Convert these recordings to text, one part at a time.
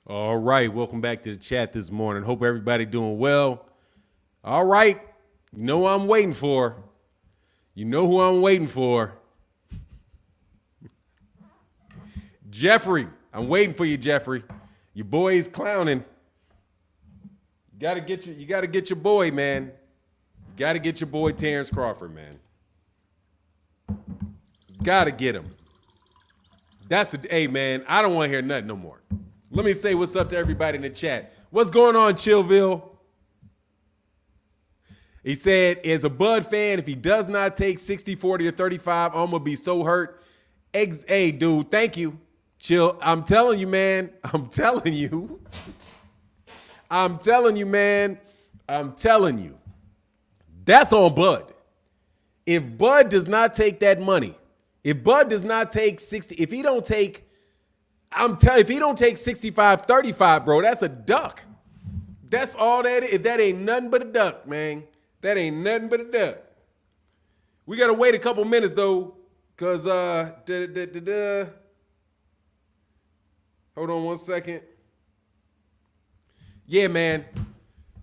All right, welcome back to the chat this morning. Hope everybody doing well. All right, you know who I'm waiting for. You know who I'm waiting for. Jeffrey, I'm waiting for you, Jeffrey. Your boy is clowning. You gotta get your boy, man. You gotta get your boy Terence Crawford, man. Gotta get him. Hey, man, I don't want to hear nothing no more. Let me say what's up to everybody in the chat. What's going on, Chillville? He said, as a Bud fan, if he does not take 60, 40, or 35, I'm going to be so hurt. Hey, dude, thank you. Chill. I'm telling you, man. I'm telling you. I'm telling you, man. I'm telling you. That's on Bud. If Bud does not take that money, if Bud does not take 60, if he don't take, if he don't take 65, 35, bro, that's a duck. That's all that is. That ain't nothing but a duck, man. That ain't nothing but a duck. We got to wait a couple minutes, though, because, hold on one second. Yeah, man.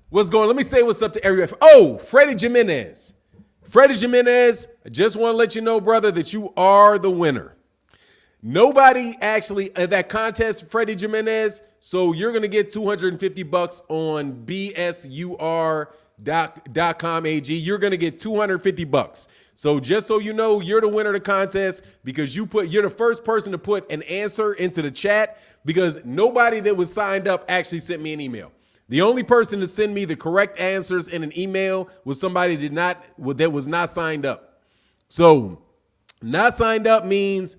What's going on? Let me say what's up to everybody. Oh, Freddie Jimenez. Freddie Jimenez, I just want to let you know, brother, that you are the winner. Nobody actually that contest, Freddie Jimenez. So you're going to get $250 on bsur.com AG. You're going to get $250. So just so you know, you're the winner of the contest because you're the first person to put an answer into the chat because nobody that was signed up actually sent me an email. The only person to send me the correct answers in an email was somebody that was not signed up. So not signed up means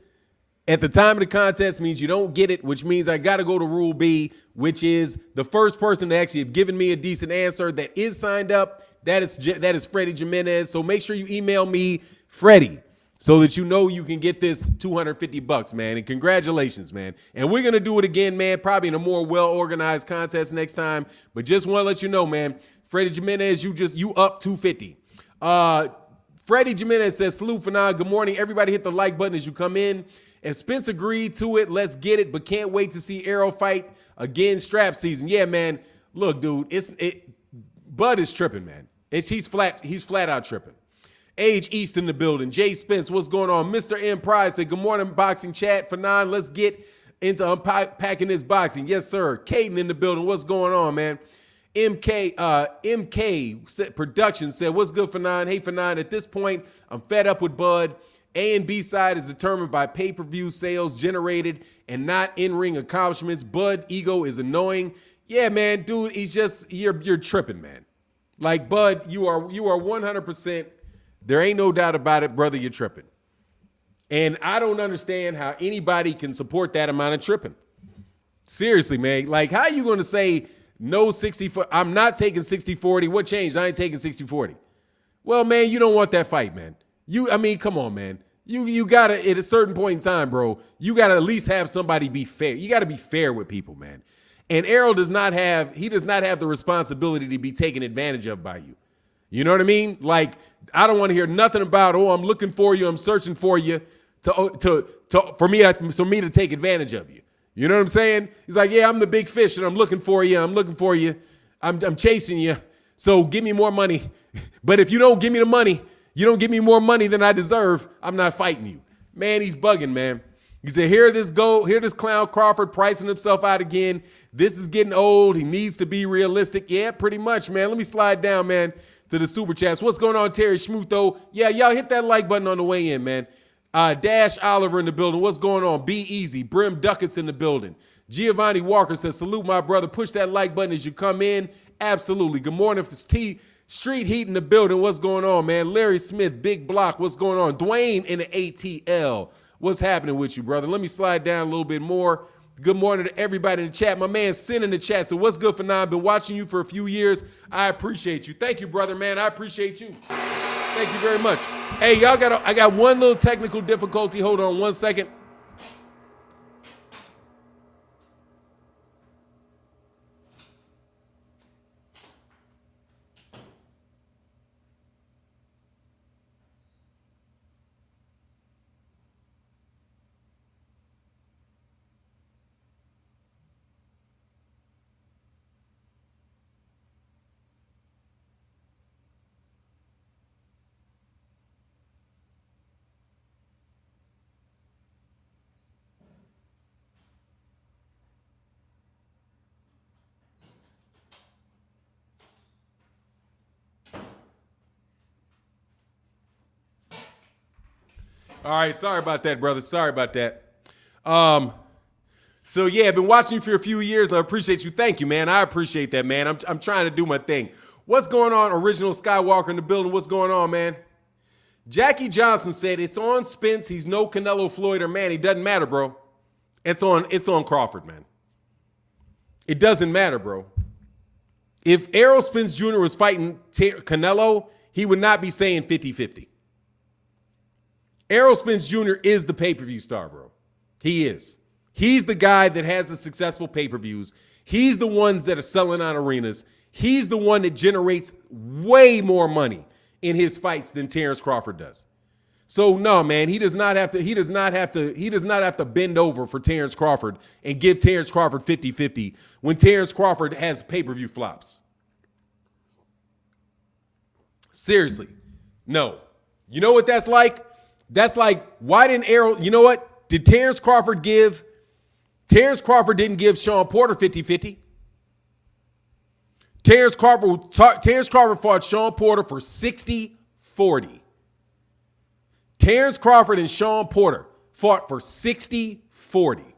at the time of the contest means you don't get it, which means I got to go to Rule B, which is the first person to actually have given me a decent answer that is signed up. That is Freddie Jimenez. So make sure you email me, Freddie, so that you know you can get this $250, man. And congratulations, man. And we're going to do it again, man, probably in a more well-organized contest next time. But just want to let you know, man, Freddie Jimenez, you up $250. Freddie Jimenez says, salute for now. Good morning. Everybody hit the like button as you come in. If Spence agreed to it, let's get it. But can't wait to see Errol fight again. Strap season. Yeah, man. Look, dude, Bud is tripping, man. He's flat out tripping. Age East in the building. Jay Spence, what's going on? Mr. M. Prize said, good morning, boxing chat. For 9, let's get into unpacking this boxing. Yes, sir. Caden in the building. What's going on, man? MK Production said, what's good for 9? Hey, for 9. At this point, I'm fed up with Bud. A and B side is determined by pay-per-view sales generated and not in-ring accomplishments. Bud ego is annoying. Yeah, man, dude, you're tripping, man. Like, Bud, you are 100%. There ain't no doubt about it, brother, you're tripping. And I don't understand how anybody can support that amount of tripping. Seriously, man. Like, how are you going to say no 60? I'm not taking 60-40. What changed? I ain't taking 60-40. Well, man, you don't want that fight, man. Come on, man. You gotta, at a certain point in time, bro, you gotta at least have somebody be fair. You gotta be fair with people, man. And Errol does not have the responsibility to be taken advantage of by you. You know what I mean? Like, I don't want to hear nothing about, oh, I'm looking for you, I'm searching for you for me to take advantage of you. You know what I'm saying? He's like, yeah, I'm the big fish and I'm looking for you. I'm chasing you. So give me more money. But if you don't give me the money, you don't give me more money than I deserve, I'm not fighting you. Man, he's bugging, man. He said, here this clown Crawford pricing himself out again. This is getting old. He needs to be realistic. Yeah, pretty much, man. Let me slide down, man, to the super chats. What's going on, Terry Schmuto? Yeah, y'all hit that like button on the way in, man. Dash Oliver in the building. What's going on? Be easy. Brim Duckett's in the building. Giovanni Walker says, salute, my brother. Push that like button as you come in. Absolutely. Good morning for Street Heat in the building. What's going on, man? Larry Smith, Big Block. What's going on? Dwayne in the ATL. What's happening with you, brother? Let me slide down a little bit more. Good morning to everybody in the chat. My man Sin in the chat said, what's good for 9? Been watching you for a few years. I appreciate you. Thank you, brother, man. I appreciate you. Thank you very much. Hey, y'all I got one little technical difficulty. Hold on one second. All right, sorry about that, brother. Sorry about that. So yeah, I've been watching you for a few years. I appreciate you. Thank you, man. I appreciate that, man. I'm trying to do my thing. What's going on, Original Skywalker in the building? What's going on, man? Jackie Johnson said it's on Spence. He's no Canelo, Floyd, or Manny. Doesn't matter, bro. It's on Crawford, man. It doesn't matter, bro. If Errol Spence Jr. was fighting Canelo, he would not be saying 50-50. Errol Spence Jr. is the pay-per-view star, bro. He is. He's the guy that has the successful pay-per-views. He's the ones that are selling out arenas. He's the one that generates way more money in his fights than Terence Crawford does. So no, man, he does not have to bend over for Terence Crawford and give Terence Crawford 50-50 when Terence Crawford has pay-per-view flops. Seriously. No. You know what that's like? That's like, why didn't Errol, you know what? Did Terence Crawford didn't give Sean Porter 50-50. Terence Crawford fought Sean Porter for 60-40. Terence Crawford and Sean Porter fought for 60-40.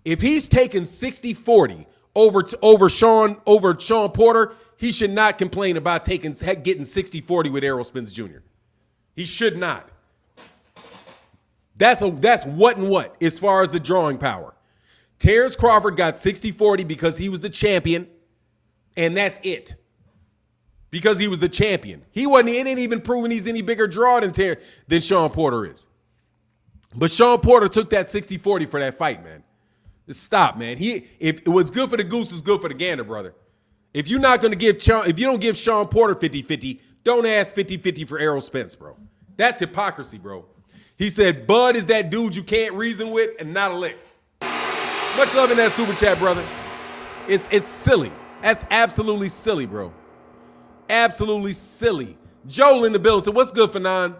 If he's taking 60-40 over Sean Porter, he should not complain about getting 60-40 with Errol Spence Jr. He should not. That's what and what as far as the drawing power. Terence Crawford got 60-40 because he was the champion, and that's it. Because he was the champion. It ain't even proven he's any bigger draw than Sean Porter is. But Sean Porter took that 60-40 for that fight, man. Just stop, man. If what's good for the goose is good for the gander, brother. If you don't give Sean Porter 50-50, don't ask 50-50 for Errol Spence, bro. That's hypocrisy, bro. He said, Bud is that dude you can't reason with and not a lick. Much love in that super chat, brother. It's silly. That's absolutely silly, bro. Absolutely silly. Joel in the building said, what's good, Fanon?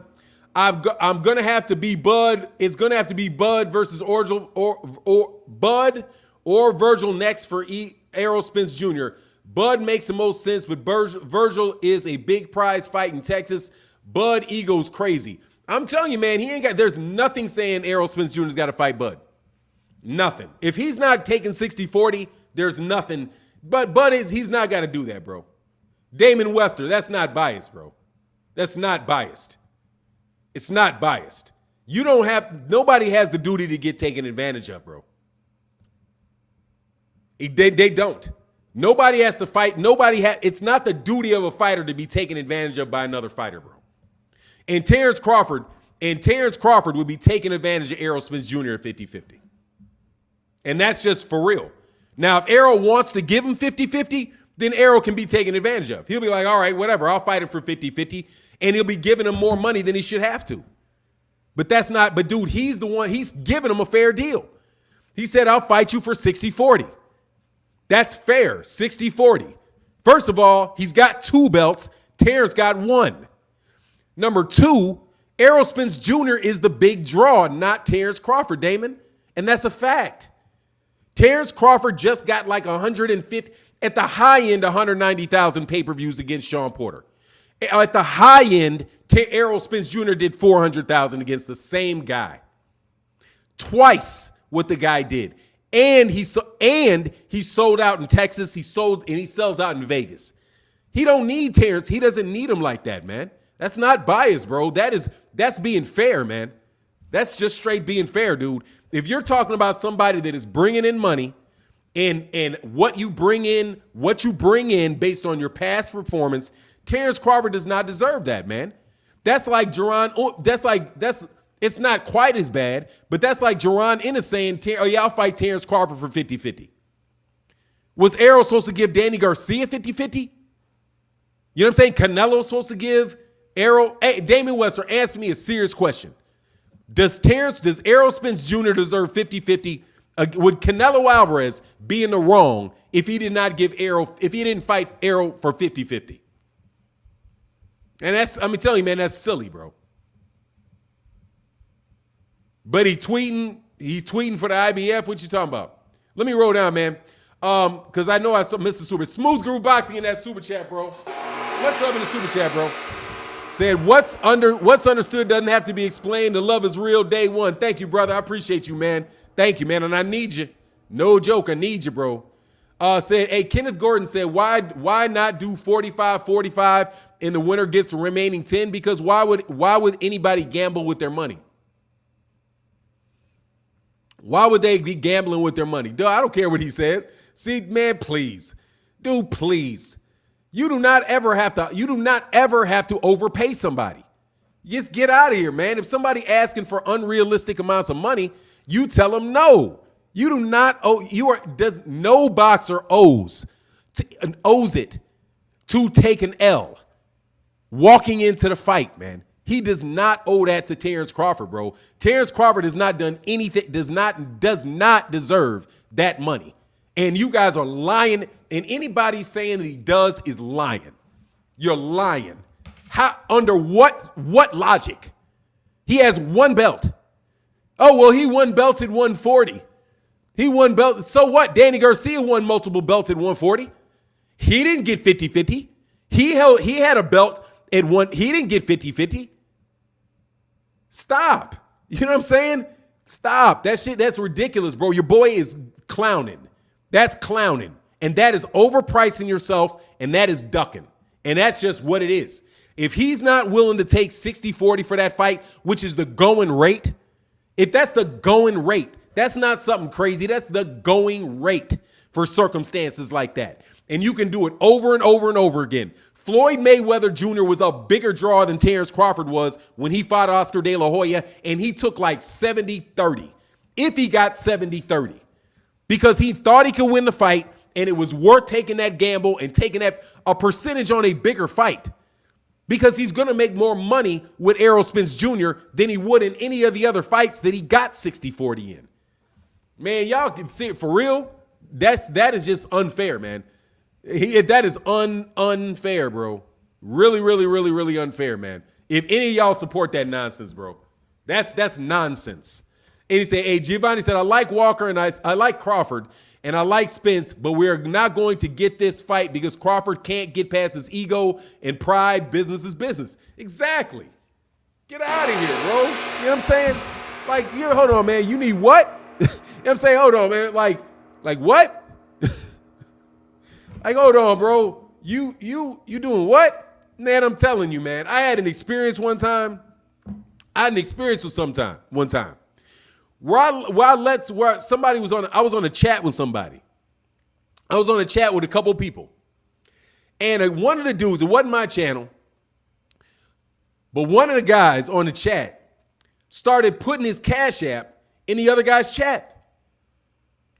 I'm going to have to be Bud. It's going to have to be Bud versus Bud or Virgil next for Errol Spence Jr. Bud makes the most sense, but Virgil is a big prize fight in Texas. Bud ego's crazy. I'm telling you, man, there's nothing saying Errol Spence Jr.'s got to fight Bud. Nothing. If he's not taking 60-40, there's nothing. But he's not got to do that, bro. Damon Wester, that's not biased, bro. That's not biased. It's not biased. Nobody has the duty to get taken advantage of, bro. They don't. Nobody has to fight. It's not the duty of a fighter to be taken advantage of by another fighter, bro. And Terence Crawford would be taking advantage of Errol Spence Jr. at 50-50. And that's just for real. Now, if Errol wants to give him 50-50, then Errol can be taken advantage of. He'll be like, all right, whatever, I'll fight him for 50-50. And he'll be giving him more money than he should have to. But dude, he's the one, he's giving him a fair deal. He said, I'll fight you for 60-40. That's fair, 60-40. First of all, he's got 2 belts. Terence got 1. Number 2, Errol Spence Jr. is the big draw, not Terence Crawford, Damon. And that's a fact. Terence Crawford just got like 150, at the high end, 190,000 pay-per-views against Sean Porter. At the high end, Errol Spence Jr. did 400,000 against the same guy. Twice what the guy did. And he sold out in Texas. He sells out in Vegas. He don't need Terence. He doesn't need him like that, man. That's not bias, bro. That's being fair, man. That's just straight being fair, dude. If you're talking about somebody that is bringing in money and what you bring in based on your past performance, Terence Crawford does not deserve that, man. That's like it's not quite as bad, but that's like Jaron Ennis saying, I'll fight Terence Crawford for 50-50. Was Errol supposed to give Danny Garcia 50-50? You know what I'm saying? Canelo's supposed to give Errol. Hey, Damon Wester, answer me a serious question. Does Errol Spence Jr. deserve 50-50? Would Canelo Alvarez be in the wrong if he didn't fight Errol for 50-50? And I'm telling you, man, that's silly, bro. But he's tweeting for the IBF. What you talking about? Let me roll down, man. Because I know I saw Mr. Super. Smooth Groove Boxing in that super chat, bro. Much love in the super chat, bro. Said what's understood doesn't have to be explained. The love is real day one. Thank you, brother. I appreciate you, man. Thank you, man. And I need you. No joke. I need you, bro. Said, hey, Kenneth Gordon said, why not do 45-45 and the winner gets the remaining 10? Because why would anybody gamble with their money? Why would they be gambling with their money? Dude, I don't care what he says. See, man, please. Dude, please. You do not ever have to overpay somebody. Just get out of here, man. If somebody asking for unrealistic amounts of money, you tell them no. You do not owe. No boxer owes it to take an L walking into the fight, man. He does not owe that to Terence Crawford, bro. Terence Crawford has not done anything, does not deserve that money. And you guys are lying, and anybody saying that he does is lying. You're lying. How, under what logic? He has one belt. Oh, well, he won belts at 140. He won belts. So what? Danny Garcia won multiple belts at 140. He didn't get 50-50. He had a belt at one. He didn't get 50-50. Stop. You know what I'm saying? Stop. That shit, that's ridiculous, bro. Your boy is clowning. That's clowning. And that is overpricing yourself, and that is ducking. And that's just what it is. If he's not willing to take 60-40 for that fight, which is the going rate, if that's the going rate, that's not something crazy. That's the going rate for circumstances like that. And you can do it over and over and over again. Floyd Mayweather Jr. was a bigger draw than Terence Crawford was when he fought Oscar De La Hoya, and he took like 70-30, if he got 70-30, because he thought he could win the fight, and it was worth taking that gamble and taking that a percentage on a bigger fight, because he's going to make more money with Errol Spence Jr. than he would in any of the other fights that he got 60-40 in. Man, y'all can see it for real. That is just unfair, man. That is unfair, bro. Really, really, really, really unfair, man. If any of y'all support that nonsense, bro, that's nonsense. And he said, hey, Giovanni said, I like Walker and I like Crawford and I like Spence, but we're not going to get this fight because Crawford can't get past his ego and pride. Business is business. Exactly. Get out of here, bro. You know what I'm saying? Like, hold on, man. You need what? You know what I'm saying? Hold on, man. Like what? Like, hold on, bro. You doing what? Man, I'm telling you, man. I had an experience one time. One time. Where somebody was I was on a chat with somebody. I was on a chat with a couple people. And one of the dudes, it wasn't my channel, but one of the guys on the chat started putting his Cash App in the other guy's chat.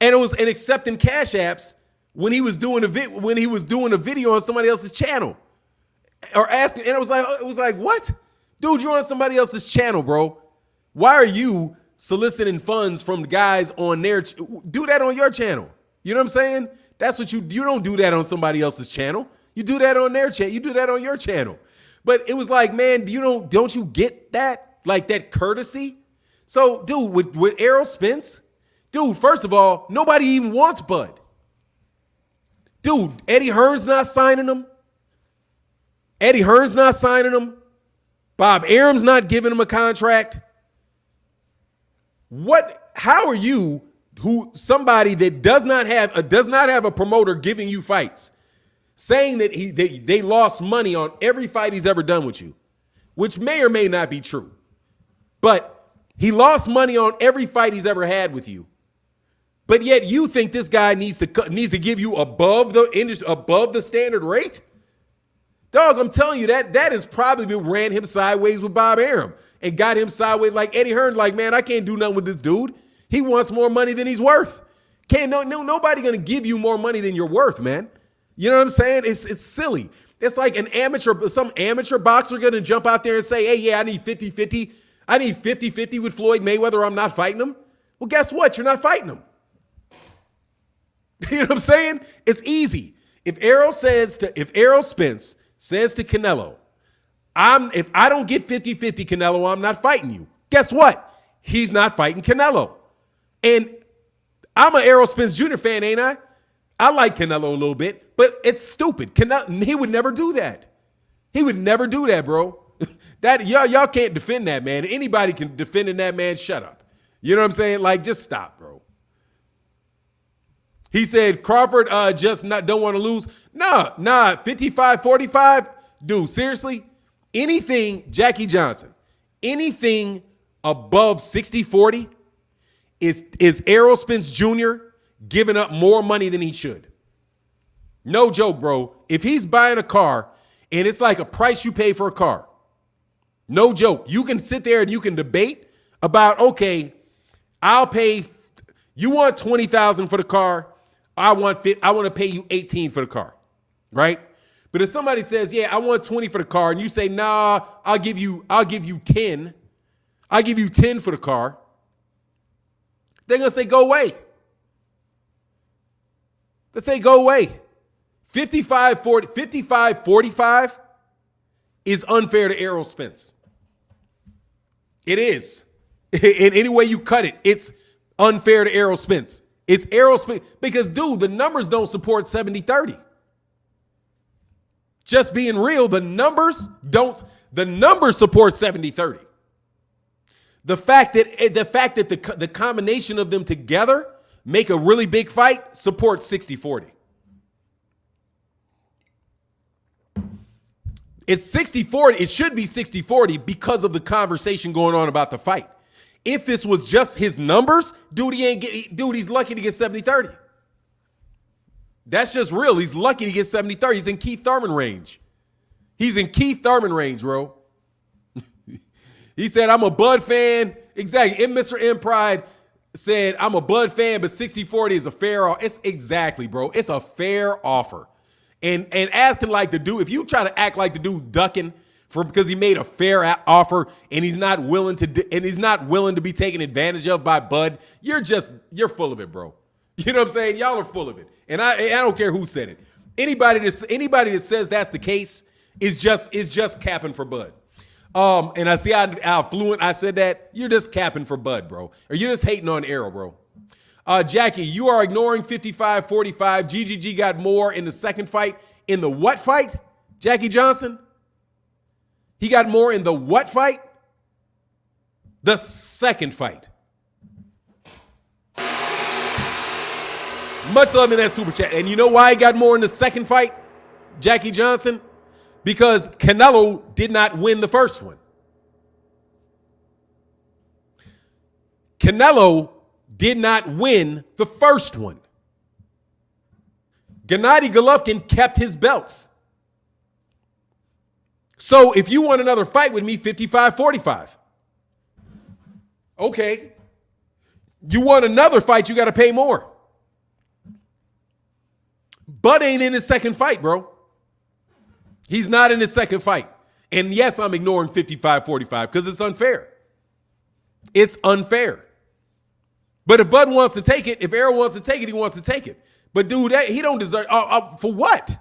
And it was accepting Cash Apps when he was doing a video on somebody else's channel, or asking, and it was like, what, dude? You're on somebody else's channel, bro. Why are you soliciting funds from guys on their? Do that on your channel. You know what I'm saying? That's what you don't do that on somebody else's channel. You do that on their channel. You do that on your channel. But it was like, man, don't you get that? Like that courtesy? So, dude, with Errol Spence, dude, first of all, nobody even wants Bud. Dude, Eddie Hearn's not signing him. Bob Arum's not giving him a contract. How are you, somebody that does not have a promoter giving you fights, saying that they lost money on every fight he's ever done with you, which may or may not be true, but he lost money on every fight he's ever had with you. But yet you think this guy needs to give you above the standard rate? Dog, I'm telling you that has probably ran him sideways with Bob Arum and got him sideways like Eddie Hearn. Like, man, I can't do nothing with this dude. He wants more money than he's worth. Nobody gonna give you more money than you're worth, man. You know what I'm saying? It's silly. It's like some amateur boxer gonna jump out there and say, hey, yeah, I need 50-50. I need 50-50 with Floyd Mayweather, or I'm not fighting him. Well, guess what? You're not fighting him. You know what I'm saying? It's easy. If Errol Spence says to Canelo, if I don't get 50-50, Canelo, I'm not fighting you. Guess what? He's not fighting Canelo. And I'm an Errol Spence Jr. fan, ain't I? I like Canelo a little bit, but it's stupid. He would never do that. He would never do that, bro. That y'all can't defend that, man. Anybody can defend that, man. Shut up. You know what I'm saying? Like, just stop, bro. He said Crawford don't want to lose. Nah, 55-45. Dude, seriously, anything, Jackie Johnson, anything above 60-40 is Errol Spence Jr. giving up more money than he should. No joke, bro. If he's buying a car and it's like a price you pay for a car, no joke. You can sit there and you can debate about, okay, I'll pay, you want $20,000 for the car. I want to pay you 18 for the car, right? But if somebody says, yeah, I want 20 for the car, and you say, nah, I'll give you 10. I'll give you 10 for the car. They're going to say, go away. Let's say, go away. 55-45 is unfair to Errol Spence. It is. In any way you cut it, it's unfair to Errol Spence. It's Errol Spence because, dude, the numbers don't support 70-30. Just being real, the numbers support 70-30. The fact that the combination of them together make a really big fight supports 60-40. It's 60-40. It should be 60-40 because of the conversation going on about the fight. If this was just his numbers, he's lucky to get 70-30. That's just real. He's lucky to get 70-30. He's in Keith Thurman range. He's in Keith Thurman range, bro. He said, I'm a Bud fan. Exactly. And Mr. M Pride said, I'm a Bud fan, but 60-40 is a fair offer. It's exactly, bro. It's a fair offer. And acting like the dude, if you try to act like the dude ducking because he made a fair offer and he's not willing to be taken advantage of by Bud, you're full of it, bro. You know what I'm saying? Y'all are full of it. And I don't care who said it. Anybody that says that's the case is just capping for Bud. And I see how fluent I said that. You're just capping for Bud, bro. Or you're just hating on Errol, bro. Jackie, you are ignoring 55-45. GGG got more in the second fight. In the what fight? Jackie Johnson? He got more in the what fight? The second fight. Much love in that super chat. And you know why he got more in the second fight, Jackie Johnson? Because Canelo did not win the first one. Canelo did not win the first one. Gennady Golovkin kept his belts. So if you want another fight with me, 55-45. Okay. You want another fight, you got to pay more. Bud ain't in his second fight, bro. He's not in his second fight. And yes, I'm ignoring 55-45 because it's unfair. It's unfair. But if Bud wants to take it, if Errol wants to take it, he wants to take it. But dude, he don't deserve. For what?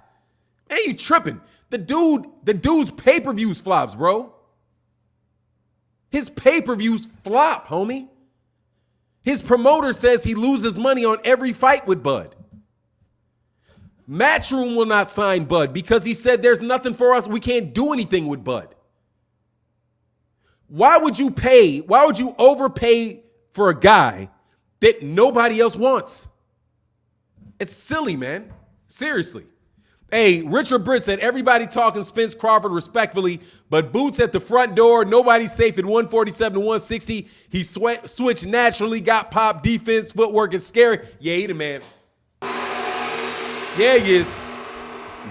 Man, you tripping? The dude's pay-per-views flops, bro. His pay-per-views flop, homie. His promoter says he loses money on every fight with Bud. Matchroom will not sign Bud because he said there's nothing for us. We can't do anything with Bud. Why would you overpay for a guy that nobody else wants? It's silly, man. Seriously. Hey, Richard Britt said, everybody talking Spence Crawford respectfully, but boots at the front door. Nobody's safe at 147 to 160. He switched naturally, got popped, defense, footwork is scary. Yeah, he the man. Yeah, he is.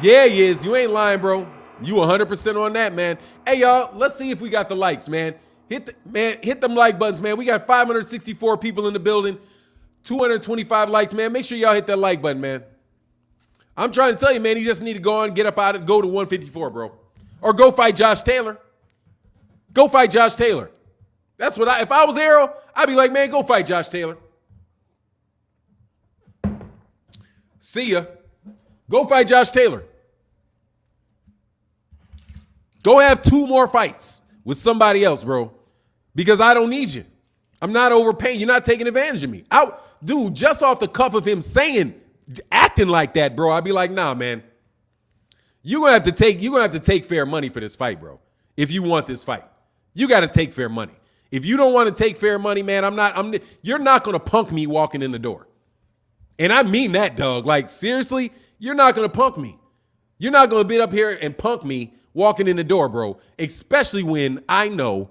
Yeah, he is. You ain't lying, bro. You 100% on that, man. Hey, y'all, let's see if we got the likes, man. Hit them like buttons, man. We got 564 people in the building, 225 likes, man. Make sure y'all hit that like button, man. I'm trying to tell you, man, you just need to go on, get up out of it, go to 154, bro. Or go fight Josh Taylor. Go fight Josh Taylor. That's what if I was Errol, I'd be like, man, go fight Josh Taylor. See ya. Go fight Josh Taylor. Go have 2 more fights with somebody else, bro. Because I don't need you. I'm not overpaying. You're not taking advantage of me. Dude, just off the cuff of him acting like that, bro, I'd be like, nah, man. You're gonna have to take fair money for this fight, bro. if you want this fight. You got to take fair money. If you don't want to take fair money, man, you're not going to punk me walking in the door. And I mean that, dog. Like, seriously, you're not going to punk me. You're not going to be up here and punk me walking in the door, bro. Especially when I know,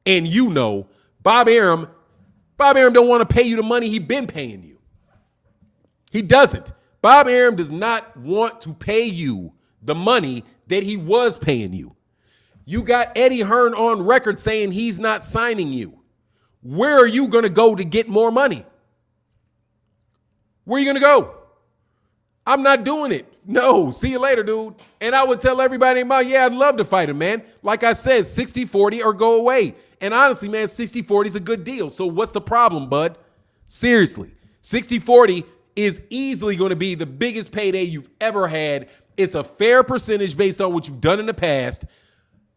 and you know, Bob Arum don't want to pay you the money he been paying you. He doesn't. Bob Arum does not want to pay you the money that he was paying you. You got Eddie Hearn on record saying he's not signing you. Where are you going to go to get more money? Where are you going to go? I'm not doing it. No, see you later, dude. And I would tell everybody, yeah, I'd love to fight him, man. Like I said, 60-40 or go away. And honestly, man, 60-40 is a good deal. So what's the problem, bud? Seriously, 60-40 is easily going to be the biggest payday you've ever had. It's a fair percentage based on what you've done in the past.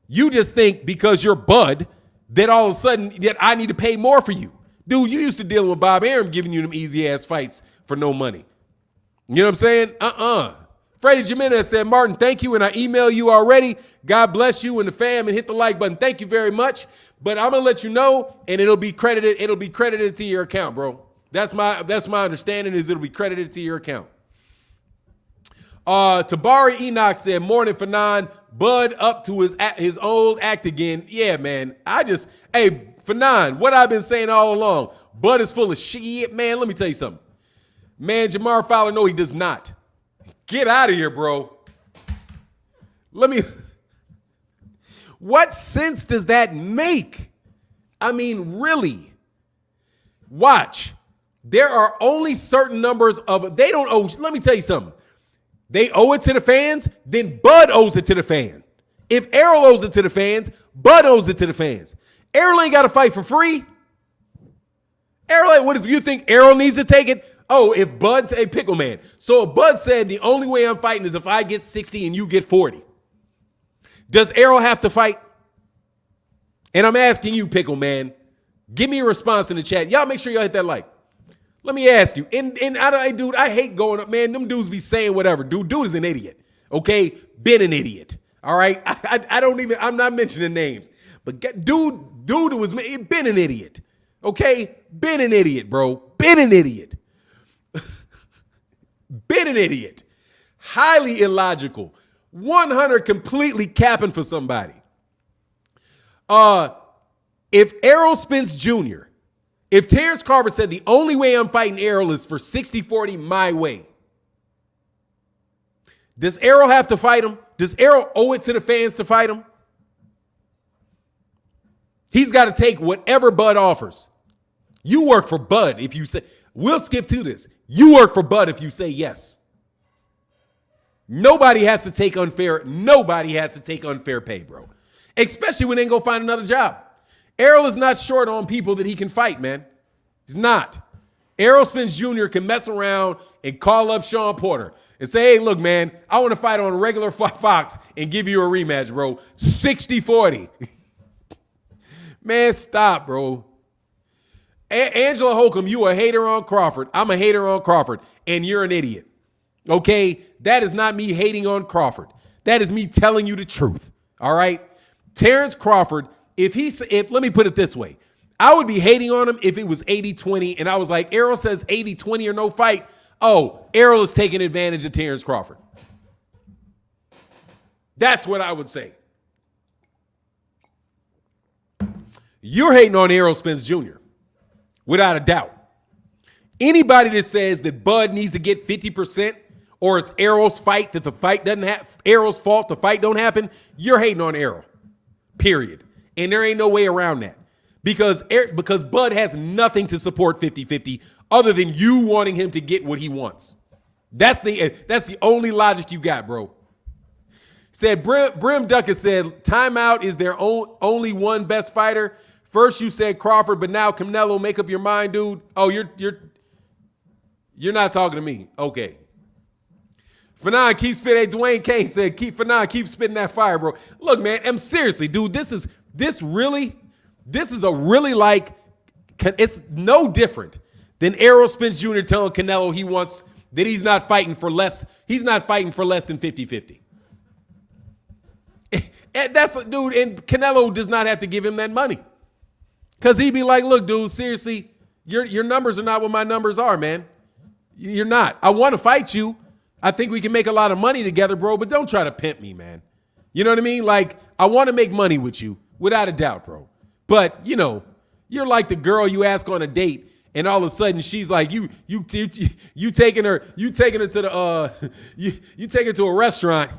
You just think because you're Bud that all of a sudden that I need to pay more for you. Dude, you used to dealing with Bob Arum giving you them easy ass fights for no money. You know what I'm saying? Freddie Jimenez said, Martin, thank you. And I email you already. God bless you and the fam, and hit the like button. Thank you very much. But I'm going to let you know, and it'll be credited. It'll be credited to your account, bro. That's my understanding, is it'll be credited to your account. Tabari Enoch said, morning, Fanon. Bud up to his old act again. Yeah, man. Hey, Fanon, what I've been saying all along, Bud is full of shit. Man, let me tell you something. Man, Jamar Fowler, no, he does not. Get out of here, bro. What sense does that make? I mean, really? Watch. There are only certain numbers of, they don't owe, let me tell you something. They owe it to the fans, then Bud owes it to the fan. If Errol owes it to the fans, Bud owes it to the fans. Errol ain't got to fight for free. Errol, you think Errol needs to take it? Oh, if Bud said, Pickle Man. So if Bud said the only way I'm fighting is if I get 60 and you get 40. Does Errol have to fight? And I'm asking you, Pickle Man, give me a response in the chat. Y'all make sure y'all hit that like. Let me ask you, dude, I hate going up, man. Them dudes be saying whatever. Dude is an idiot. Okay? Been an idiot. All right? I'm not mentioning names. But dude was been an idiot. Okay? Been an idiot, bro. Been an idiot. Been an idiot. Highly illogical. 100 completely capping for somebody. If Errol Spence Jr., if Terence Crawford said the only way I'm fighting Errol is for 60-40 my way, does Errol have to fight him? Does Errol owe it to the fans to fight him? He's got to take whatever Bud offers. You work for Bud if you say, we'll skip to this. You work for Bud if you say yes. Nobody has to take unfair pay, bro. Especially when they go find another job. Errol is not short on people that he can fight, man. He's not. Errol Spence Jr. can mess around and call up Sean Porter and say, hey, look, man, I want to fight on a regular Fox and give you a rematch, bro. 60-40. Man, stop, bro. Angela Holcomb, you a hater on Crawford. I'm a hater on Crawford, and you're an idiot. Okay? That is not me hating on Crawford. That is me telling you the truth. All right? Terence Crawford, if let me put it this way. I would be hating on him if it was 80-20 and I was like, Errol says 80-20 or no fight. Oh, Errol is taking advantage of Terence Crawford. That's what I would say. You're hating on Errol Spence Jr. without a doubt. Anybody that says that Bud needs to get 50% or it's Errol's fight that the fight doesn't have, Errol's fault the fight don't happen, you're hating on Errol. Period. And there ain't no way around that. Because Bud has nothing to support 50-50 other than you wanting him to get what he wants. That's the only logic you got, bro. Said Brim Duckett said, timeout is their only one best fighter. First you said Crawford, but now Canelo, make up your mind, dude. Oh, you're not talking to me. Okay. Fanon, keep spitting. Hey, Dwayne Kane said, keep spitting that fire, bro. Look, man, I'm seriously, dude, this is a really like, it's no different than Errol Spence Jr. telling Canelo he's not fighting for less than 50-50. And that's dude, and Canelo does not have to give him that money. Cause he'd be like, look, dude, seriously, your numbers are not what my numbers are, man. You're not. I want to fight you. I think we can make a lot of money together, bro, but don't try to pimp me, man. You know what I mean? Like, I want to make money with you, without a doubt, bro. But, you know, you're like the girl you ask on a date, and all of a sudden she's like, you taking her to the you take her to a restaurant,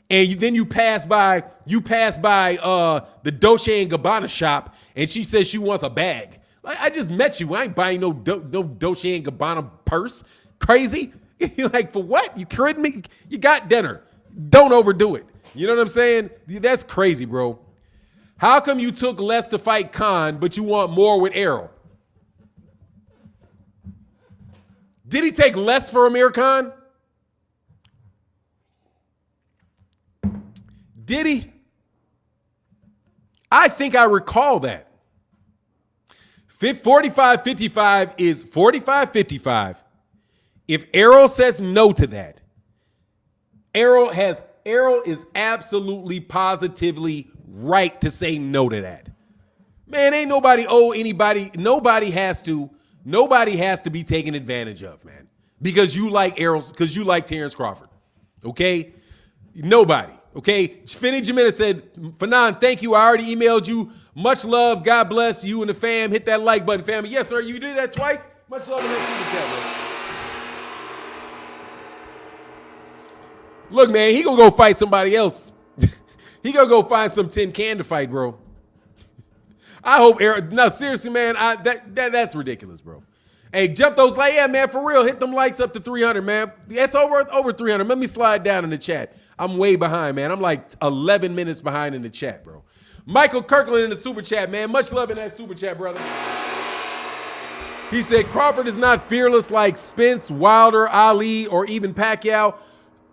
and then you pass by the Dolce and Gabbana shop, and she says she wants a bag. Like, I just met you. I ain't buying no Dolce and Gabbana purse. Crazy? You're like, for what? You kidding me? You got dinner. Don't overdo it. You know what I'm saying? That's crazy, bro. How come you took less to fight Khan, but you want more with Errol? Did he take less for Amir Khan? Did he? I think I recall that. 45-55 is 45-55. If Errol says no to that, Errol is absolutely positively right to say no to that. Man, ain't nobody owe anybody. Nobody has to be taken advantage of, man. Because you like because you like Terence Crawford. Okay? Nobody. Okay? Finney Jamina said, Fanon, thank you. I already emailed you. Much love. God bless you and the fam. Hit that like button, family. Yes, sir. You did that twice. Much love in that super chat, bro. Look, man, he gonna go fight somebody else. He gonna go find some tin can to fight, bro. I hope Errol. No, seriously, man. That's ridiculous, bro. Hey, jump those like, yeah, man, for real. Hit them likes up to 300, man. That's over 300. Let me slide down in the chat. I'm way behind, man. I'm like 11 minutes behind in the chat, bro. Michael Kirkland in the super chat, man. Much love in that super chat, brother. He said Crawford is not fearless like Spence, Wilder, Ali, or even Pacquiao.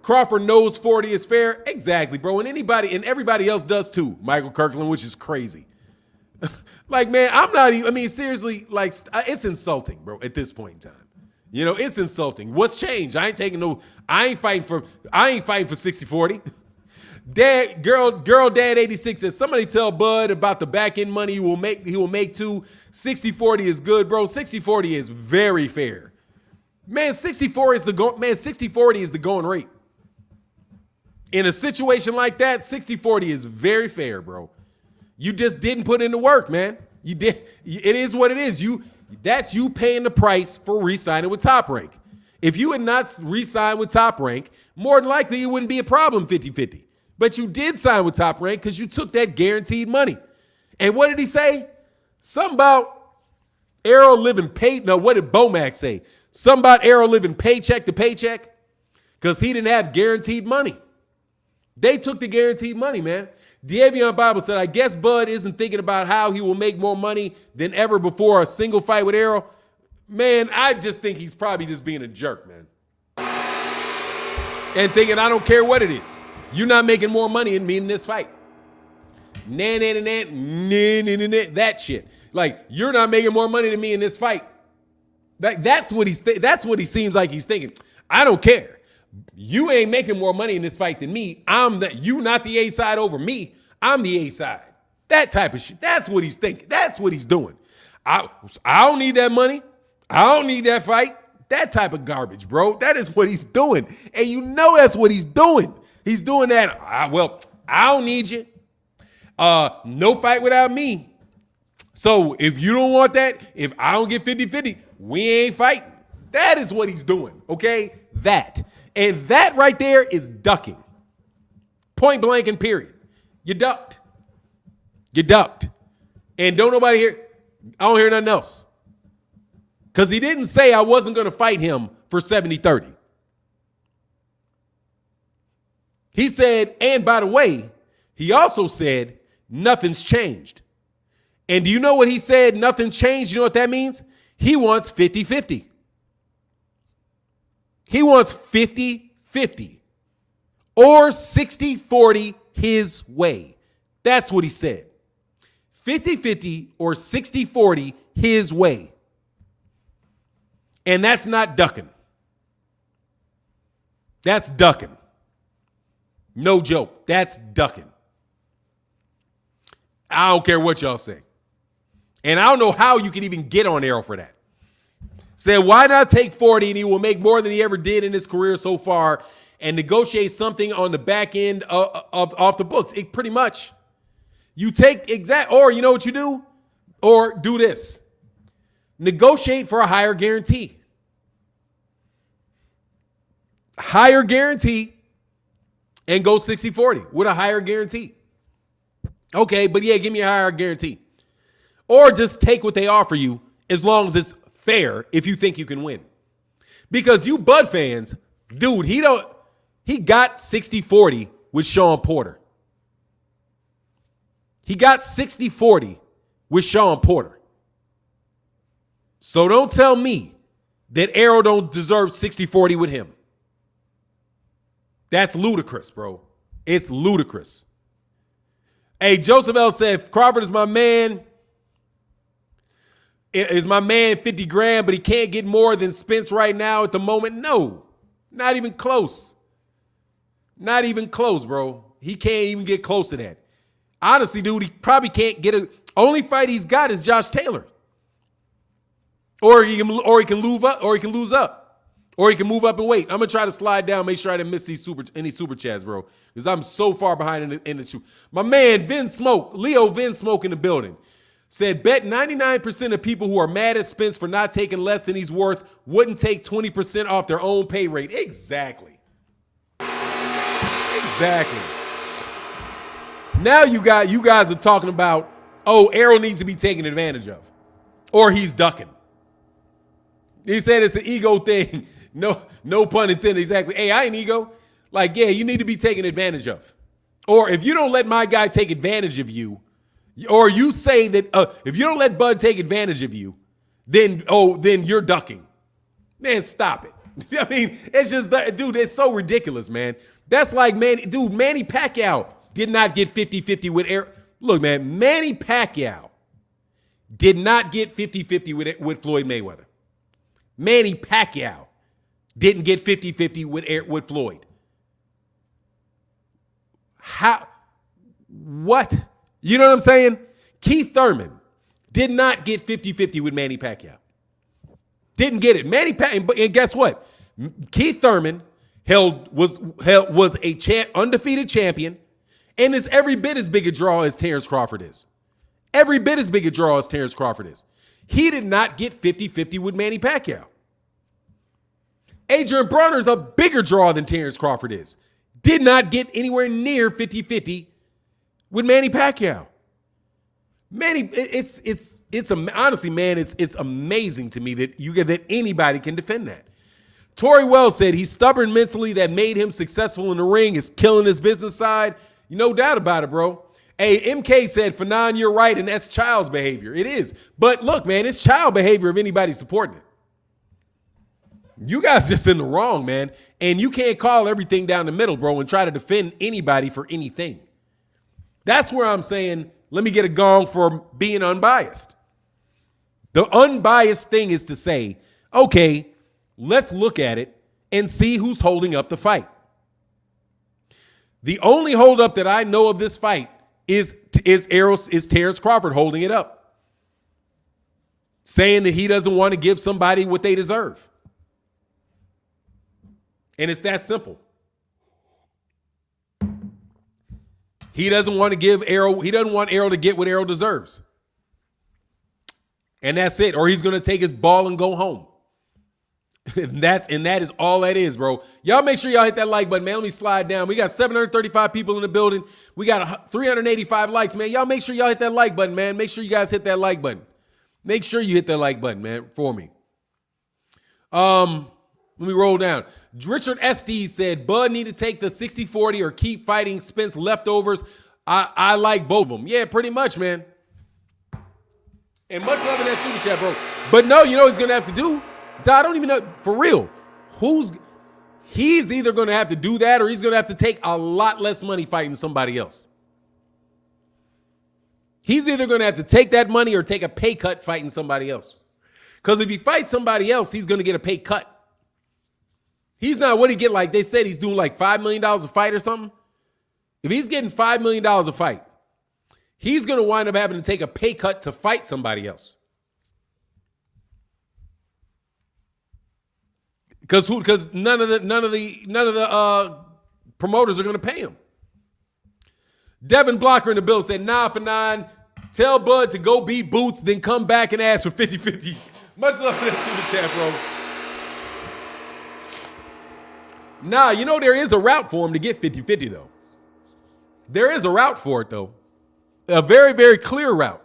Crawford knows 40 is fair. Exactly, bro. And everybody else does too, Michael Kirkland, which is crazy. Like, man, seriously, like, it's insulting, bro, at this point in time. You know, it's insulting. What's changed? I ain't fighting for 60-40. Girl Dad 86 says, somebody tell Bud about the back end money he will make too. 60-40 is good, bro. 60-40 is very fair. Man, 60-40 is the going rate. In a situation like that, 60-40 is very fair, bro. You just didn't put in the work, man. You did. It is what it is. That's you paying the price for re-signing with Top Rank. If you had not re-signed with Top Rank, more than likely it wouldn't be a problem 50-50. But you did sign with Top Rank because you took that guaranteed money. And what did he say? Something about Errol living what did Bomac say? Something about Errol living paycheck to paycheck because he didn't have guaranteed money. They took the guaranteed money, man. Davion Bible said, I guess Bud isn't thinking about how he will make more money than ever before a single fight with Errol. Man, I just think he's probably just being a jerk, man. And thinking, I don't care what it is. You're not making more money than me in this fight. That shit. Like, you're not making more money than me in this fight. That's what he seems like he's thinking. I don't care. You ain't making more money in this fight than me. You not the A side over me. I'm the A side. That type of shit. That's what he's thinking. That's what he's doing. I don't need that money. I don't need that fight. That type of garbage, bro. That is what he's doing. And you know that's what he's doing. He's doing that. I don't need you. No fight without me. So if you don't want that, if I don't get 50-50, we ain't fighting. That is what he's doing, okay? That. And that right there is ducking. Point blank and period. You ducked. You ducked. And don't nobody hear, I don't hear nothing else. Because he didn't say I wasn't going to fight him for 70-30. He said, and by the way, he also said, nothing's changed. And do you know what he said? Nothing changed. You know what that means? He wants 50-50. He wants 50-50 or 60-40 his way. That's what he said. 50-50 or 60-40 his way. And that's not ducking. That's ducking. No joke. That's ducking. I don't care what y'all say. And I don't know how you can even get on Errol for that. Said, why not take 40 and he will make more than he ever did in his career so far and negotiate something on the back end off the books? It pretty much. You take or you know what you do? Or do this. Negotiate for a higher guarantee. Higher guarantee and go 60-40 with a higher guarantee. Okay, but yeah, give me a higher guarantee. Or just take what they offer you as long as it's fair if you think you can win. Because you Bud fans, dude, he got 60-40 with Sean Porter. He got 60-40 with Sean Porter. So don't tell me that Errol don't deserve 60-40 with him. That's ludicrous, bro. It's ludicrous. Hey, Joseph L. said, Crawford is my man. Is my man 50 grand, but he can't get more than Spence right now at the moment? No, not even close. Not even close, bro. He can't even get close to that. Honestly, dude, he probably can't get only fight he's got is Josh Taylor. Or he can lose up, or he can move up and wait. I'm gonna try to slide down, make sure I didn't miss any super chats, bro, because I'm so far behind in the shoot. My man Leo Vin Smoke in the building. Said, bet 99% of people who are mad at Spence for not taking less than he's worth wouldn't take 20% off their own pay rate. Exactly. Now you guys are talking about, oh, Errol needs to be taken advantage of. Or he's ducking. He said it's an ego thing. No pun intended. Exactly. Hey, I ain't ego. Like, yeah, you need to be taken advantage of. Or if you don't let my guy take advantage of you, or you say that if you don't let Bud take advantage of you, then you're ducking. Man, stop it. I mean, it's just, dude, it's so ridiculous, man. That's like, Manny Pacquiao did not get 50-50 with Errol. Look, man, Manny Pacquiao did not get 50-50 with Floyd Mayweather. Manny Pacquiao didn't get 50-50 with Floyd. How? What? You know what I'm saying? Keith Thurman did not get 50-50 with Manny Pacquiao. Didn't get it. And guess what? Keith Thurman was a undefeated champion and is every bit as big a draw as Terence Crawford is. Every bit as big a draw as Terence Crawford is. He did not get 50-50 with Manny Pacquiao. Adrian Broner's a bigger draw than Terence Crawford is. Did not get anywhere near 50-50 with Manny Pacquiao. Manny, honestly, man, it's amazing to me that anybody can defend that. Tory Wells said he's stubborn mentally. That made him successful in the ring, is killing his business side. No doubt about it, bro. Hey, MK said, Fanon, you're right, and that's child's behavior. It is. But look, man, it's child behavior if anybody's supporting it. You guys just in the wrong, man. And you can't call everything down the middle, bro, and try to defend anybody for anything. That's where I'm saying, let me get a gong for being unbiased. The unbiased thing is to say, okay, let's look at it and see who's holding up the fight. The only holdup that I know of this fight is Terence Crawford holding it up, saying that he doesn't want to give somebody what they deserve. And it's that simple. He doesn't want Errol to get what Errol deserves. And that's it. Or he's going to take his ball and go home. And that is all that is, bro. Y'all make sure y'all hit that like button, man. Let me slide down. We got 735 people in the building. We got 385 likes, man. Y'all make sure y'all hit that like button, man. Make sure you guys hit that like button. Make sure you hit that like button, man, for me. Let me roll down. Richard SD said, Bud need to take the 60-40 or keep fighting Spence leftovers. I like both of them. Yeah, pretty much, man. And much love in that super chat, bro. But no, you know what he's going to have to do? I don't even know, for real. He's either going to have to do that or he's going to have to take a lot less money fighting somebody else. He's either going to have to take that money or take a pay cut fighting somebody else. Because if he fights somebody else, he's going to get a pay cut. He's not, what he get, like they said, he's doing like $5 million a fight or something. If he's getting $5 million a fight, he's going to wind up having to take a pay cut to fight somebody else. Because none of the promoters are going to pay him. Devin Blocker in the bill said, nah, for 9, tell Bud to go beat Boots, then come back and ask for 50-50. Much love for that super chat, bro. Nah, you know there is a route for him to get 50-50, though. There is a route for it, though. A very, very clear route.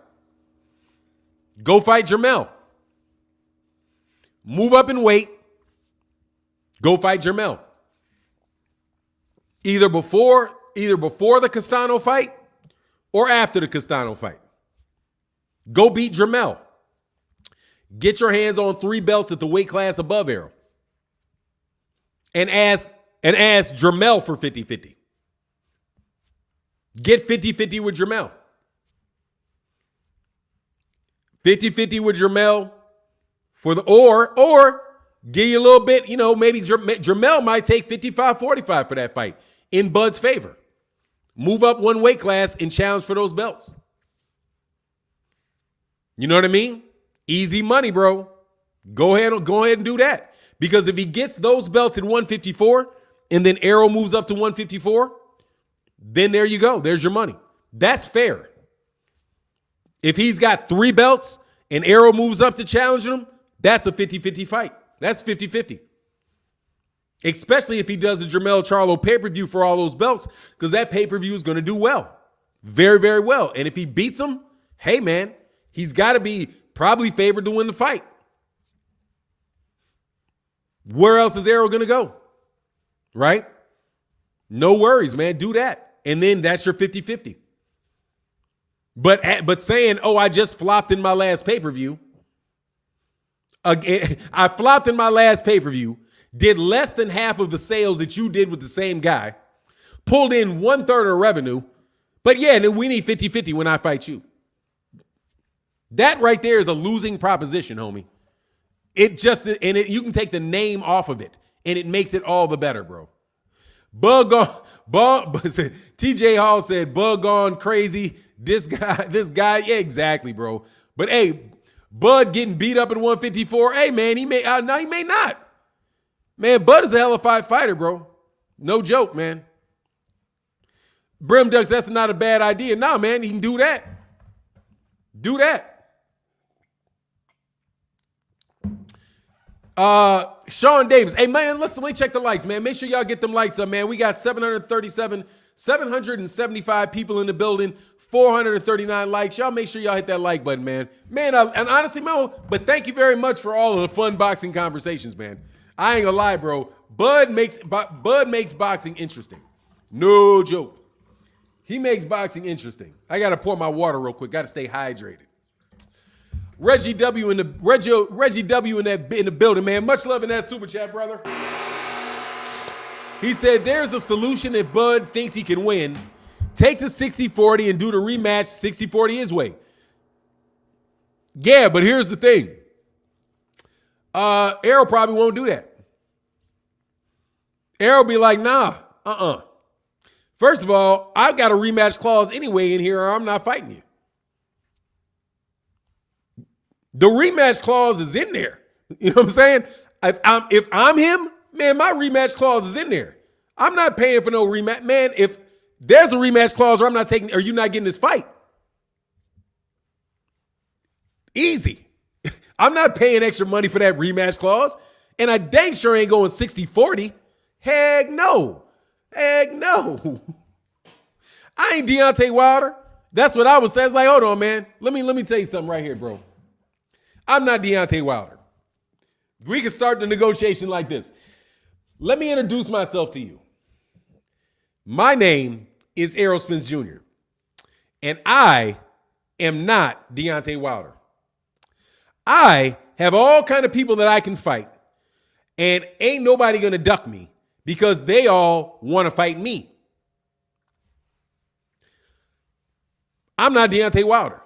Go fight Jermell. Move up in weight. Go fight Jermell. Either before the Castano fight or after the Castano fight. Go beat Jermell. Get your hands on 3 belts at the weight class above Errol. And ask Jermell for 50-50. Get 50-50 with Jermell. 50-50 with Jermell for the or give you a little bit, maybe Jermell might take 55-45 for that fight in Bud's favor. Move up 1 weight class and challenge for those belts. You know what I mean? Easy money, bro. Go ahead and do that. Because if he gets those belts at 154 and then Errol moves up to 154, then there you go. There's your money. That's fair. If he's got 3 belts and Errol moves up to challenge him, that's a 50-50 fight. That's 50-50. Especially if he does a Jermell Charlo pay-per-view for all those belts, because that pay-per-view is going to do well. Very, very well. And if he beats him, hey, man, he's got to be probably favored to win the fight. Where else is Errol going to go? Right? No worries, man. Do that. And then that's your 50-50. But saying, oh, I just flopped in my last pay-per-view. I flopped in my last pay-per-view, did less than half of the sales that you did with the same guy, pulled in 1/3 of the revenue, but yeah, then we need 50-50 when I fight you. That right there is a losing proposition, homie. You can take the name off of it, and it makes it all the better, bro. TJ Hall said, Bud gone crazy. This guy, yeah, exactly, bro. But hey, Bud getting beat up at 154. Hey, man, he may not. Man, Bud is a hell of a fighter, bro. No joke, man. Brim Ducks, that's not a bad idea. Nah, man, he can do that. Do that. Sean Davis. Hey, man, let me check the likes, man. Make sure y'all get them likes up, man. We got 775 people in the building, 439 likes. Y'all make sure y'all hit that like button, man. Man, and honestly, man, but thank you very much for all of the fun boxing conversations, man. I ain't gonna lie, bro. Bud makes boxing interesting. No joke. He makes boxing interesting. I gotta pour my water real quick. Gotta stay hydrated. Reggie W in the building, man. Much love in that super chat, brother. He said there's a solution if Bud thinks he can win. Take the 60-40 and do the rematch 60-40 his way. Yeah, but here's the thing. Errol probably won't do that. Errol be like, nah, First of all, I've got a rematch clause anyway in here or I'm not fighting you. The rematch clause is in there. You know what I'm saying? If I'm him, man, my rematch clause is in there. I'm not paying for no rematch. Man, if there's a rematch clause or I'm not taking, or you're not getting this fight. Easy. I'm not paying extra money for that rematch clause. And I dang sure ain't going 60-40. Heck no. Heck no. I ain't Deontay Wilder. That's what I was saying. It's like, hold on, man. Let me tell you something right here, bro. I'm not Deontay Wilder. We can start the negotiation like this. Let me introduce myself to you. My name is Errol Spence Jr. And I am not Deontay Wilder. I have all kind of people that I can fight. And ain't nobody going to duck me because they all want to fight me. I'm not Deontay Wilder.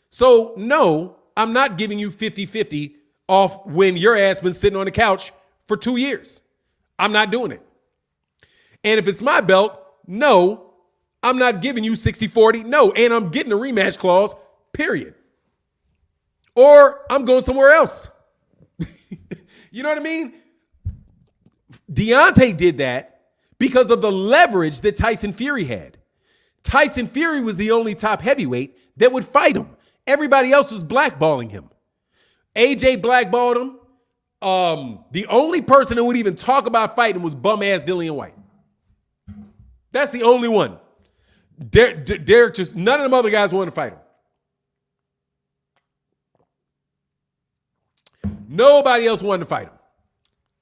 So no, I'm not giving you 50-50 off when your ass been sitting on the couch for 2 years. I'm not doing it. And if it's my belt, no, I'm not giving you 60-40. No, and I'm getting a rematch clause, period. Or I'm going somewhere else. You know what I mean? Deontay did that because of the leverage that Tyson Fury had. Tyson Fury was the only top heavyweight that would fight him. Everybody else was blackballing him. AJ blackballed him. The only person that would even talk about fighting was bum-ass Dillian White. That's the only one. Derek just, none of them other guys wanted to fight him. Nobody else wanted to fight him.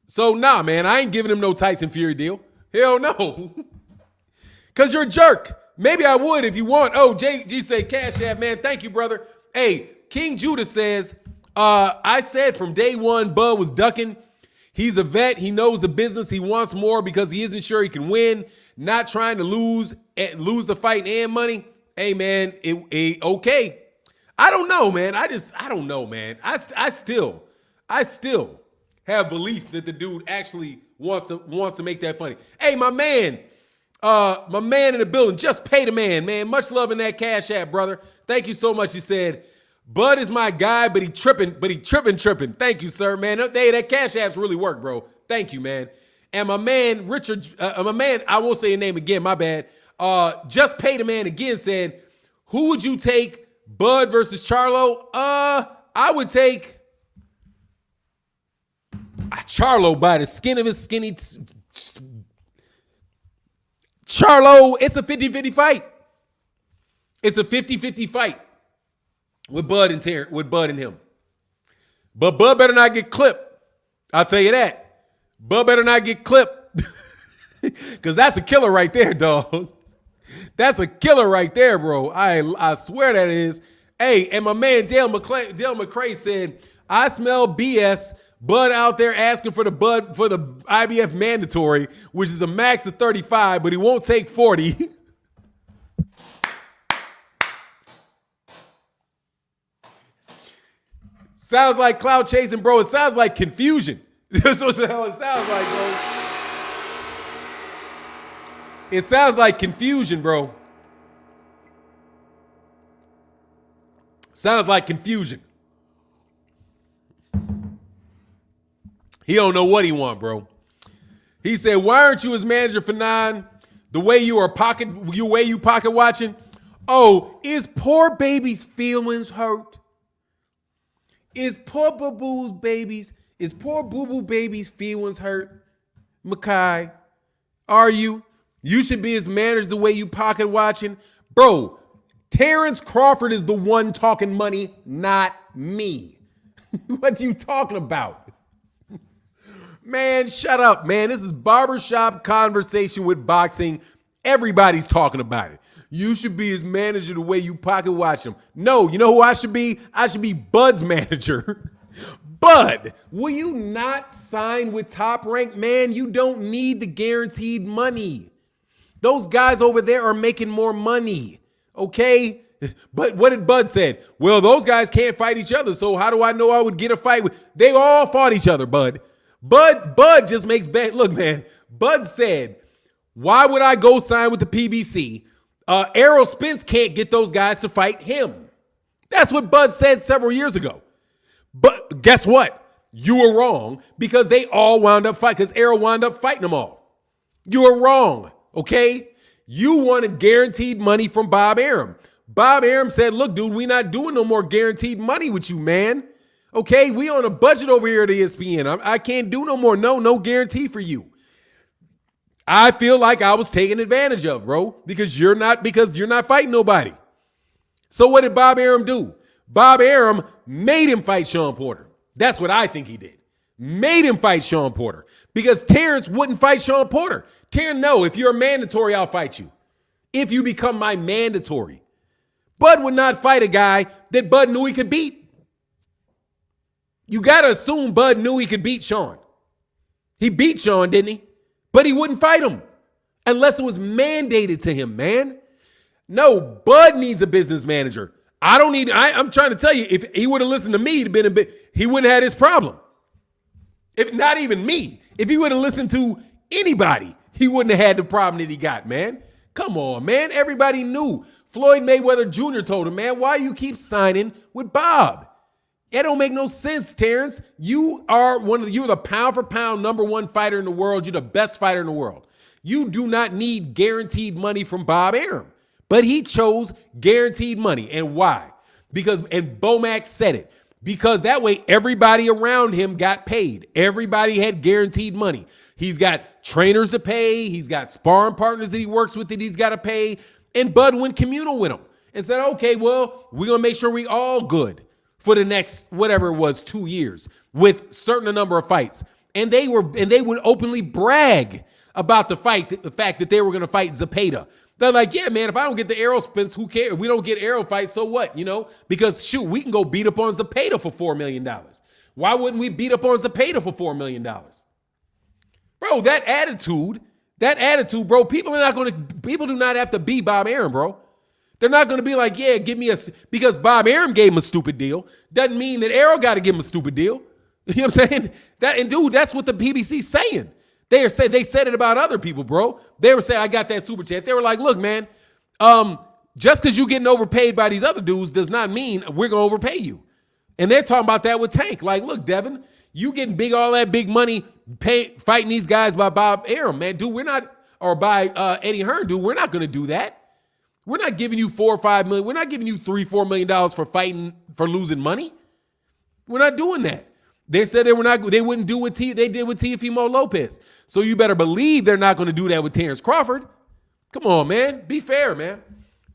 So, nah, man, I ain't giving him no Tyson Fury deal. Hell no. Because you're a jerk. Maybe I would if you want. Oh, JG said, Cash App, man. Thank you, brother. Hey, King Judah says, I said from day one, Bud was ducking. He's a vet. He knows the business. He wants more because he isn't sure he can win. Not trying to lose the fight and money. Hey, man, okay. I don't know, man. I don't know, man. I still have belief that the dude actually wants to make that funny. Hey, my man in the building, just pay the man. Much love in that Cash App, brother. Thank you so much. He said, Bud is my guy, but he tripping. Thank you, sir, man. Hey, that Cash Apps really work, bro. Thank you, man. And my man, Richard, I won't say your name again, my bad. Just pay the man again said, who would you take, Bud versus Charlo? I would take Charlo by the skin of his skinny. Charlo, it's a 50-50 fight. It's a 50-50 fight with Bud and Terence, with Bud and him. But Bud better not get clipped. I'll tell you that. Bud better not get clipped. Because that's a killer right there, dog. That's a killer right there, bro. I swear that is. Hey, and my man Dale McCray said, I smell BS. Bud out there asking for the IBF mandatory, which is a max of 35, but he won't take 40. Sounds like cloud chasing, bro. It sounds like confusion. That's what the hell it sounds like, bro. It sounds like confusion, bro. Sounds like confusion. He don't know what he want, bro. He said, why aren't you his manager for 9? The way you pocket watching? Oh, is poor baby's feelings hurt? Is poor boo-boo baby's feelings hurt? Makai, are you? You should be his manager the way you pocket watching. Bro, Terence Crawford is the one talking money, not me. What you talking about? Man, shut up, man. This is barbershop conversation with boxing. Everybody's talking about it. You should be his manager the way you pocket watch him. No, you know who I should be? I should be Bud's manager. Bud, will you not sign with Top Rank? Man, you don't need the guaranteed money. Those guys over there are making more money, okay? But what did Bud say? Well, those guys can't fight each other, so how do I know I would get a fight with? They all fought each other, Bud. Bud just makes bad. Look, man, Bud said, why would I go sign with the PBC? Errol Spence can't get those guys to fight him. That's what Bud said several years ago. But guess what? You were wrong because they all wound up fighting, because Errol wound up fighting them all. You were wrong, okay? You wanted guaranteed money from Bob Arum. Bob Arum said, look, dude, we not doing no more guaranteed money with you, man. Okay, we on a budget over here at ESPN. I can't do no more. No guarantee for you. I feel like I was taken advantage of, bro, because you're not fighting nobody. So what did Bob Arum do? Bob Arum made him fight Sean Porter. That's what I think he did. Made him fight Sean Porter because Terence wouldn't fight Sean Porter. Terence, no, if you're a mandatory, I'll fight you. If you become my mandatory. Bud would not fight a guy that Bud knew he could beat. You got to assume Bud knew he could beat Sean. He beat Sean, didn't he? But he wouldn't fight him unless it was mandated to him, man. No, Bud needs a business manager. I'm trying to tell you, if he would have listened to me, he wouldn't have had this problem. If not even me, if he would have listened to anybody, he wouldn't have had the problem that he got, man. Come on, man. Everybody knew. Floyd Mayweather Jr. told him, man, why you keep signing with Bob? It don't make no sense, Terence. You're the pound for pound number one fighter in the world. You're the best fighter in the world. You do not need guaranteed money from Bob Arum. But he chose guaranteed money. And why? And Bomac said it. Because that way everybody around him got paid. Everybody had guaranteed money. He's got trainers to pay. He's got sparring partners that he works with that he's got to pay. And Bud went communal with him and said, okay, well, we're going to make sure we all good for the next, whatever it was, 2 years with certain number of fights. And they would openly brag about the fact that they were going to fight Zepeda. They're like, yeah, man, if I don't get the Errol Spence, who cares? If we don't get Errol fight, so what? Because shoot, we can go beat up on Zepeda for $4 million. Why wouldn't we beat up on Zepeda for $4 million? Bro, that attitude, bro, people do not have to be Bob Arum, bro. They're not going to be like, yeah, give me because Bob Arum gave him a stupid deal. Doesn't mean that Errol got to give him a stupid deal. You know what I'm saying? Dude, that's what the PBC's saying. They said it about other people, bro. They were saying, I got that super chat. They were like, look, man, just because you're getting overpaid by these other dudes does not mean we're going to overpay you. And they're talking about that with Tank. Like, look, Devin, you getting all that big money fighting these guys by Bob Arum, man. Dude, by Eddie Hearn, dude, we're not going to do that. We're not giving you $4 or $5 million. We're not giving you $3-4 million for losing money. We're not doing that. They said they wouldn't do what they did with Teofimo Lopez. So you better believe they're not going to do that with Terence Crawford. Come on, man. Be fair, man.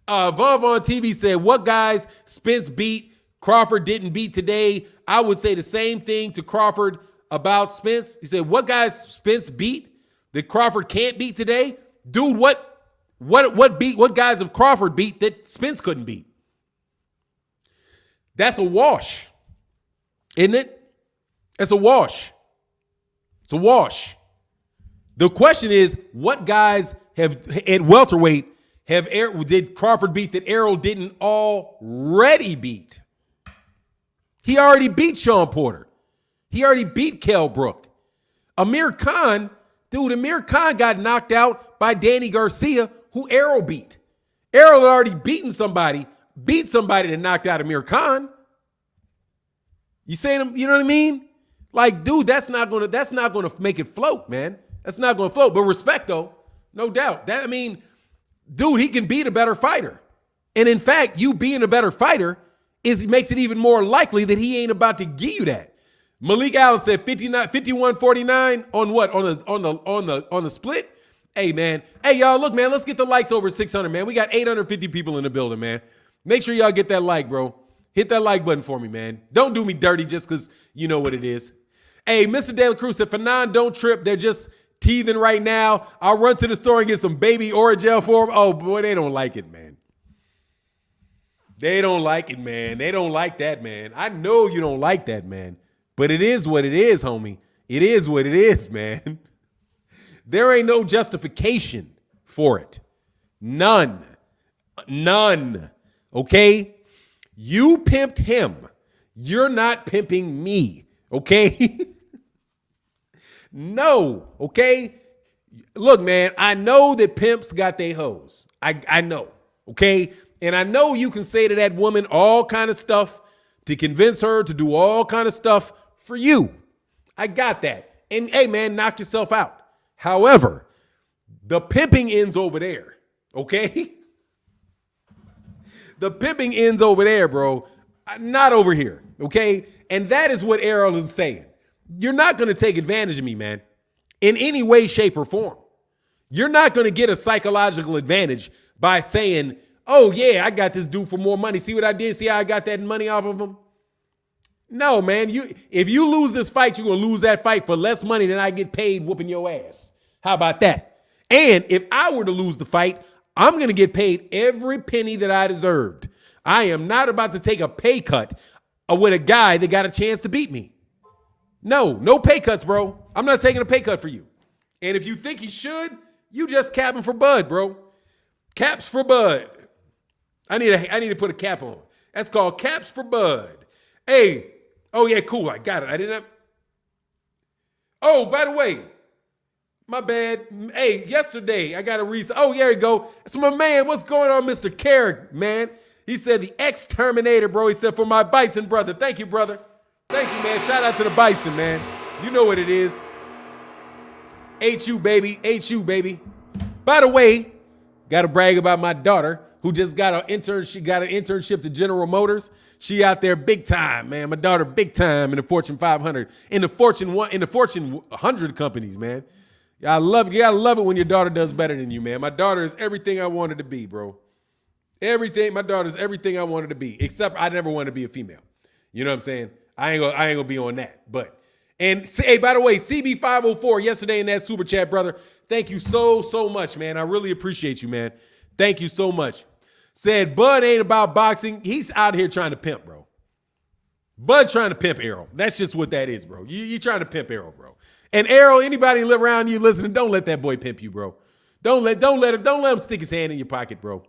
Vaughn on TV said, what guys Spence beat, Crawford didn't beat today? I would say the same thing to Crawford about Spence. He said, what guys Spence beat that Crawford can't beat today? Dude, what guys of Crawford beat that Spence couldn't beat? That's a wash, isn't it? It's a wash. It's a wash. The question is, what guys at welterweight did Crawford beat that Errol didn't already beat? He already beat Sean Porter. He already beat Kell Brook. Amir Khan got knocked out by Danny Garcia, who Errol beat. Errol had already beat somebody that knocked out Amir Khan. You saying, you know what I mean? Like, dude, that's not gonna make it float, man. That's not gonna float. But respect, though, no doubt. Dude, he can beat a better fighter. And in fact, you being a better fighter makes it even more likely that he ain't about to give you that. Malik Allen said 51-49 on what? On the split? Hey, man. Hey, y'all, look, man, let's get the likes over 600, man. We got 850 people in the building, man. Make sure y'all get that like, bro. Hit that like button for me, man. Don't do me dirty just because you know what it is. Hey, Mr. De La Cruz said, Fanon, don't trip. They're just teething right now. I'll run to the store and get some baby Orajel for them. Oh, boy, they don't like it, man. They don't like it, man. They don't like that, man. I know you don't like that, man. But it is what it is, homie. It is what it is, man. There ain't no justification for it. None. Okay? You pimped him. You're not pimping me. Okay? No. Okay? Look, man, I know that pimps got their hoes. I know. Okay? And I know you can say to that woman all kind of stuff to convince her to do all kind of stuff for you. I got that. And hey, man, knock yourself out. However, the pimping ends over there. Okay? The pimping ends over there, bro. Not over here. Okay? And that is what Errol is saying. You're not going to take advantage of me, man, in any way, shape, or form. You're not going to get a psychological advantage by saying, oh, yeah, I got this dude for more money. See what I did? See how I got that money off of him? No, man. If you lose this fight, you're going to lose that fight for less money than I get paid whooping your ass. How about that? And if I were to lose the fight, I'm going to get paid every penny that I deserved. I am not about to take a pay cut with a guy that got a chance to beat me. No pay cuts, bro. I'm not taking a pay cut for you. And if you think he should, you just capping for Bud, bro. Caps for Bud. I need to put a cap on. That's called caps for Bud. Hey, oh yeah, cool. I got it. I didn't have. Oh, by the way, My bad. Hey, yesterday I got a reason. Oh, there you go. That's my man. What's going on, Mr. Carrick, man? He said the ex-Terminator, bro. He said for my Bison brother. Thank you, brother. Thank you, man. Shout out to the Bison, man. You know what it is. HU, baby. HU, baby. By the way, got to brag about my daughter who just got an intern. She got an internship to General Motors. She out there big time, man. My daughter big time in the Fortune 500, in the Fortune 100 companies, man. I love you. Gotta love it when your daughter does better than you, man. My daughter is everything I wanted to be, bro. Everything. My daughter is everything I wanted to be, except I never wanted to be a female. You know what I'm saying? I ain't gonna be on that. But and hey, by the way, CB504 yesterday in that super chat, brother. Thank you so much, man. I really appreciate you, man. Thank you so much. Said Bud ain't about boxing. He's out here trying to pimp, bro. Bud trying to pimp Errol. That's just what that is, bro. You trying to pimp Errol, bro. And Errol, anybody live around you listening, don't let that boy pimp you, bro. Don't let him stick his hand in your pocket, bro.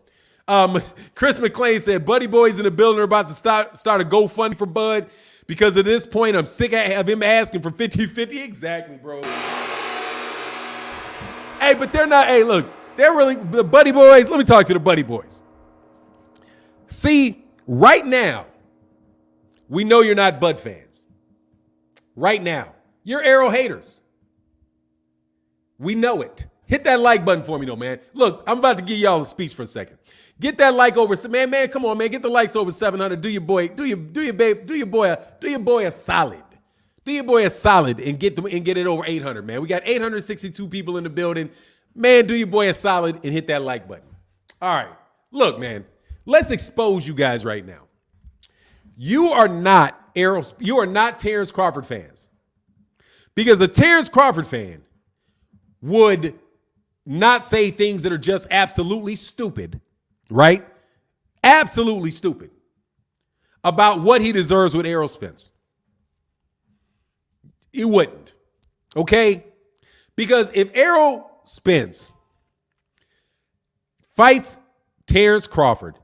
Chris McClain said, Buddy Boys in the building are about to start a GoFundMe for Bud because at this point I'm sick of him asking for 50-50. Exactly, bro. Hey, but they're not. Hey, look, they're really the Buddy Boys. Let me talk to the Buddy Boys. See, right now, we know you're not Bud fans. Right now. You're Errol haters. We know it. Hit that like button for me, though, man. Look, I'm about to give y'all a speech for a second. Get that like over, man, come on, man. Get the likes over 700. Do your boy a solid. Do your boy a solid and get it over 800, man. We got 862 people in the building. Man, do your boy a solid and hit that like button. All right. Look, man, let's expose you guys right now. You are not Terence Crawford fans. Because a Terence Crawford fan would not say things that are just absolutely stupid, right? Absolutely stupid about what he deserves with Errol Spence. He wouldn't, okay? Because if Errol Spence fights Terence Crawford,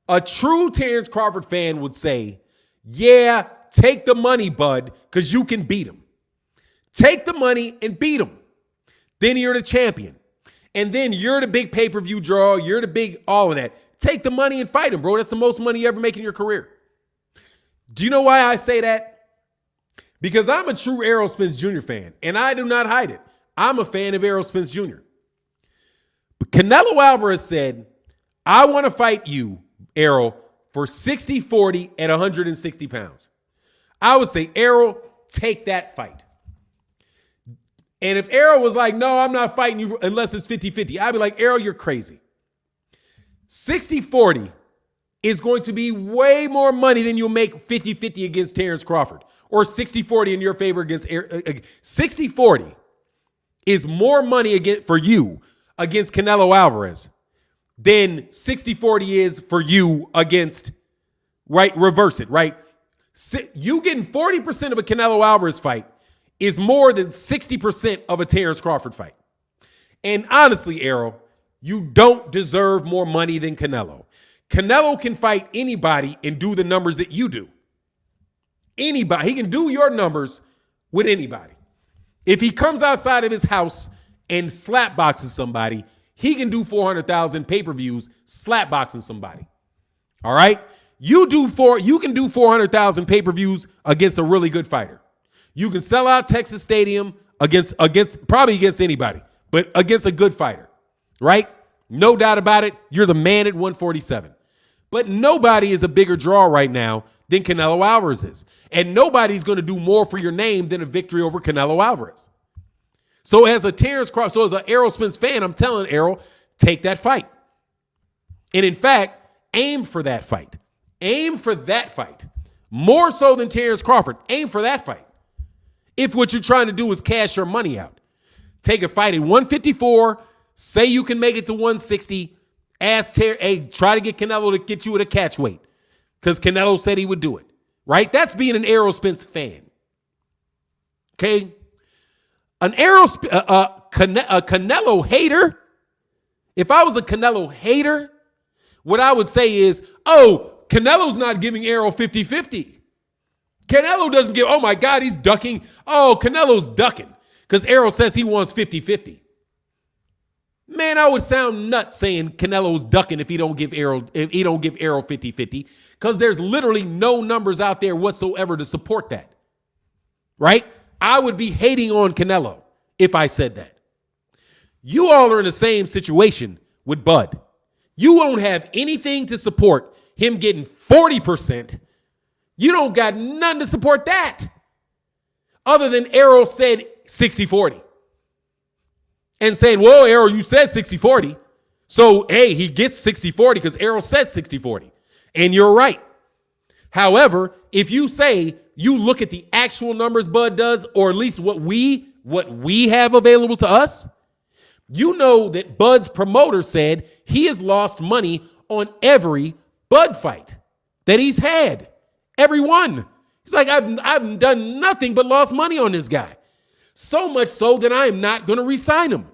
a true Terence Crawford fan would say, yeah, take the money, bud, because you can beat him. Take the money and beat him. Then you're the champion. And then you're the big pay-per-view draw. You're the big all of that. Take the money and fight him, bro. That's the most money you ever make in your career. Do you know why I say that? Because I'm a true Errol Spence Jr. fan, and I do not hide it. I'm a fan of Errol Spence Jr. But Canelo Alvarez said, I want to fight you, Errol, for 60-40 at 160 pounds. I would say, Errol, take that fight. And if Errol was like, no, I'm not fighting you unless it's 50-50, I'd be like, Errol, you're crazy. 60-40 is going to be way more money than you'll make 50-50 against Terence Crawford or 60-40 in your favor against 60-40 is more money for you against Canelo Alvarez than 60-40 is for you against, right? Reverse it, right? You getting 40% of a Canelo Alvarez fight is more than 60% of a Terence Crawford fight. And honestly, Errol, you don't deserve more money than Canelo. Canelo can fight anybody and do the numbers that you do. Anybody. He can do your numbers with anybody. If he comes outside of his house and slap boxes somebody, he can do 400,000 pay-per-views slap boxing somebody. All right? You can do 400,000 pay-per-views against a really good fighter. You can sell out Texas Stadium against probably against anybody, but against a good fighter, right? No doubt about it. You're the man at 147. But nobody is a bigger draw right now than Canelo Alvarez is. And nobody's going to do more for your name than a victory over Canelo Alvarez. So as an Errol Spence fan, I'm telling Errol, take that fight. And in fact, aim for that fight. Aim for that fight. More so than Terence Crawford. Aim for that fight. If what you're trying to do is cash your money out. Take a fight at 154, say you can make it to 160, try to get Canelo to get you at a catch weight because Canelo said he would do it, right? That's being an Errol Spence fan, okay? A Canelo hater, if I was a Canelo hater, what I would say is, oh, Canelo's not giving Errol 50-50. Canelo doesn't give, oh my God, he's ducking. Oh, Canelo's ducking. Because Errol says he wants 50-50. Man, I would sound nuts saying Canelo's ducking if he don't give Errol 50-50, because there's literally no numbers out there whatsoever to support that. Right? I would be hating on Canelo if I said that. You all are in the same situation with Bud. You won't have anything to support him getting 40%. You don't got nothing to support that. Other than Errol said 60-40. And saying, well, Errol, you said 60-40. So, hey, he gets 60-40 because Errol said 60-40. And you're right. However, if you say you look at the actual numbers Bud does, or at least what we have available to us, you know that Bud's promoter said he has lost money on every Bud fight that he's had. Every one. He's like, I've done nothing but lost money on this guy. So much so that I am not going to re-sign him.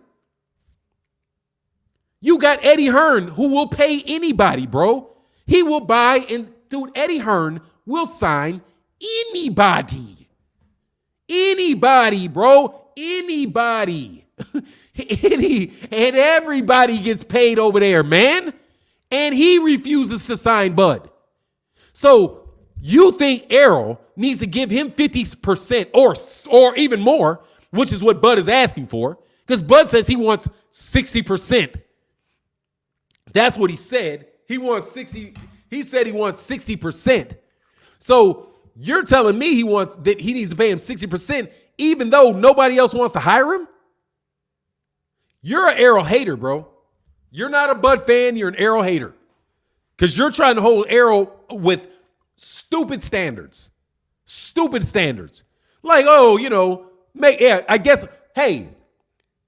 You got Eddie Hearn, who will pay anybody, bro. He will buy, and dude, Eddie Hearn will sign anybody. Anybody, bro. Anybody. And everybody gets paid over there, man. And he refuses to sign Bud. So you think Errol needs to give him 50% or even more, which is what Bud is asking for, because Bud says he wants 60%. That's what he said. He wants 60. He said he wants 60%. So you're telling me he needs to pay him 60%, even though nobody else wants to hire him? You're an Errol hater, bro. You're not a Bud fan. You're an Errol hater, because you're trying to hold Errol with stupid standards. Stupid standards. Like, oh, I guess, hey,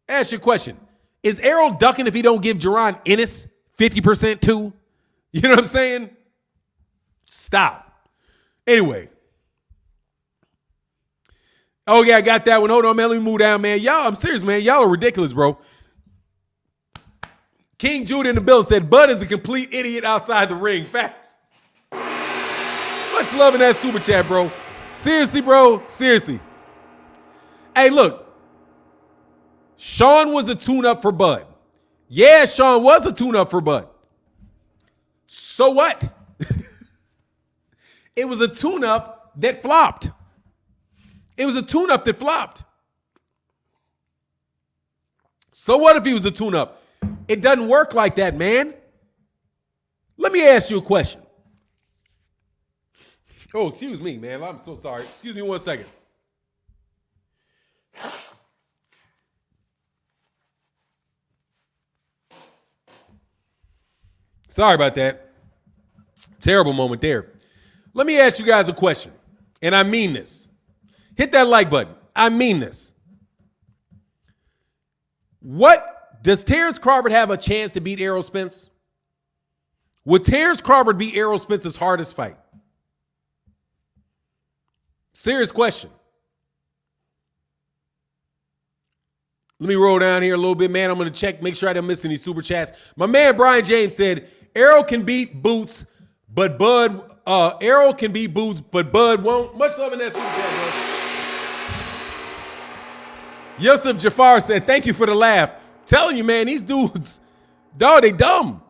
ask your question. Is Errol ducking if he don't give Jaron Ennis 50% too? You know what I'm saying? Stop. Anyway. Oh, yeah, I got that one. Hold on, man. Let me move down, man. Y'all, I'm serious, man. Y'all are ridiculous, bro. King Judah in the bill said, Bud is a complete idiot outside the ring. Facts. Much love in that super chat, bro. Seriously, bro. Seriously. Hey, look. Sean was a tune-up for Bud. Yeah, Sean was a tune-up for Bud. So what? It was a tune-up that flopped. It was a tune-up that flopped. So what if he was a tune-up? It doesn't work like that, man. Let me ask you a question. Oh, excuse me, man. I'm so sorry. Excuse me 1 second. Sorry about that. Terrible moment there. Let me ask you guys a question, and I mean this. Hit that like button. I mean this. Does Terence Crawford have a chance to beat Errol Spence? Would Terence Crawford beat Errol Spence's hardest fight? Serious question. Let me roll down here a little bit, man. I'm going to check, make sure I didn't miss any super chats. My man Brian James said, Errol can beat Boots, but Bud won't. Much love in that super chat, bro. Yusuf Jafar said, thank you for the laugh. Telling you, man, these dudes, dog, they dumb.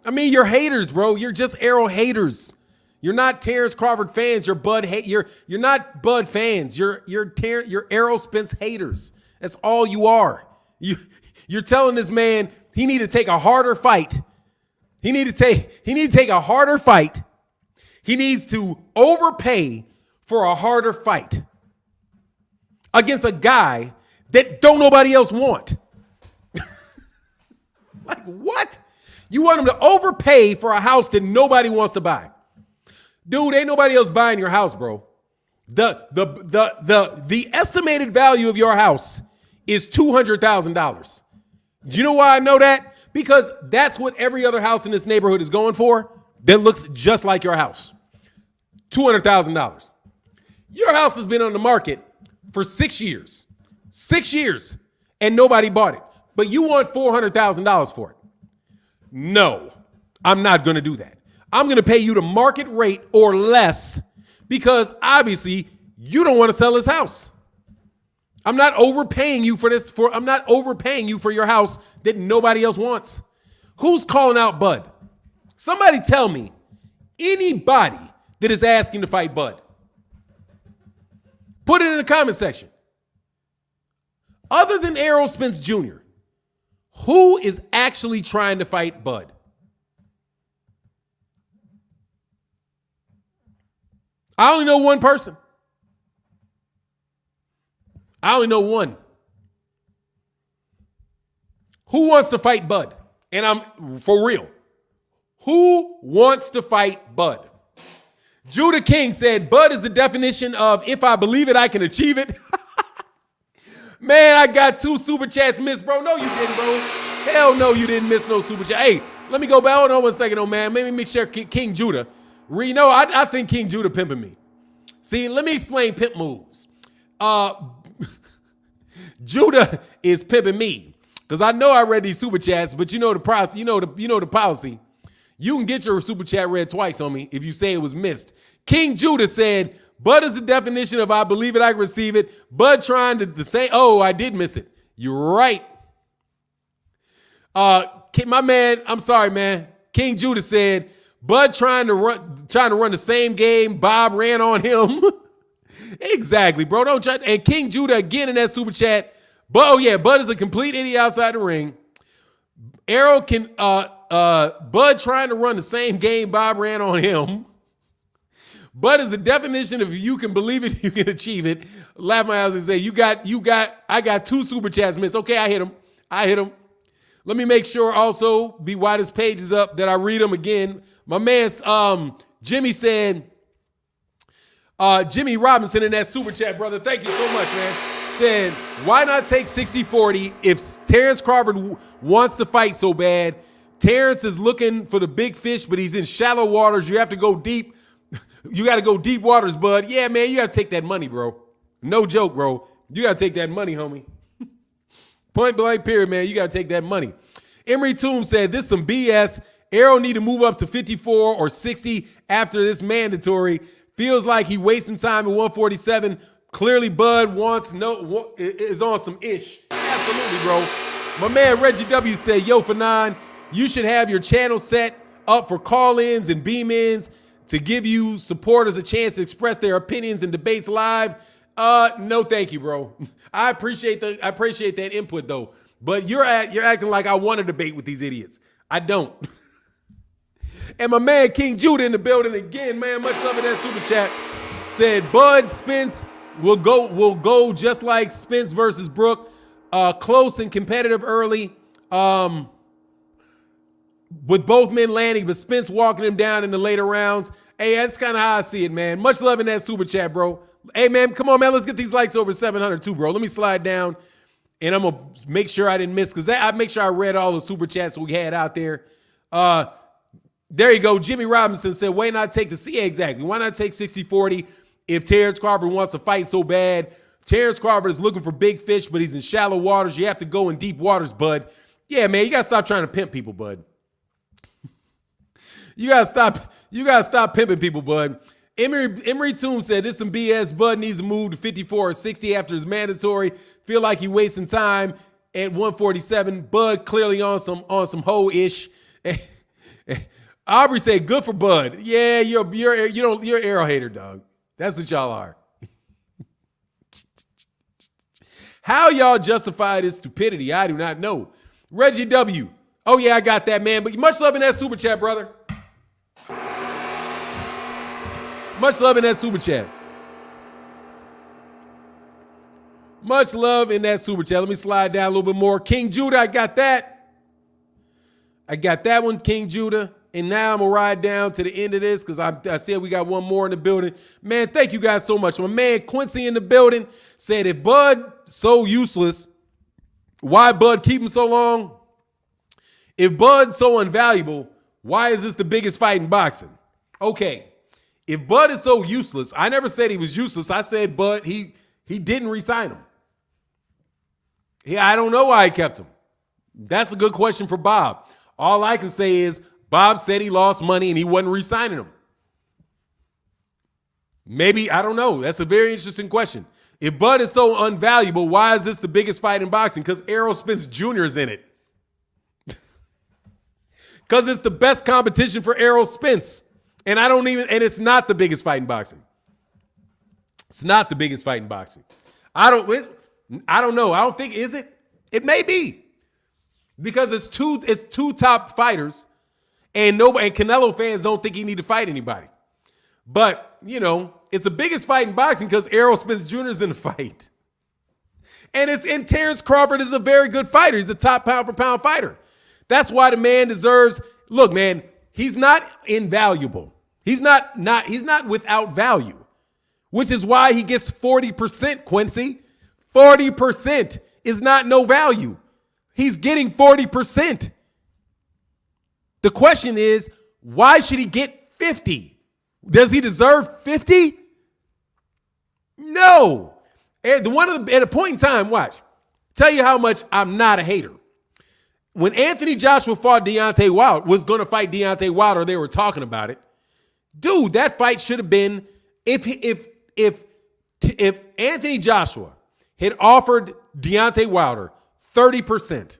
I mean, you're haters, bro. You're just Errol haters. You're not Terence Crawford fans. You're Bud you're not Bud fans. You're Errol Spence haters. That's all you are. You're telling this man he need to take a harder fight. He need to take a harder fight. He needs to overpay for a harder fight against a guy that don't nobody else want. Like, what? You want him to overpay for a house that nobody wants to buy. Dude, ain't nobody else buying your house, bro. The estimated value of your house is $200,000. Do you know why I know that? Because that's what every other house in this neighborhood is going for that looks just like your house. $200,000. Your house has been on the market for 6 years. 6 years. And nobody bought it. But you want $400,000 for it. No, I'm not going to do that. I'm going to pay you the market rate or less because obviously you don't want to sell this house. I'm not overpaying you for this. I'm not overpaying you for your house that nobody else wants. Who's calling out Bud? Somebody tell me anybody that is asking to fight Bud. Put it in the comment section. Other than Errol Spence Jr., who is actually trying to fight Bud? I only know one person. I only know one. Who wants to fight Bud? And I'm for real. Who wants to fight Bud? Judah King said, Bud is the definition of if I believe it, I can achieve it. Man, I got 2 super chats missed, bro. No, you didn't, bro. Hell no, you didn't miss no super chat. Hey, let me go back. Hold on one second, oh man. Let me make sure King Judah. I think King Judah pimping me. See, let me explain pimp moves. Judah is pimping me because I know I read these super chats, but you know the process. You know the policy. You can get your super chat read twice on me if you say it was missed. King Judah said, Bud is the definition of I believe it, I can receive it. Bud trying to say, oh, I did miss it. You're right. My man, I'm sorry, man. King Judah said, Bud trying to run the same game Bob ran on him. Exactly, bro. Don't try. And King Judah again in that super chat. Bud is a complete idiot outside the ring. Errol can Bud trying to run the same game Bob ran on him. Bud is the definition of if you can believe it, you can achieve it. Laugh my ass and say, I got 2 super chats missed. Okay, I hit him. Let me make sure also, be why this page is up, that I read them again. My man, Jimmy said, Jimmy Robinson in that super chat, brother. Thank you so much, man. Said, why not take 60-40 if Terence Crawford wants to fight so bad? Terence is looking for the big fish, but he's in shallow waters. You have to go deep. You got to go deep waters, bud. Yeah, man, you got to take that money, bro. No joke, bro. You got to take that money, homie. Point blank period, man. You got to take that money. Emery Toombs said, this is some BS. Errol need to move up to 54 or 60 after this mandatory. Feels like he wasting time at 147. Clearly, Bud is on some ish. Absolutely, bro. My man Reggie W said, yo, Fanon, you should have your channel set up for call-ins and beam-ins to give you supporters a chance to express their opinions and debates live. No, thank you, bro. I appreciate that input though. But you're acting like I want to debate with these idiots. I don't. And my man King Judah in the building again, man. Much love in that super chat. Said Bud Spence will go just like Spence versus Brook. Close and competitive early. With both men landing, but Spence walking him down in the later rounds. Hey, that's kind of how I see it, man. Much love in that super chat, bro. Hey, man, come on, man. Let's get these likes over 700 too, bro. Let me slide down, and I'm going to make sure I didn't miss, because I make sure I read all the super chats we had out there. There you go. Jimmy Robinson said, why not take the C? Exactly. Why not take 60-40 if Terence Crawford wants to fight so bad? Terence Crawford is looking for big fish, but he's in shallow waters. You have to go in deep waters, bud. Yeah, man, you got to stop trying to pimp people, bud. You gotta stop pimping people, bud. Emery Toombs said, this some BS. Bud needs to move to 54 or 60 after his mandatory. Feel like he wasting time at 147. Bud clearly on some hoe-ish. Aubrey said, good for Bud. Yeah, you're an Errol hater, dog. That's what y'all are. How y'all justify this stupidity, I do not know. Reggie W. Oh yeah, I got that, man. But much love in that super chat, brother. Much love in that super chat. Much love in that super chat. Let me slide down a little bit more. King Judah, I got that. I got that one, King Judah. And now I'm going to ride down to the end of this because I said we got one more in the building. Man, thank you guys so much. My man Quincy in the building said, if Bud so useless, why Bud keep him so long? If Bud's so invaluable, why is this the biggest fight in boxing? Okay. If Bud is so useless, I never said he was useless. I said Bud, he didn't re-sign him. I don't know why he kept him. That's a good question for Bob. All I can say is Bob said he lost money and he wasn't re-signing him. Maybe, I don't know. That's a very interesting question. If Bud is so unvaluable, why is this the biggest fight in boxing? Because Errol Spence Jr. is in it. Because it's the best competition for Errol Spence. And it's not the biggest fight in boxing. It's not the biggest fight in boxing. I don't know. I don't think, is it? It may be. Because it's two top fighters, and Canelo fans don't think he need to fight anybody. But, it's the biggest fight in boxing because Errol Spence Jr. is in the fight. And Terence Crawford is a very good fighter. He's a top pound for pound fighter. That's why the man deserves, look, man, he's not invaluable. He's not without value, which is why he gets 40%, Quincy. 40% is not no value. He's getting 40%. The question is, why should he get 50? Does he deserve 50? No. At a point in time, watch. Tell you how much I'm not a hater. When Anthony Joshua fought Deontay Wilder, was going to fight Deontay Wilder, they were talking about it. Dude, that fight should have been, if Anthony Joshua had offered Deontay Wilder 30%,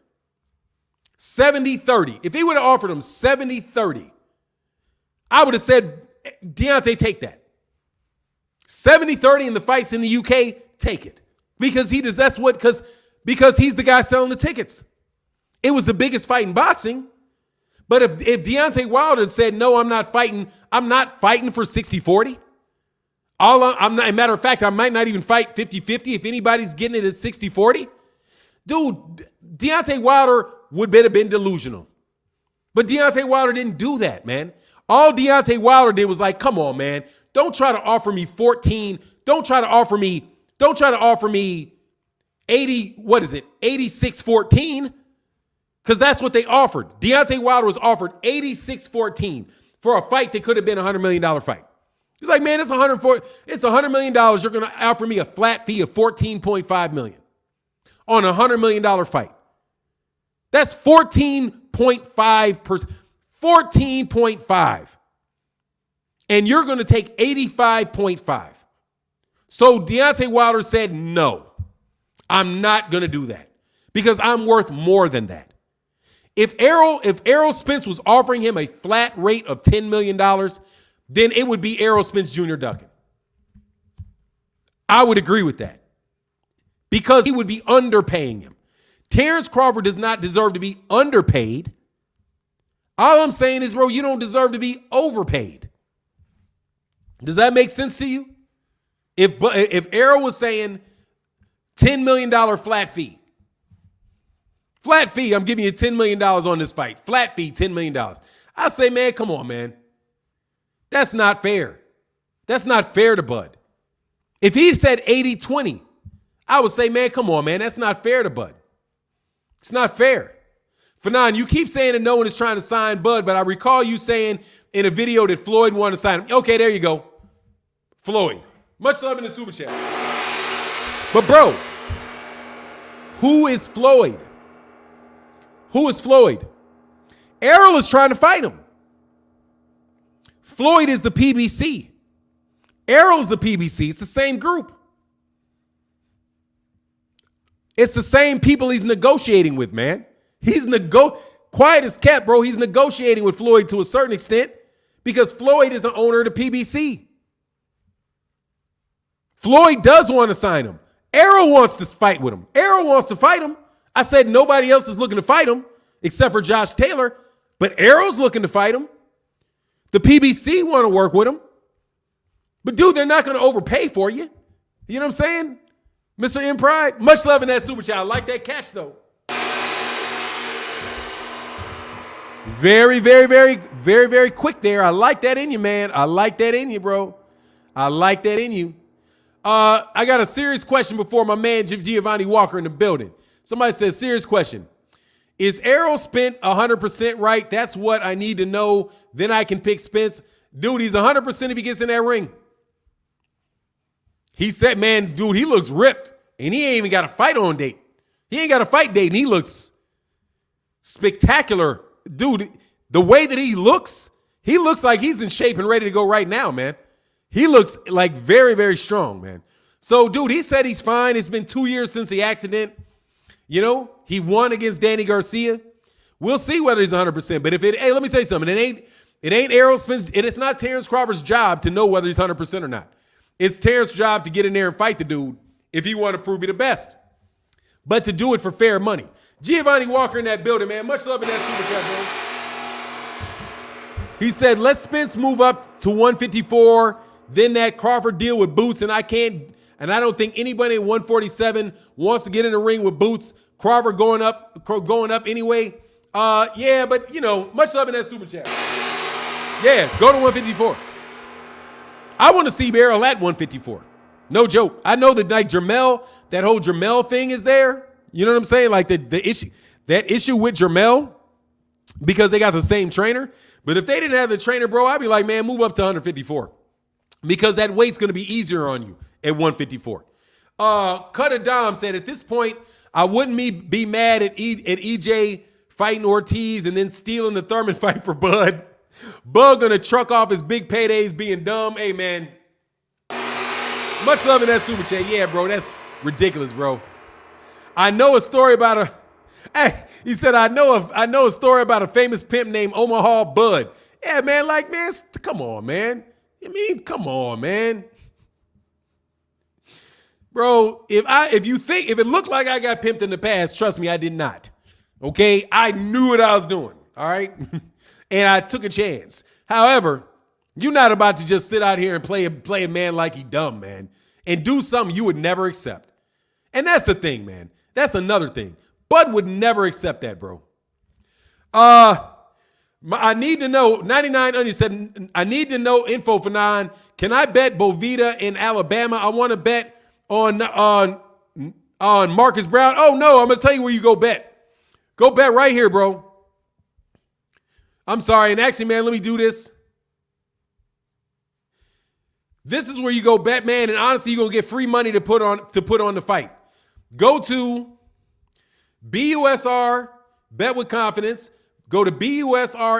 70-30, if he would have offered him 70-30, I would have said, Deontay, take that. 70-30 in the fights in the UK, take it. Because because he's the guy selling the tickets. It was the biggest fight in boxing. But if Deontay Wilder said, no, I'm not fighting for 60-40. Matter of fact, I might not even fight 50-50 if anybody's getting it at 60-40. Dude, Deontay Wilder would have been delusional. But Deontay Wilder didn't do that, man. All Deontay Wilder did was like, come on, man. Don't try to offer me 14. Don't try to offer me 80, 86-14. Because that's what they offered. Deontay Wilder was offered 86-14 for a fight that could have been a $100 million fight. He's like, man, it's $100 million. You're going to offer me a flat fee of $14.5 million on a $100 million fight. That's 14.5%. 14.5. And you're going to take 85.5. So Deontay Wilder said, no, I'm not going to do that because I'm worth more than that. If Errol Spence was offering him a flat rate of $10 million, then it would be Errol Spence Jr. ducking. I would agree with that because he would be underpaying him. Terence Crawford does not deserve to be underpaid. All I'm saying is, bro, you don't deserve to be overpaid. Does that make sense to you? If Errol was saying $10 million flat fee, I'm giving you $10 million on this fight. Flat fee, $10 million. I say, man, come on, man. That's not fair. That's not fair to Bud. If he said 80-20, I would say, man, come on, man. That's not fair to Bud. It's not fair. Fanon, you keep saying that no one is trying to sign Bud, but I recall you saying in a video that Floyd wanted to sign him. Okay, there you go. Floyd. Much love in the super chat. But, bro, who is Floyd? Who is Floyd? Errol is trying to fight him. Floyd is the PBC. Errol's the PBC. It's the same group. It's the same people he's negotiating with, man. He's quiet as kept, bro. He's negotiating with Floyd to a certain extent because Floyd is the owner of the PBC. Floyd does want to sign him. Errol wants to fight with him. Errol wants to fight him. I said nobody else is looking to fight him except for Josh Taylor, but Errol's looking to fight him. The PBC want to work with him. But, dude, they're not going to overpay for you. You know what I'm saying? Mr. M Pride, much love in that super chat. I like that catch, though. Very, very, very, very, very quick there. I like that in you, man. I like that in you, bro. I like that in you. I got a serious question before my man Giovanni Walker in the building. Somebody says, serious question. Is Errol spent 100% right? That's what I need to know. Then I can pick Spence. Dude, he's 100% if he gets in that ring. He said, man, dude, he looks ripped. And he ain't even got a fight on date. He ain't got a fight date, and he looks spectacular. Dude, the way that he looks like he's in shape and ready to go right now, man. He looks like very, very strong, man. So, dude, he said he's fine. It's been 2 years since the accident. You know, he won against Danny Garcia. We'll see whether he's 100%. But hey, let me say something. It ain't Errol Spence, and it's not Terence Crawford's job to know whether he's 100% or not. It's Terence's job to get in there and fight the dude if he want to prove he the best. But to do it for fair money. Giovanni Walker in that building, man. Much love in that super chat, bro. He said, let Spence move up to 154, then that Crawford deal with Boots, and I don't think anybody at 147 wants to get in the ring with Boots. Crawford going up anyway. Yeah, but, you know, much love in that super chat. Yeah, go to 154. I want to see Errol at 154. No joke. I know that like Jermell, that whole Jermell thing is there. You know what I'm saying? Like the issue with Jermell, because they got the same trainer. But if they didn't have the trainer, bro, I'd be like, man, move up to 154. Because that weight's going to be easier on you at 154. Cutter Dom said, at this point, I wouldn't be mad at EJ fighting Ortiz and then stealing the Thurman fight for Bud. Bud gonna truck off his big paydays being dumb. Hey, man. Much love in that super chat. Yeah, bro, that's ridiculous, bro. I know a story about he said, I know a story about a famous pimp named Omaha Bud. Yeah, man, like, man, come on, man. I mean, come on, man. Bro, if it looked like I got pimped in the past, trust me, I did not. Okay? I knew what I was doing. All right? And I took a chance. However, you're not about to just sit out here and play a man like he dumb, man, and do something you would never accept. And that's the thing, man. That's another thing. Bud would never accept that, bro. I need to know, 99 Onion said, I need to know info for 9. Can I bet Bovita in Alabama? I want to bet on Marcus Brown. Oh, no, I'm going to tell you where you go bet. Go bet right here, bro. I'm sorry. And actually, man, let me do this. This is where you go bet, man. And honestly, you're going to get free money to put on the fight. Go to BUSR, bet with confidence. Go to busra.ag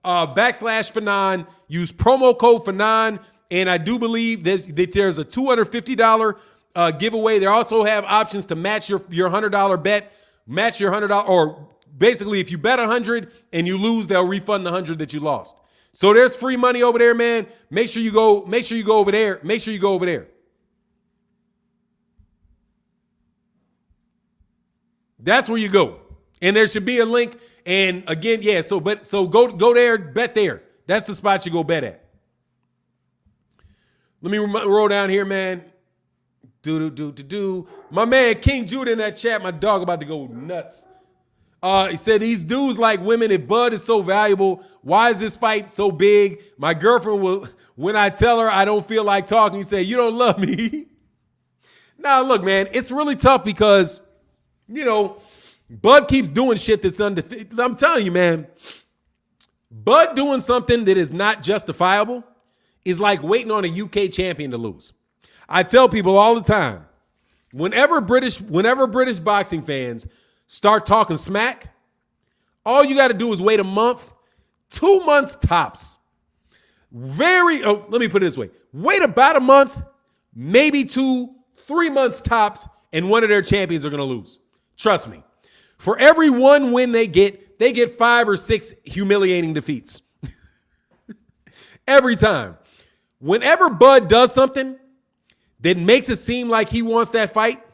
/Fanon. Use promo code Fanon. And I do believe that there's a $250 giveaway. They also have options to match your $100 bet. Match your $100, or basically if you bet 100 and you lose, they'll refund the 100 that you lost. So there's free money over there, man. Make sure you go over there. Make sure you go over there. That's where you go. And there should be a link. And again, yeah, so go there, bet there. That's the spot you go bet at. Let me roll down here, man. My man King Judah in that chat, my dog about to go nuts. He said, these dudes like women. If Bud is so valuable, why is this fight so big? My girlfriend will, when I tell her I don't feel like talking, he said, you don't love me. Now, look, man, it's really tough because, you know, Bud keeps doing shit that's undefeated. I'm telling you, man, Bud doing something that is not justifiable is like waiting on a UK champion to lose. I tell people all the time, whenever British boxing fans start talking smack, all you got to do is wait a month, 2 months tops. Let me put it this way. Wait about a month, maybe 2, 3 months tops, and one of their champions are going to lose. Trust me. For every one win they get 5 or 6 humiliating defeats. Every time. Whenever Bud does something that makes it seem like he wants that fight,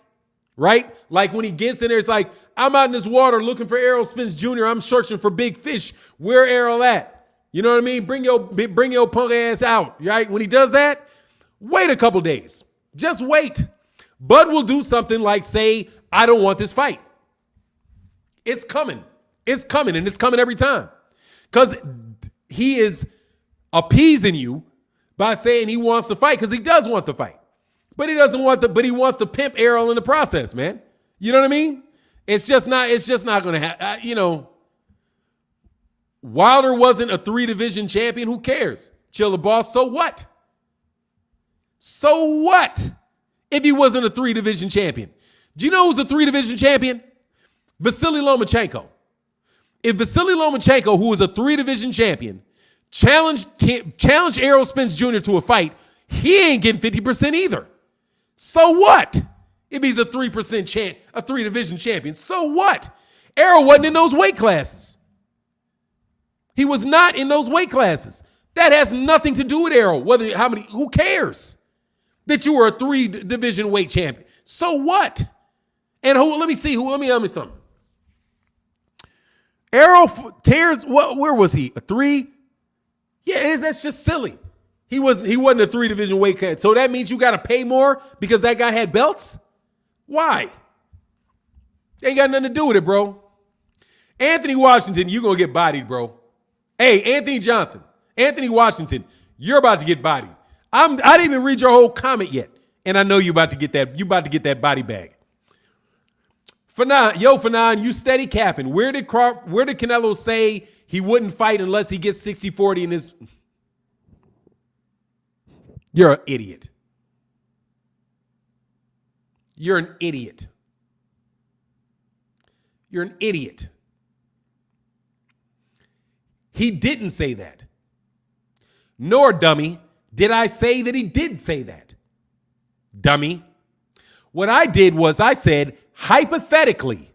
right? Like when he gets in there, it's like, I'm out in this water looking for Errol Spence Jr. I'm searching for big fish. Where Errol at? You know what I mean? Bring your punk ass out, right? When he does that, wait a couple days. Just wait. Bud will do something like say, I don't want this fight. It's coming. It's coming, and it's coming every time. Because he is appeasing you by saying he wants to fight, because he does want to fight. But he doesn't want but he wants to pimp Errol in the process, man. You know what I mean? It's just not going to happen. You know, Wilder wasn't a 3-division champion. Who cares? Chill the boss. So what? So what if he wasn't a 3-division champion? Do you know who's a 3-division champion? Vasily Lomachenko. If Vasily Lomachenko, who was a 3-division champion, challenged Errol Spence Jr. to a fight, he ain't getting 50% either. So what? If he's a 3-division champion, so what? Errol wasn't in those weight classes. He was not in those weight classes. That has nothing to do with Errol. Who cares that you were a 3-division weight champion? So what? And let me something. Errol, Terence, where was he? A 3? Yeah, that's just silly. He wasn't a 3-division weight cut. So that means you got to pay more because that guy had belts? Why? Ain't got nothing to do with it, bro. Anthony Washington, you're going to get bodied, bro. Hey, Anthony Johnson, Anthony Washington, you're about to get bodied. I didn't even read your whole comment yet. And I know you about to get that body bag. Fanon, you steady capping. Where did Canelo say he wouldn't fight unless he gets 60-40 in his... You're an idiot. You're an idiot. You're an idiot. He didn't say that. Nor, dummy, did I say that he did say that. Dummy. What I did was I said, hypothetically.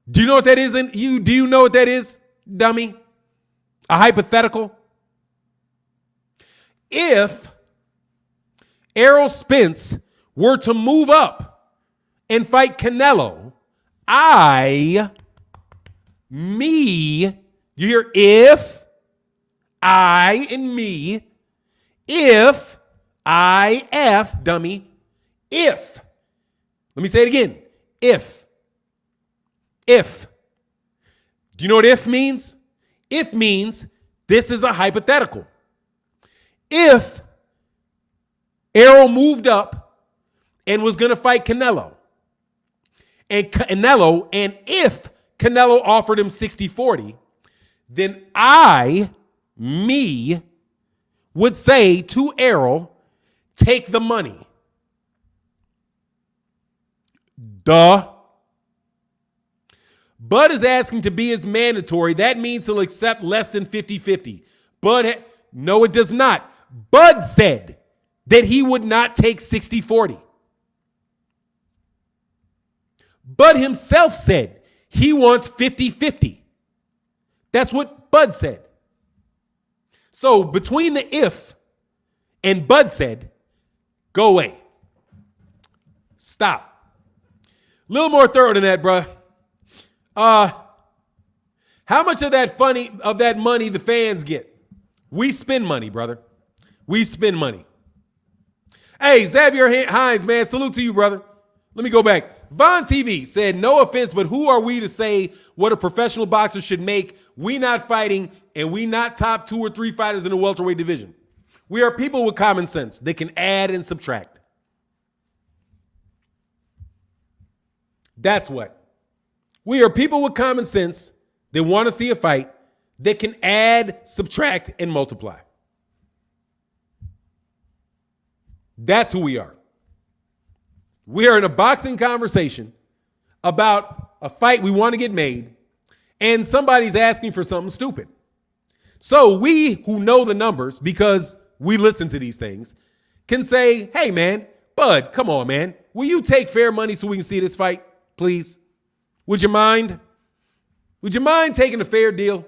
Do you know what that is? Do you know what that is, dummy? A hypothetical? If Errol Spence were to move up and fight Canelo, you hear if, dummy, if. Let me say it again. If. Do you know what if means? If means this is a hypothetical. If Errol moved up and was going to fight Canelo, and if Canelo offered him 60-40, then would say to Errol, take the money. Duh. Bud is asking to be as mandatory. That means he'll accept less than 50-50. Bud, no, it does not. Bud said that he would not take 60-40. Bud himself said he wants 50-50. That's what Bud said. So between the if and Bud said, go away. Stop. A little more thorough than that, bruh. How much of that money the fans get? We spend money, brother. We spend money. Hey, Xavier Hines, man, salute to you, brother. Let me go back. Von TV said, no offense, but who are we to say what a professional boxer should make? We not fighting, and we not top 2 or 3 fighters in the welterweight division. We are people with common sense. They can add and subtract. That's what. We are people with common sense that want to see a fight that can add, subtract, and multiply. That's who we are. We are in a boxing conversation about a fight we want to get made, and somebody's asking for something stupid. So we who know the numbers, because we listen to these things, can say, hey, man, Bud, come on, man. Will you take fair money so we can see this fight, please? Would you mind? Would you mind taking a fair deal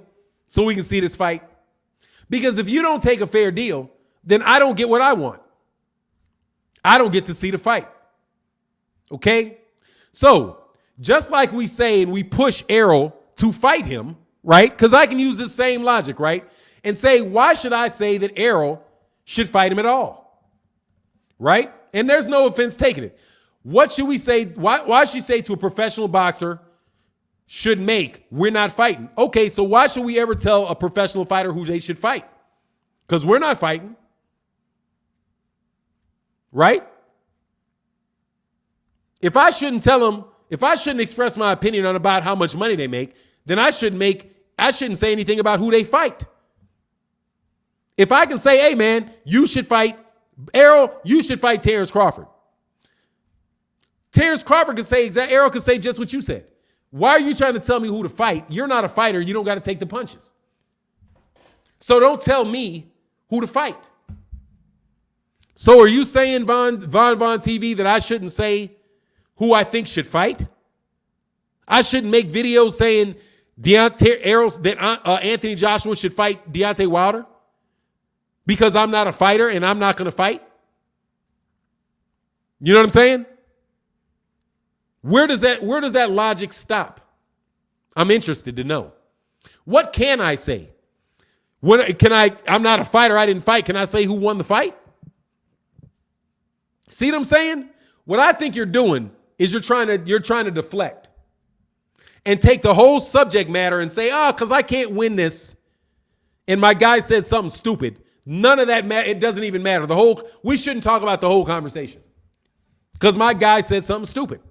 so we can see this fight? Because if you don't take a fair deal, then I don't get what I want. I don't get to see the fight. Okay? So, just like we say and we push Errol to fight him, right? Because I can use this same logic, right? And say, why should I say that Errol should fight him at all? Right? And there's no offense taken it. What should we say? Why should you say to a professional boxer should make, we're not fighting? Okay, so why should we ever tell a professional fighter who they should fight? Because we're not fighting. Right? If I shouldn't express my opinion on about how much money they make, then I shouldn't say anything about who they fight. If I can say, hey man, you should fight Errol, you should fight Terence Crawford. Terence Crawford could say Errol could say just what you said. Why are you trying to tell me who to fight? You're not a fighter. You don't got to take the punches. So don't tell me who to fight. So are you saying, Von TV, that I shouldn't say who I think should fight? I shouldn't make videos saying Errol, that Anthony Joshua should fight Deontay Wilder because I'm not a fighter and I'm not going to fight? You know what I'm saying? Where does that logic stop? I'm interested to know. What can I say? I'm not a fighter, I didn't fight. Can I say who won the fight? See what I'm saying? What I think you're doing is you're trying to deflect and take the whole subject matter and say, because I can't win this, and my guy said something stupid. None of that it doesn't even matter. We shouldn't talk about the whole conversation because my guy said something stupid.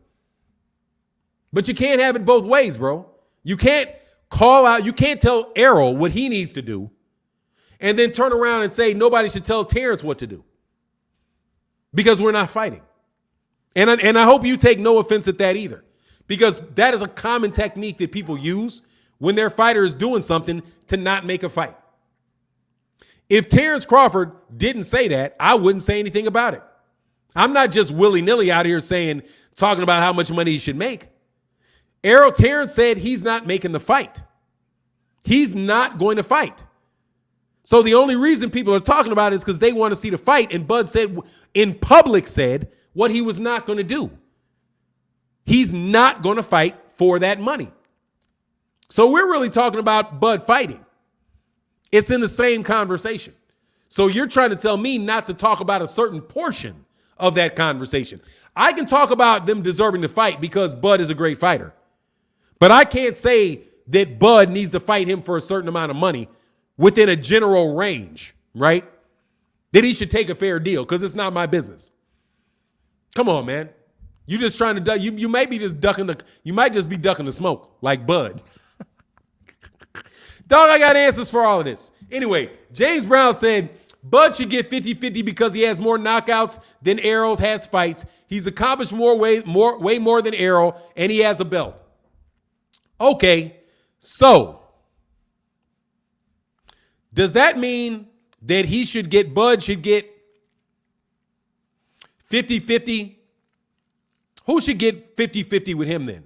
But you can't have it both ways, bro. You can't you can't tell Errol what he needs to do and then turn around and say nobody should tell Terence what to do because we're not fighting. And I hope you take no offense at that either, because that is a common technique that people use when their fighter is doing something to not make a fight. If Terence Crawford didn't say that, I wouldn't say anything about it. I'm not just willy-nilly out here talking about how much money he should make. Terence said he's not making the fight. He's not going to fight. So the only reason people are talking about it is because they want to see the fight. And Bud said, in public, said what he was not going to do. He's not going to fight for that money. So we're really talking about Bud fighting. It's in the same conversation. So you're trying to tell me not to talk about a certain portion of that conversation. I can talk about them deserving to fight because Bud is a great fighter. But I can't say that Bud needs to fight him for a certain amount of money within a general range, right? That he should take a fair deal because it's not my business. Come on, man. You just trying to duck. You might be just ducking you might just be ducking the smoke like Bud. Dog, I got answers for all of this. Anyway, James Brown said Bud should get 50-50 because he has more knockouts than Errol has fights. He's accomplished way more than Errol, and he has a belt. Okay, so does that mean that Bud should get 50-50? Who should get 50-50 with him then?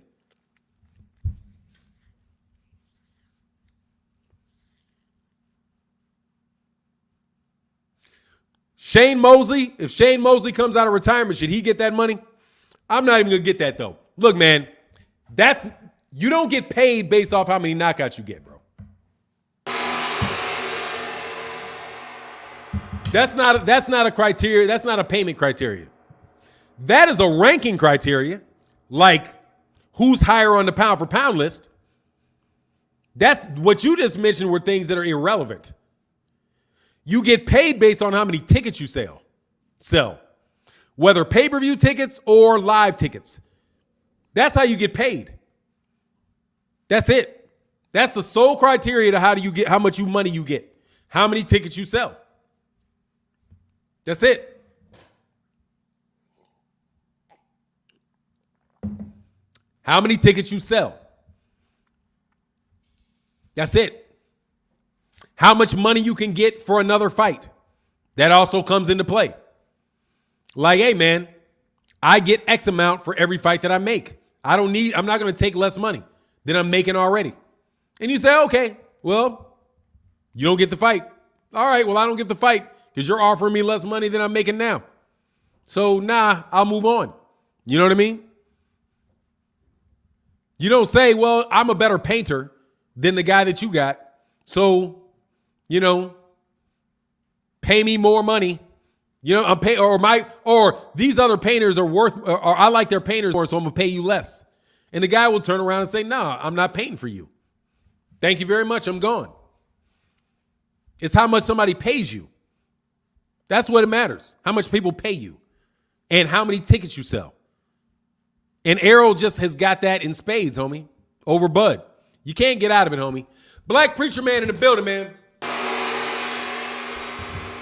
Shane Mosley, if Shane Mosley comes out of retirement, should he get that money? I'm not even going to get that, though. Look, man, you don't get paid based off how many knockouts you get, bro. That's not a criteria. That's not a payment criteria. That is a ranking criteria, like who's higher on the pound for pound list. That's what you just mentioned were things that are irrelevant. You get paid based on how many tickets you sell, whether pay-per-view tickets or live tickets. That's how you get paid. That's it. That's the sole criteria to how much money you get, how many tickets you sell. That's it. How many tickets you sell. That's it. How much money you can get for another fight. That also comes into play. Like, hey, man, I get X amount for every fight that I make. I'm not going to take less money than I'm making already. And you say, okay, well, you don't get the fight. All right, well, I don't get the fight because you're offering me less money than I'm making now. So, I'll move on. You know what I mean? You don't say, well, I'm a better painter than the guy that you got. So, pay me more money. Or these other painters are worth, or I like their painters more, so I'm going to pay you less. And the guy will turn around and say, no, I'm not painting for you. Thank you very much. I'm gone. It's how much somebody pays you. That's what it matters. How much people pay you and how many tickets you sell. And Errol just has got that in spades, homie, over Bud. You can't get out of it, homie. Black Preacher Man in the building, man.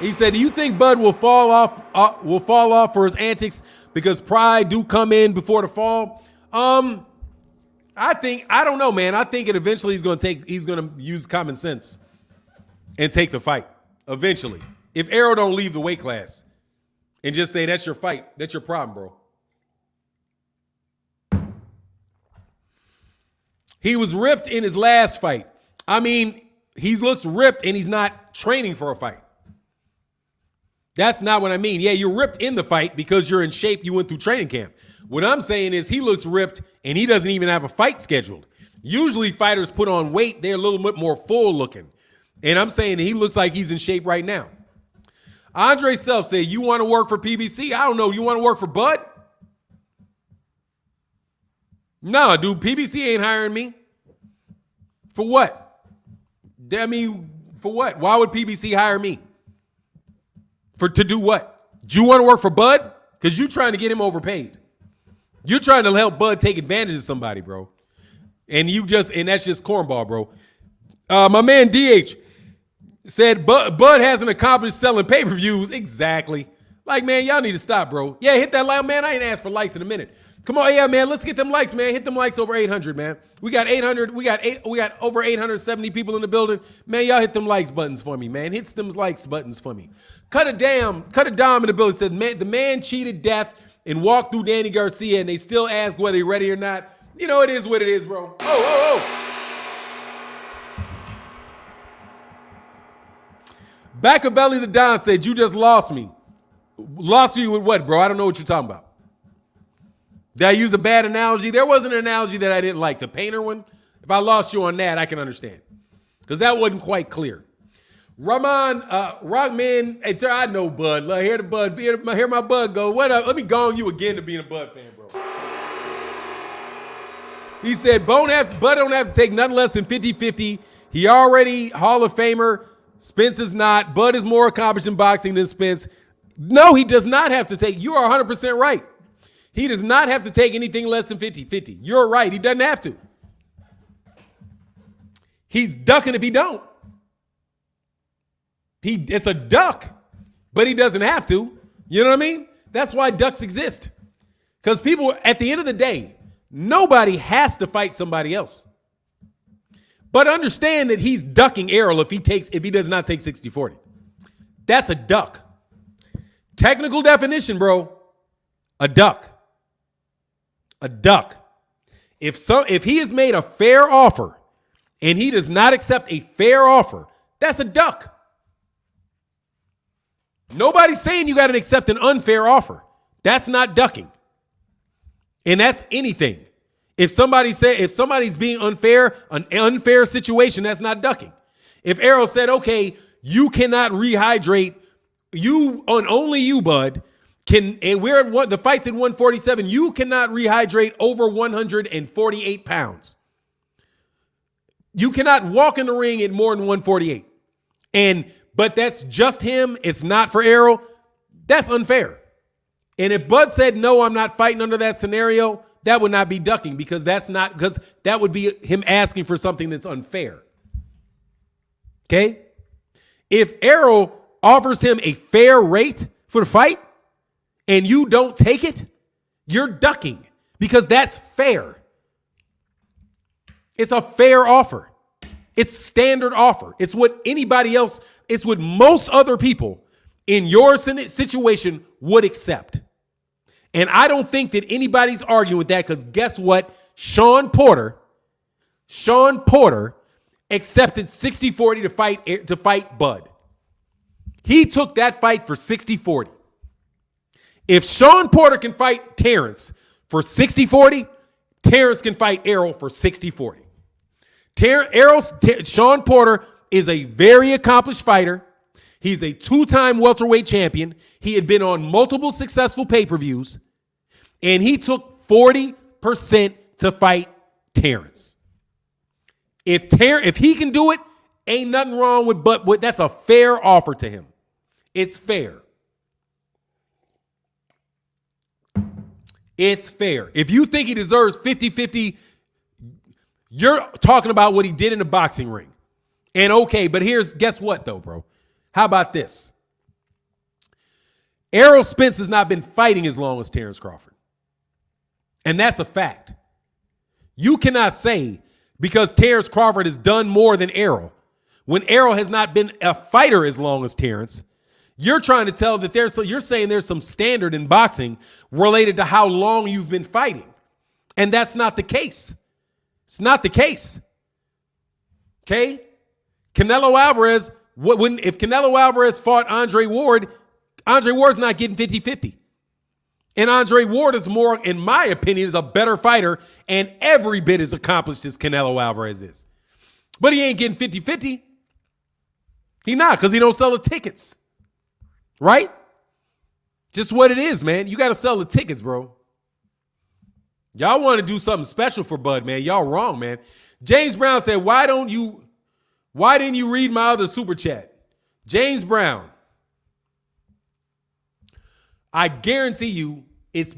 He said, do you think Bud will fall off for his antics because pride do come in before the fall? I don't know, man. I think eventually he's going to use common sense and take the fight eventually. If Errol don't leave the weight class, and just say that's your fight. That's your problem, bro. He was ripped in his last fight. I mean, he looks ripped and he's not training for a fight. That's not what I mean. Yeah, you're ripped in the fight because you're in shape. You went through training camp. What I'm saying is he looks ripped and he doesn't even have a fight scheduled. Usually fighters put on weight. They're a little bit more full looking. And I'm saying he looks like he's in shape right now. Andre Self said, you want to work for PBC? I don't know. You want to work for Bud? No, dude, PBC ain't hiring me. For what? I mean, for what? Why would PBC hire me? To do what? Do you want to work for Bud? Because you're trying to get him overpaid. You're trying to help Bud take advantage of somebody, bro. And that's just cornball, bro. My man DH said Bud hasn't accomplished selling pay-per-views. Exactly. Like, man, y'all need to stop, bro. Yeah, hit that like, man. I ain't asked for likes in a minute. Come on, yeah, man. Let's get them likes, man. Hit them likes over 800, man. We got 800. We got over 870 people in the building, man. Y'all hit them likes buttons for me, man. Hit them likes buttons for me. Cut a dime in the building. Said, man, the man cheated death and walked through Danny Garcia, and they still ask whether he's ready or not. You know, it is what it is, bro. Machiavelli the Don said, you just lost me. Lost you with what, bro? I don't know what you're talking about. Did I use a bad analogy? There wasn't an analogy that I didn't like. The painter one, if I lost you on that, I can understand. Because that wasn't quite clear. Rahman, Rockman, hey, I know Bud. Hear the Bud. Hear my Bud go. What up? Let me go on you again to being a Bud fan, bro. He said, Bud don't have to take nothing less than 50-50. He already Hall of Famer. Spence is not. Bud is more accomplished in boxing than Spence. No, he does not have to take. You are 100% right. He does not have to take anything less than 50-50. You're right. He doesn't have to. He's ducking if he don't. It's a duck, but he doesn't have to. You know what I mean? That's why ducks exist. Because people, at the end of the day, nobody has to fight somebody else. But understand that he's ducking Errol if he does not take 60-40. That's a duck. Technical definition, bro. A duck. A duck. If he has made a fair offer and he does not accept a fair offer, that's a duck. Nobody's saying you got to accept an unfair offer. That's not ducking. And that's anything. If somebody's being unfair, an unfair situation, that's not ducking. If Errol said, okay, you cannot rehydrate, only you, Bud, the fight's at 147, you cannot rehydrate over 148 pounds. You cannot walk in the ring at more than 148. But that's just him. It's not for Errol. That's unfair. And if Bud said, no, I'm not fighting under that scenario, that would not be ducking because that would be him asking for something that's unfair. Okay? If Errol offers him a fair rate for the fight and you don't take it, you're ducking because that's fair. It's a fair offer. It's standard offer. It's what anybody else, it's what most other people in your situation would accept. And I don't think that anybody's arguing with that because guess what? Sean Porter accepted 60-40 to fight Bud. He took that fight for 60-40. If Sean Porter can fight Terence for 60-40, Terence can fight Errol for 60-40. Sean Porter is a very accomplished fighter. He's a two-time welterweight champion. He had been on multiple successful pay-per-views, and he took 40% to fight Terence. If he can do it, ain't nothing wrong with, but that's a fair offer to him. It's fair. It's fair. If you think he deserves 50-50, you're talking about what he did in the boxing ring. And okay, but guess what though, bro? How about this? Errol Spence has not been fighting as long as Terence Crawford. And that's a fact. You cannot say because Terence Crawford has done more than Errol, when Errol has not been a fighter as long as Terence, You're trying to tell that you're saying there's some standard in boxing related to how long you've been fighting. And that's not the case. It's not the case. Okay? Canelo Alvarez, if Canelo Alvarez fought Andre Ward's not getting 50-50. And Andre Ward is more, in my opinion, is a better fighter and every bit as accomplished as Canelo Alvarez is. But he ain't getting 50-50. He not, because he don't sell the tickets. Right? Just what it is, man. You got to sell the tickets, bro. Y'all want to do something special for Bud, man. Y'all wrong, man. James Brown said, why didn't you read my other super chat? James Brown. I guarantee you it's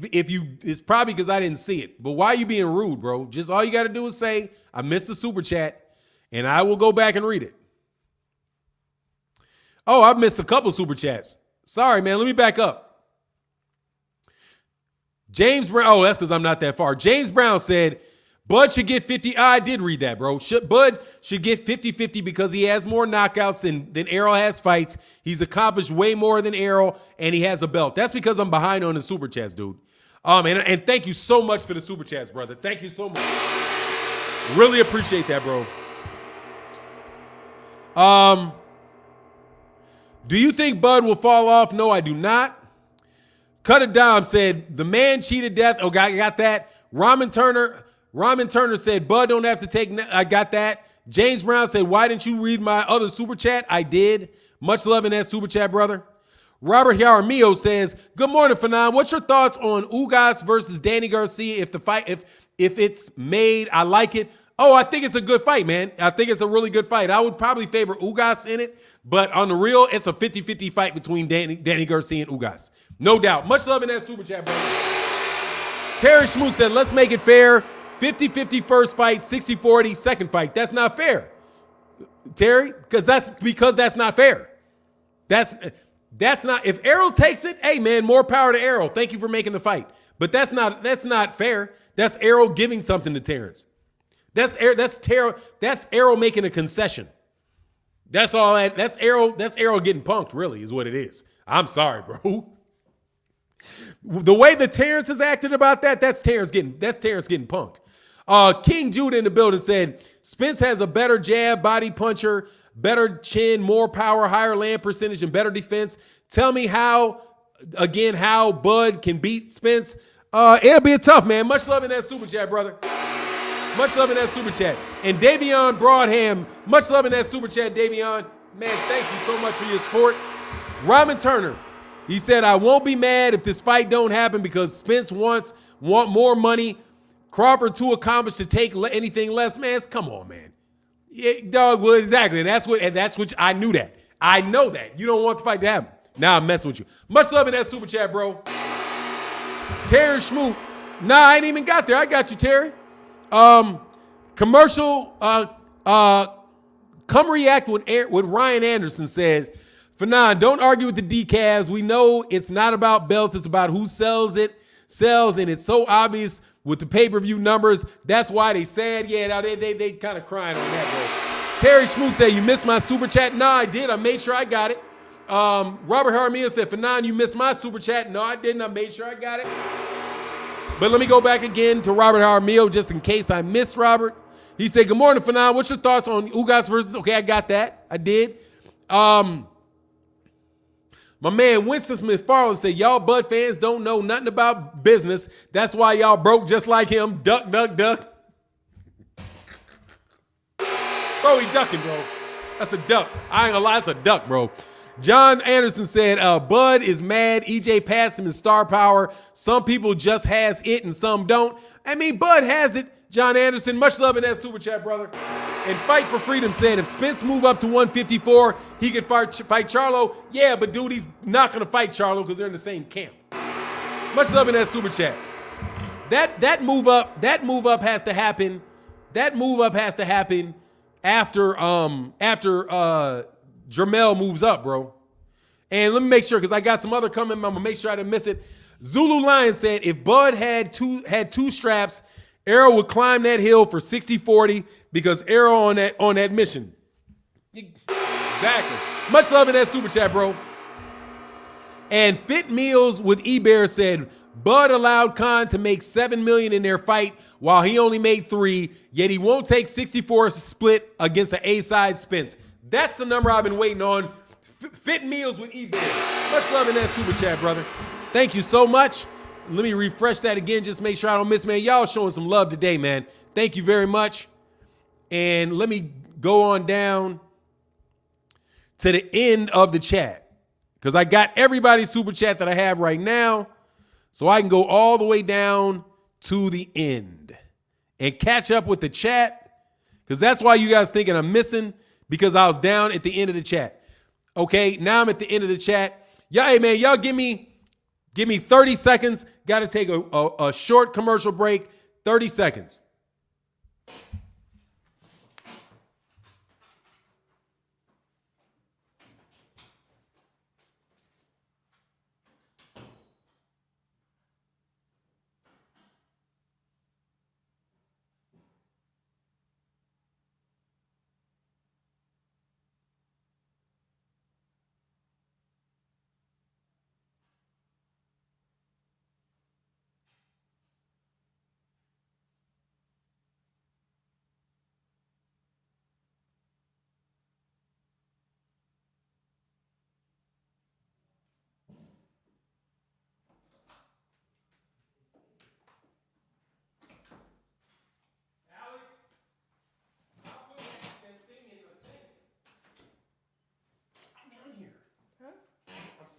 probably because I didn't see it. But why are you being rude, bro? Just all you got to do is say, I missed the super chat, and I will go back and read it. Oh, I missed a couple super chats. Sorry, man. Let me back up. James Brown. Oh, that's because I'm not that far. James Brown said, Bud should get 50. I did read that, bro. Bud should get 50-50 because he has more knockouts than Errol has fights. He's accomplished way more than Errol, and he has a belt. That's because I'm behind on the super chats, dude. And thank you so much for the super chats, brother. Thank you so much. Really appreciate that, bro. Do you think Bud will fall off? No, I do not. Cut It Dom said, the man cheated death. Oh, got that. Ramen Turner said, Bud don't have to take. I got that. James Brown said, why didn't you read my other super chat? I did. Much love in that super chat, brother. Robert Yaramillo says, good morning, Fanon. What's your thoughts on Ugas versus Danny Garcia? If it's made, I like it. Oh, I think it's a good fight, man. I think it's a really good fight. I would probably favor Ugas in it, but on the real, it's a 50-50 fight between Danny Garcia and Ugas. No doubt. Much love in that super chat, brother. Terry Schmoot said, let's make it fair. 50-50 first fight, 60-40 second fight. That's not fair, Terry, because that's not fair. That's not. If Errol takes it, hey, man, more power to Errol. Thank you for making the fight. But that's not fair. That's Errol giving something to Terence. That's Errol making a concession. That's all that. That's Errol getting punked, really, is what it is. I'm sorry, bro. The way the Terence has acted about that, that's Terence getting punked. King Judah in the building said, Spence has a better jab, body puncher, better chin, more power, higher land percentage, and better defense. Tell me how Bud can beat Spence. It'll be a tough, man. Much love in that super chat, brother. Much love in that super chat. And Davion Broadham, much love in that super chat, Davion. Man, thank you so much for your support. Ramen Turner, he said, I won't be mad if this fight don't happen because Spence want more money. Crawford too accomplished to take anything less. Man, come on, man. Yeah, dog, well, exactly. And that's what I knew that. I know that. You don't want the fight to happen. Now I'm messing with you. Much love in that super chat, bro. Terry Schmoot. Nah, I ain't even got there. I got you, Terry. Commercial, come react with Ryan Anderson says, Fanon, don't argue with the decals. We know it's not about belts. It's about who sells, and it's so obvious with the pay-per-view numbers. That's why they said, yeah, they kind of crying on that, bro. Terry Schmoot said, you missed my super chat. No, I did. I made sure I got it. Robert Jaramillo said, Fanon, you missed my super chat. No, I didn't. I made sure I got it. But let me go back again to Robert Jaramillo just in case I missed Robert. He said, good morning, Fanon. What's your thoughts on Ugas versus? Okay, I got that. I did. My man Winston Smith-Farland said, y'all Bud fans don't know nothing about business. That's why y'all broke just like him. Duck, duck, duck. Bro, he ducking, bro. That's a duck. I ain't gonna lie, that's a duck, bro. John Anderson said, Bud is mad. EJ passed him in star power. Some people just has it and some don't. I mean, Bud has it. John Anderson, much love in that super chat, brother. And Fight for Freedom said, if Spence move up to 154, he could fight Charlo. Yeah, but dude, he's not going to fight Charlo because they're in the same camp. Much love in that super chat. That move up has to happen. That move up has to happen after Jermell moves up, bro. And let me make sure, because I got some other comment. I'm going to make sure I didn't miss it. Zulu Lion said, if Bud had two straps, Errol would climb that hill for 60-40 because Errol on that mission. Exactly. Much love in that super chat, bro. And Fit Meals with eBear said, Bud allowed Khan to make $7 million in their fight while he only made $3 million, yet he won't take 64 split against an A-side Spence. That's the number I've been waiting on. Fit Meals with eBear. Much love in that super chat, brother. Thank you so much. Let me refresh that again, just make sure I don't miss, man. Y'all showing some love today, man. Thank you very much. And let me go on down to the end of the chat, because I got everybody's super chat that I have right now. So I can go all the way down to the end and catch up with the chat, because that's why you guys thinking I'm missing, because I was down at the end of the chat. Okay, now I'm at the end of the chat. Yeah, hey man, y'all give me 30 seconds. Got to take a short commercial break. 30 seconds.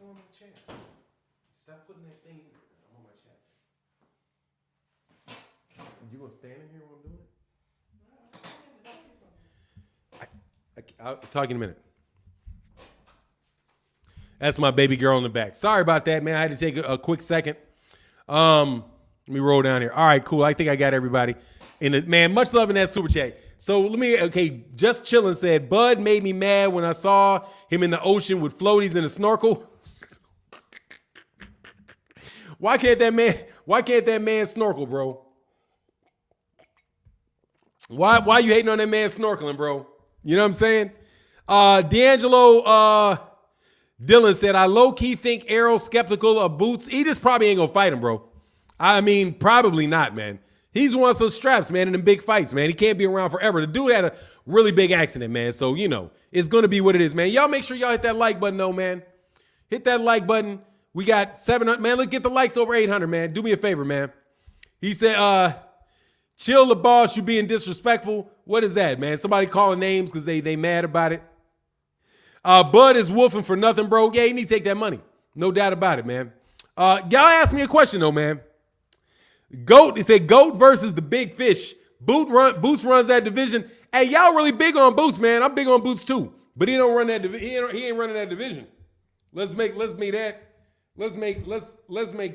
On my chair. Stop putting that thing in here. I'm on my chair. You gonna stand in here while I'm doing it? I'll talk in a minute. That's my baby girl in the back. Sorry about that, man. I had to take a quick second. Let me roll down here. All right, cool. I think I got everybody. Man, much love in that super chat. So just chilling said, Bud made me mad when I saw him in the ocean with floaties and a snorkel. Why can't that man snorkel, bro? Why you hating on that man snorkeling, bro? You know what I'm saying? D'Angelo Dylan said, I low-key think Errol skeptical of Boots. He just probably ain't gonna fight him, bro. I mean, probably not, man. He's one of those straps, man, in them big fights, man. He can't be around forever. The dude had a really big accident, man. So, it's going to be what it is, man. Y'all make sure y'all hit that like button, though, man. Hit that like button. We got 700. Man, let's get the likes over 800, man. Do me a favor, man. He said, chill the boss, you being disrespectful. What is that, man? Somebody calling names because they mad about it. Bud is wolfing for nothing, bro. Yeah, he need to take that money. No doubt about it, man. Y'all asked me a question, though, man. Goat, it said Goat versus the big fish. Boots runs that division. Hey, y'all really big on Boots, man. I'm big on Boots too. But he don't run that division. He ain't running that division. Let's make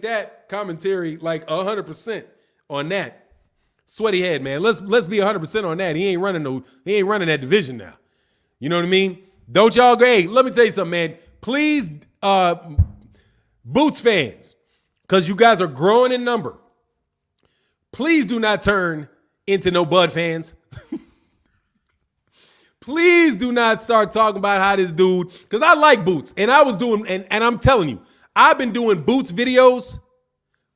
that commentary like 100% on that. Sweaty head, man. Let's be 100% on that. He ain't running that division now. You know what I mean? Don't y'all go, hey, let me tell you something, man. Please, Boots fans, because you guys are growing in number. Please do not turn into no Bud fans. Please do not start talking about how this dude, because I like Boots. And I was doing, and I'm telling you, I've been doing Boots videos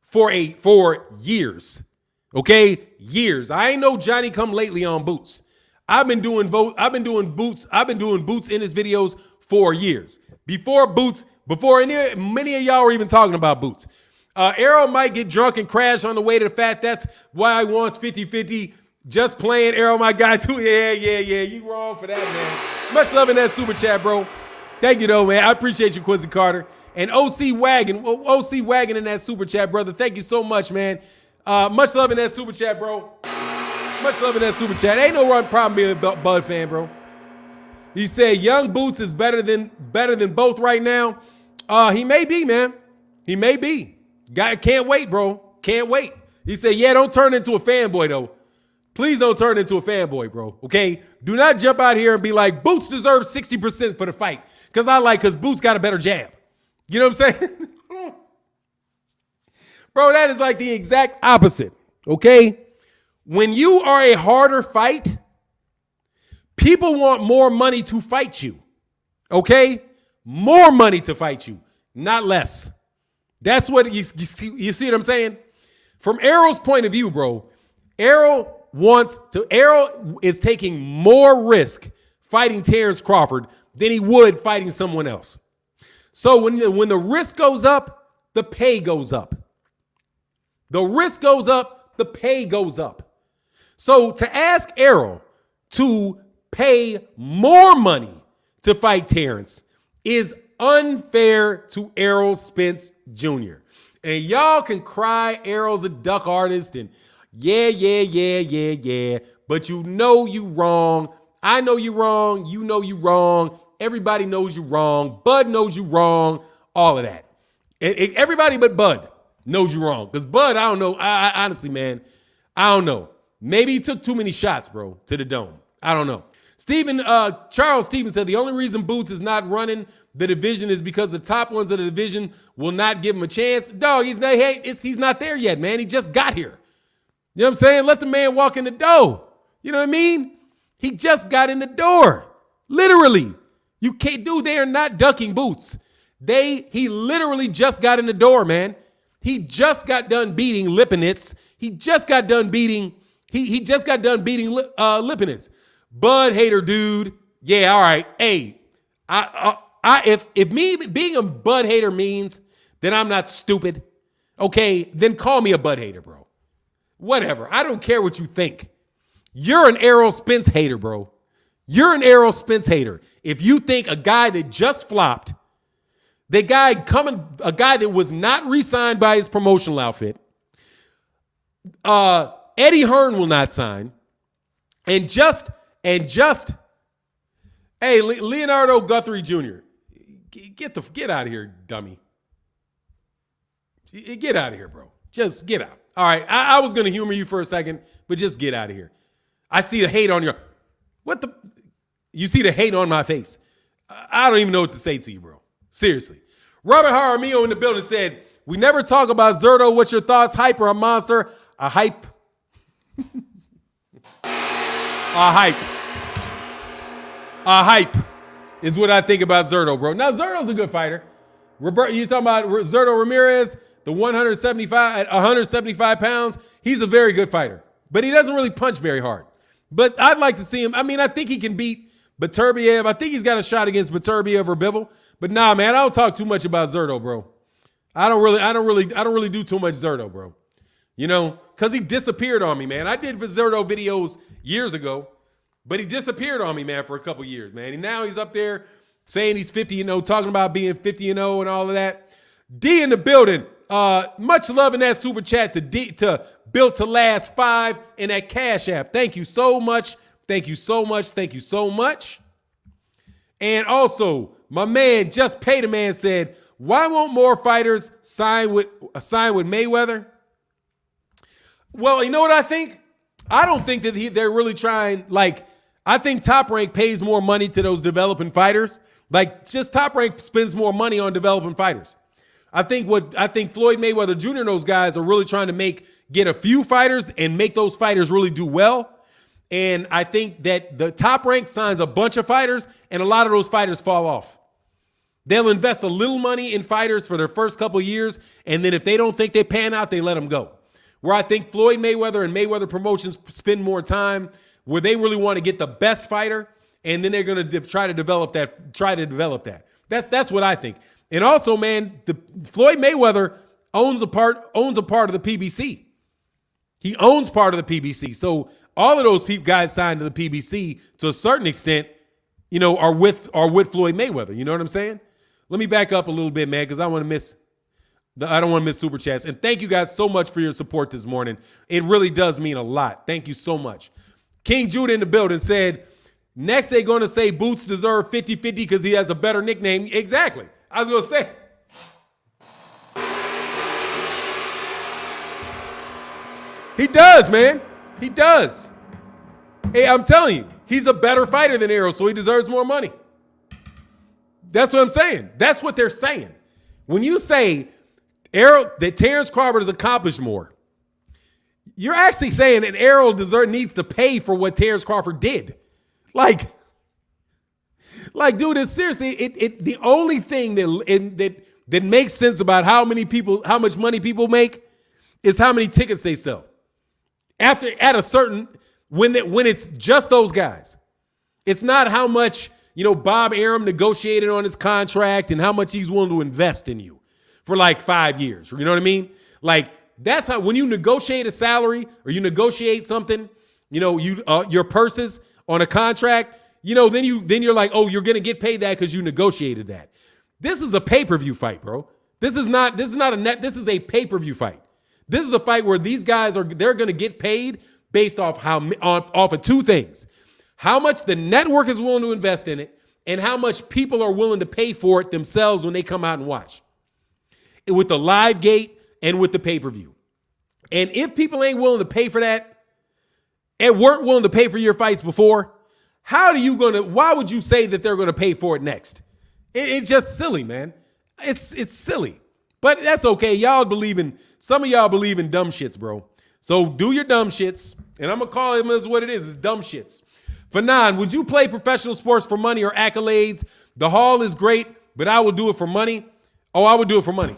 for years. Okay? Years. I ain't no Johnny come lately on Boots. I've been doing Boots in his videos for years. Before many of y'all were even talking about Boots. Errol might get drunk and crash on the way to the fat. That's why I want 50-50. Just playing, Errol, my guy, too. Yeah. You wrong for that, man. Much love in that super chat, bro. Thank you, though, man. I appreciate you, Quincy Carter. And OC Wagon in that super chat, brother. Thank you so much, man. Much love in that super chat, bro. Much love in that super chat. Ain't no problem being a Bud fan, bro. He said Young Boots is better than both right now. He may be, man. He may be. Guy, can't wait, bro. Can't wait. He said, yeah, don't turn into a fanboy, though. Please don't turn into a fanboy, bro. Okay? Do not jump out here and be like, Boots deserves 60% for the fight. Because Boots got a better jab. You know what I'm saying? Bro, that is like the exact opposite. Okay? When you are a harder fight, people want more money to fight you. Okay? More money to fight you. not less. That's what you see what I'm saying? From Errol's point of view, bro, Errol is taking more risk fighting Terence Crawford than he would fighting someone else. So when the risk goes up, the pay goes up. The risk goes up, the pay goes up. So to ask Errol to pay more money to fight Terence is unfair to Errol Spence Jr. And y'all can cry Errol's a duck artist and yeah. But you know you wrong. I know you wrong. You know you wrong. Everybody knows you wrong. Bud knows you wrong. All of that. Everybody but Bud knows you wrong. Because Bud, I don't know. I honestly, man, I don't know. Maybe he took too many shots, bro, to the dome. I don't know. Charles Stevens said the only reason Boots is not running the division is because the top ones of the division will not give him a chance. Dog, he's not there yet, man. He just got here. You know what I'm saying? Let the man walk in the door. You know what I mean? He just got in the door. Literally. You can't do. They are not ducking Boots. He literally just got in the door, man. He just got done beating Lipinets. He just got done beating Lipinets. Bud hater, dude. Yeah, all right. Hey, if me being a Bud hater means that I'm not stupid, okay, then call me a Bud hater, bro. Whatever. I don't care what you think. You're an Errol Spence hater, bro. You're an Errol Spence hater. If you think a guy that just flopped, a guy that was not re-signed by his promotional outfit, Eddie Hearn will not sign, and just, hey, Leonardo Guthrie Jr., get out of here, dummy. Get out of here, bro. Just get out. All right, I was going to humor you for a second, but just get out of here. I see the hate on you see the hate on my face. I don't even know what to say to you, bro. Seriously. Robert Jaramillo in the building said, we never talk about Zerto. What's your thoughts? Hype or a monster? A hype. A hype is what I think about Zerto, bro. Now, Zerto's a good fighter. You talking about Zerto Ramirez, the 175 pounds? He's a very good fighter, but he doesn't really punch very hard. But I'd like to see him. I mean, I think he can beat Beterbiev. I think he's got a shot against Beterbiev or Bivol. But nah, man, I don't talk too much about Zerto, bro. I don't really do too much Zerto, bro. You know, because he disappeared on me, man. I did Zerto videos years ago, but he disappeared on me, man, for a couple years, man. And now he's up there saying he's 50-0, talking about being 50-0 and all of that. D in the building. Much love in that super chat to Built to Last 5 in that Cash App. Thank you so much. Thank you so much. Thank you so much. And also, my man, Just Pay the Man said, why won't more fighters sign with Mayweather? Well, you know what I think? I don't think that they're really trying. Like, I think Top Rank pays more money to those developing fighters. Like, just Top Rank spends more money on developing fighters. I think Floyd Mayweather Jr. and those guys are really trying to get a few fighters and make those fighters really do well. And I think that the Top Rank signs a bunch of fighters, and a lot of those fighters fall off. They'll invest a little money in fighters for their first couple of years, and then if they don't think they pan out, they let them go. Where I think Floyd Mayweather and Mayweather Promotions spend more time where they really want to get the best fighter, and then they're going to try to develop that. That's what I think. And also, man, Floyd Mayweather owns a part of the PBC. He owns part of the PBC. So all of those guys signed to the PBC to a certain extent, you know, are with Floyd Mayweather. You know what I'm saying? Let me back up a little bit, man, because I don't want to miss super chats. And thank you guys so much for your support this morning. It really does mean a lot. Thank you so much. King Judah in the building said, next they're going to say Boots deserve 50-50 because he has a better nickname. Exactly. I was going to say. He does, man. He does. Hey, I'm telling you, he's a better fighter than Errol, so he deserves more money. That's what I'm saying. That's what they're saying. When you say Errol, that Terence Crawford has accomplished more, you're actually saying that Errol needs to pay for what Terence Crawford did. Like, dude, it's seriously, the only thing that that makes sense about how much money people make is how many tickets they sell. When it's just those guys. It's not how much, Bob Arum negotiated on his contract and how much he's willing to invest in you for like 5 years. You know what I mean? Like, that's how, when you negotiate a salary or you negotiate something, your purses on a contract, then you're like, oh, you're going to get paid that because you negotiated that. This is a pay-per-view fight, bro. This is a pay-per-view fight. This is a fight where these guys they're going to get paid based off off of two things. How much the network is willing to invest in it and how much people are willing to pay for it themselves when they come out and watch. With the live gate and with the pay-per-view. And if people ain't willing to pay for that and weren't willing to pay for your fights before, why would you say that they're going to pay for it next? It's just silly, man. It's silly. But that's okay. Some of y'all believe in dumb shits, bro. So do your dumb shits. And I'm going to call it as what it is. It's dumb shits. Fanon, would you play professional sports for money or accolades? The Hall is great, but I will do it for money. Oh, I would do it for money.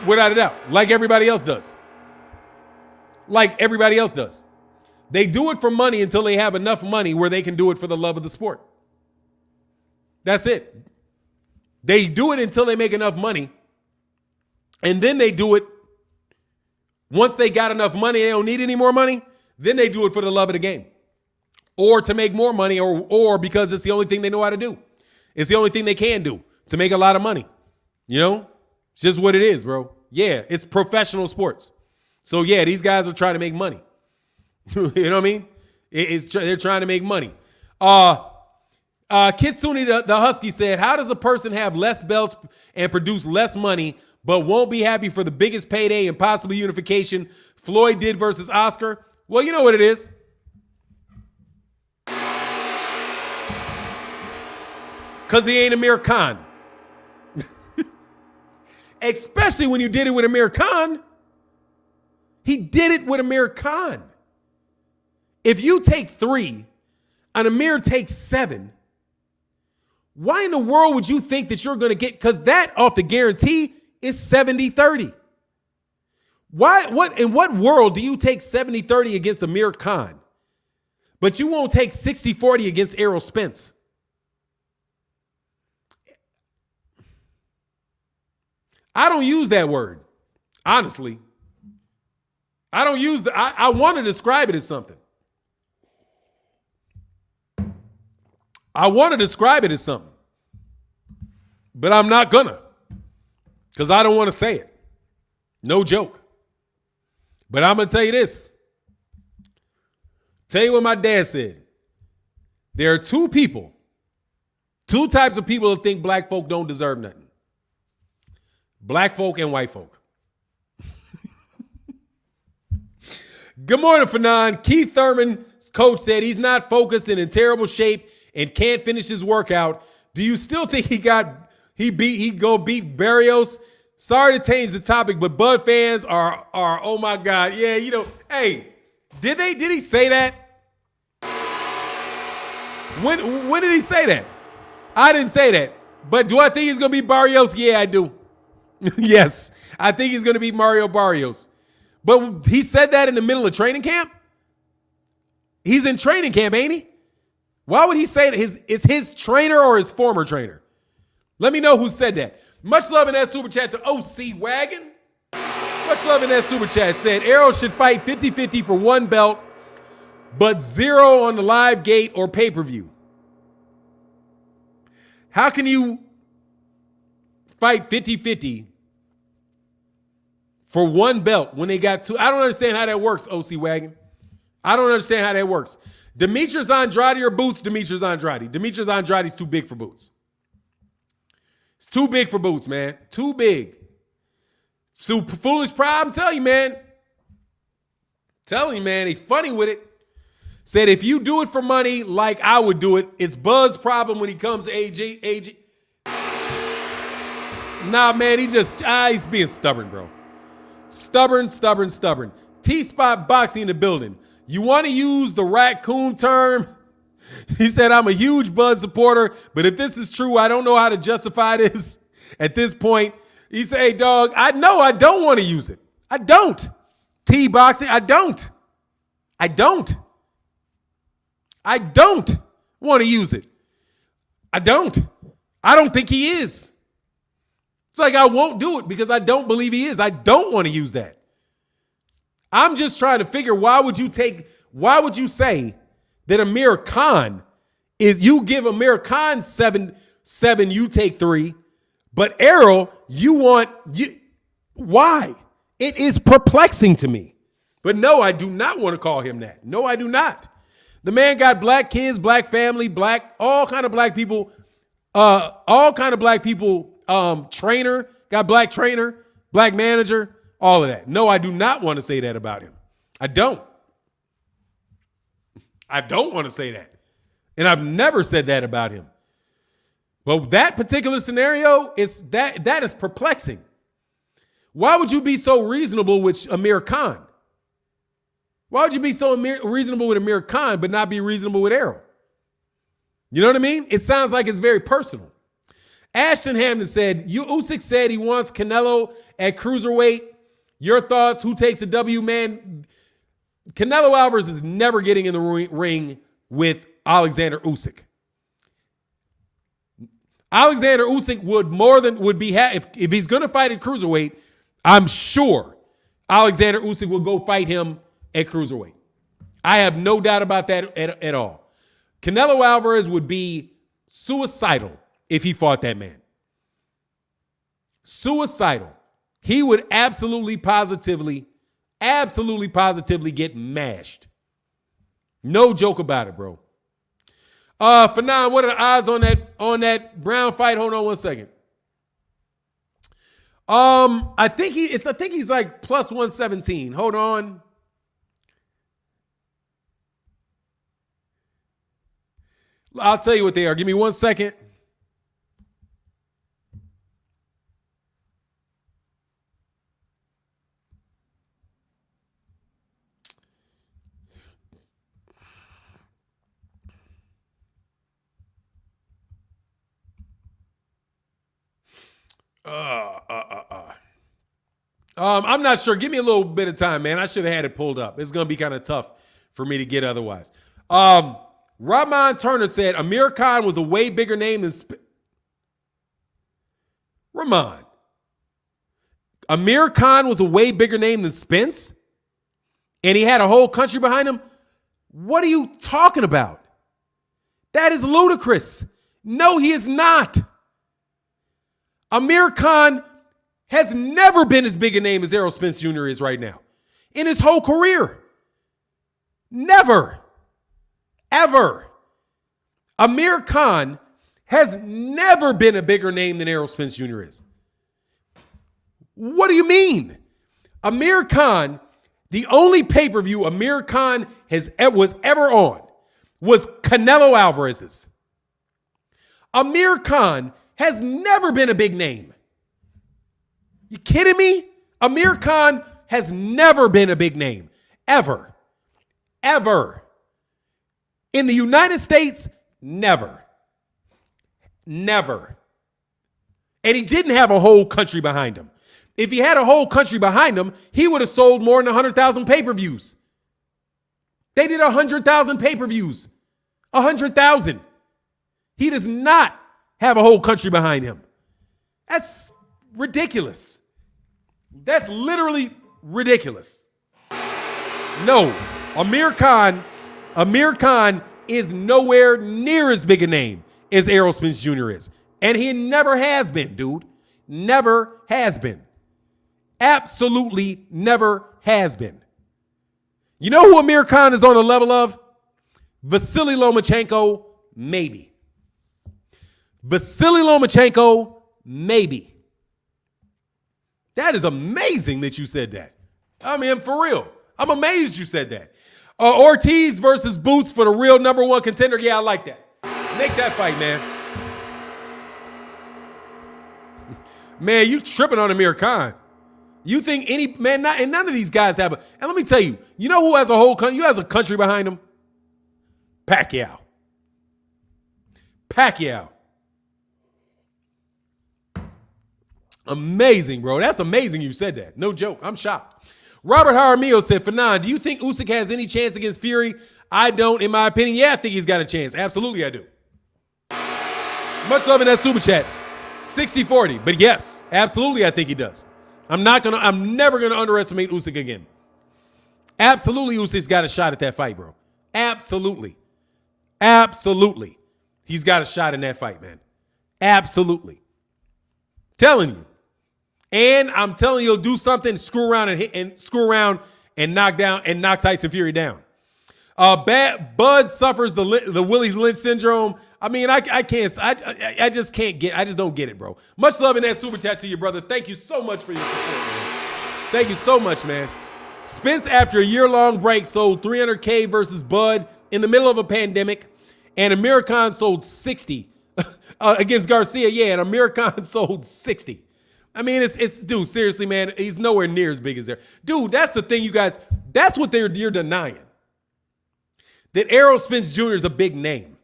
Without a doubt. Like everybody else does. They do it for money until they have enough money where they can do it for the love of the sport. That's it. They do it until they make enough money. And then they do it once they got enough money, they don't need any more money. Then they do it for the love of the game. Or to make more money or because it's the only thing they know how to do. It's the only thing they can do to make a lot of money. It's just what it is, bro. Yeah, it's professional sports. So yeah, these guys are trying to make money. You know what I mean? They're trying to make money. Kitsune the Husky said, how does a person have less belts and produce less money, but won't be happy for the biggest payday and possibly unification Floyd did versus Oscar? Well, you know what it is. Because he ain't Amir Khan. Especially when you did it with Amir Khan. He did it with Amir Khan. If you take 3 and Amir takes 7, why in the world would you think that you're going to get, because that off the guarantee is 70-30. In what world do you take 70-30 against Amir Khan, but you won't take 60-40 against Errol Spence? I don't use that word, honestly. I don't use I want to describe it as something. But I'm not gonna, because I don't want to say it. No joke. But I'm gonna tell you this. Tell you what my dad said. There are two types of people that think black folk don't deserve nothing. Black folk and white folk. Good morning, Fanon. Keith Thurman's coach said he's not focused and in terrible shape and can't finish his workout. Do you still think he gonna beat Barrios? Sorry to change the topic, but Bud fans are oh my God. Yeah, hey, did he say that? When did he say that? I didn't say that. But do I think he's gonna beat Barrios? Yeah, I do. Yes, I think he's gonna beat Mario Barrios. But he said that in the middle of training camp? He's in training camp, ain't he? Why would he say that? Is his trainer or his former trainer? Let me know who said that. Much love in that super chat to OC Wagon. Much love in that super chat. Said Errol should fight 50-50 for 1 belt, but 0 on the live gate or pay-per-view. How can you fight 50-50 for 1 belt when they got 2? I don't understand how that works, OC Wagon. I don't understand how that works. Demetrius Andrade or Boots? Demetrius Andrade. Demetrius Andrade's too big for Boots. It's too big for Boots, man. Too big. Super foolish pride. I'm telling you, man. He funny with it. Said if you do it for money like I would do it, it's Bud's problem when he comes to AG. Nah, man, he's being stubborn, bro. Stubborn. T-Spot Boxing in the building. You want to use the raccoon term? He said, I'm a huge Bud supporter, but if this is true, I don't know how to justify this at this point. He said, hey, dog, I know I don't want to use it. I don't. T-boxing, I don't. I don't want to use it. I don't think he is. It's like I won't do it because I don't believe he is. I don't want to use that. I'm just trying to figure why would you say that Amir Khan you give Amir Khan 7, you take 3, but Errol, why? It is perplexing to me. But no, I do not want to call him that. No, I do not. The man got black kids, black family, all kind of black people, trainer, got black trainer, black manager, all of that. No, I do not want to say that about him. I don't want to say that. And I've never said that about him. But that particular scenario that is perplexing. Why would you be so reasonable with Amir Khan? Why would you be so reasonable with Amir Khan but not be reasonable with Errol? You know what I mean? It sounds like it's very personal. Ashton Hamden said, Usyk said he wants Canelo at cruiserweight. Your thoughts? Who takes a W, man? Canelo Alvarez is never getting in the ring with Alexander Usyk. Alexander Usyk would be if he's going to fight at cruiserweight. I'm sure Alexander Usyk will go fight him at cruiserweight. I have no doubt about that at all. Canelo Alvarez would be suicidal if he fought that man. Suicidal. He would absolutely positively get mashed. No joke about it, bro. Fanon, what are the odds on that Brown fight? Hold on one second. I think he's like plus 117. Hold on. I'll tell you what they are. Give me 1 second. I'm not sure. Give me a little bit of time, man. I should have had it pulled up. It's going to be kind of tough for me to get otherwise. Rahman Turner said Amir Khan was a way bigger name than Rahman. Amir Khan was a way bigger name than Spence? And he had a whole country behind him? What are you talking about? That is ludicrous. No, he is not. Amir Khan has never been as big a name as Errol Spence Jr. is right now. In his whole career. Never. Ever. Amir Khan has never been a bigger name than Errol Spence Jr. is. What do you mean? Amir Khan, the only pay-per-view Amir Khan was ever on was Canelo Alvarez's. Amir Khan has never been a big name. You kidding me? Amir Khan has never been a big name. Ever. Ever. In the United States, never. Never. And he didn't have a whole country behind him. If he had a whole country behind him, he would have sold more than 100,000 pay-per-views. They did 100,000 pay-per-views. 100,000. He does not have a whole country behind him. That's ridiculous. That's literally ridiculous. No, Amir Khan is nowhere near as big a name as Errol Spence Jr. is. And he never has been, dude. Never has been. Absolutely never has been. You know who Amir Khan is on the level of? Vasily Lomachenko, maybe. Vasily Lomachenko, maybe. That is amazing that you said that. I mean, for real. I'm amazed you said that. Ortiz versus Boots for the real number one contender. Yeah, I like that. Make that fight, man. Man, you tripping on Amir Khan. You think and none of these guys have and let me tell you, you know who has a whole country? Who has a country behind him? Pacquiao. Pacquiao. Amazing, bro. That's amazing you said that. No joke. I'm shocked. Robert Jaramillo said, Fanon, do you think Usyk has any chance against Fury? I don't, in my opinion. Yeah, I think he's got a chance. Absolutely, I do. Much love in that super chat. 60-40. But yes, absolutely, I think he does. I'm never gonna underestimate Usyk again. Absolutely, Usyk's got a shot at that fight, bro. Absolutely. Absolutely. He's got a shot in that fight, man. Absolutely. Telling you. And I'm telling you, he'll do something, screw around and knock Tyson Fury down. Bud suffers the Willie Lynch syndrome. I mean, I just don't get it, bro. Much love in that super chat to you, brother. Thank you so much for your support, man. Thank you so much, man. Spence, after a year-long break, sold $300K versus Bud in the middle of a pandemic, and Amir Khan sold 60 against Garcia. Yeah, and Amir Khan sold 60. I mean, it's dude, seriously, man, he's nowhere near as big as there. Dude, that's the thing, you guys. That's what you're denying. That Errol Spence Jr. is a big name.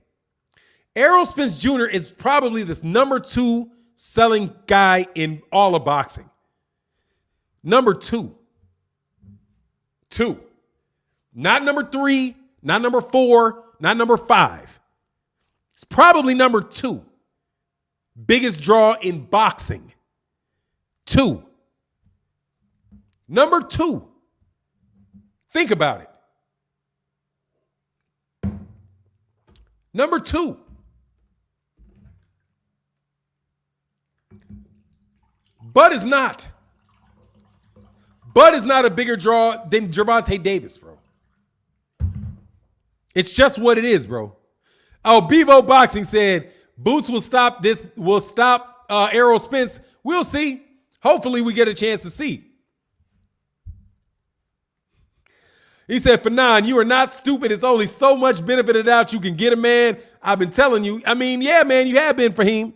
Errol Spence Jr. is probably this number 2 selling guy in all of boxing. Number 2. 2. Not number 3, not number 4, not number 5. It's probably number 2. Biggest draw in boxing. 2. Number 2. Think about it. Number 2. Bud is not. Bud is not a bigger draw than Gervonta Davis, bro. It's just what it is, bro. Oh, Bevo Boxing said Boots will stop Errol Spence. We'll see. Hopefully we get a chance to see. He said, Fanon, you are not stupid. It's only so much benefit of doubt you can get a man. I've been telling you. I mean, yeah, man, you have been for him.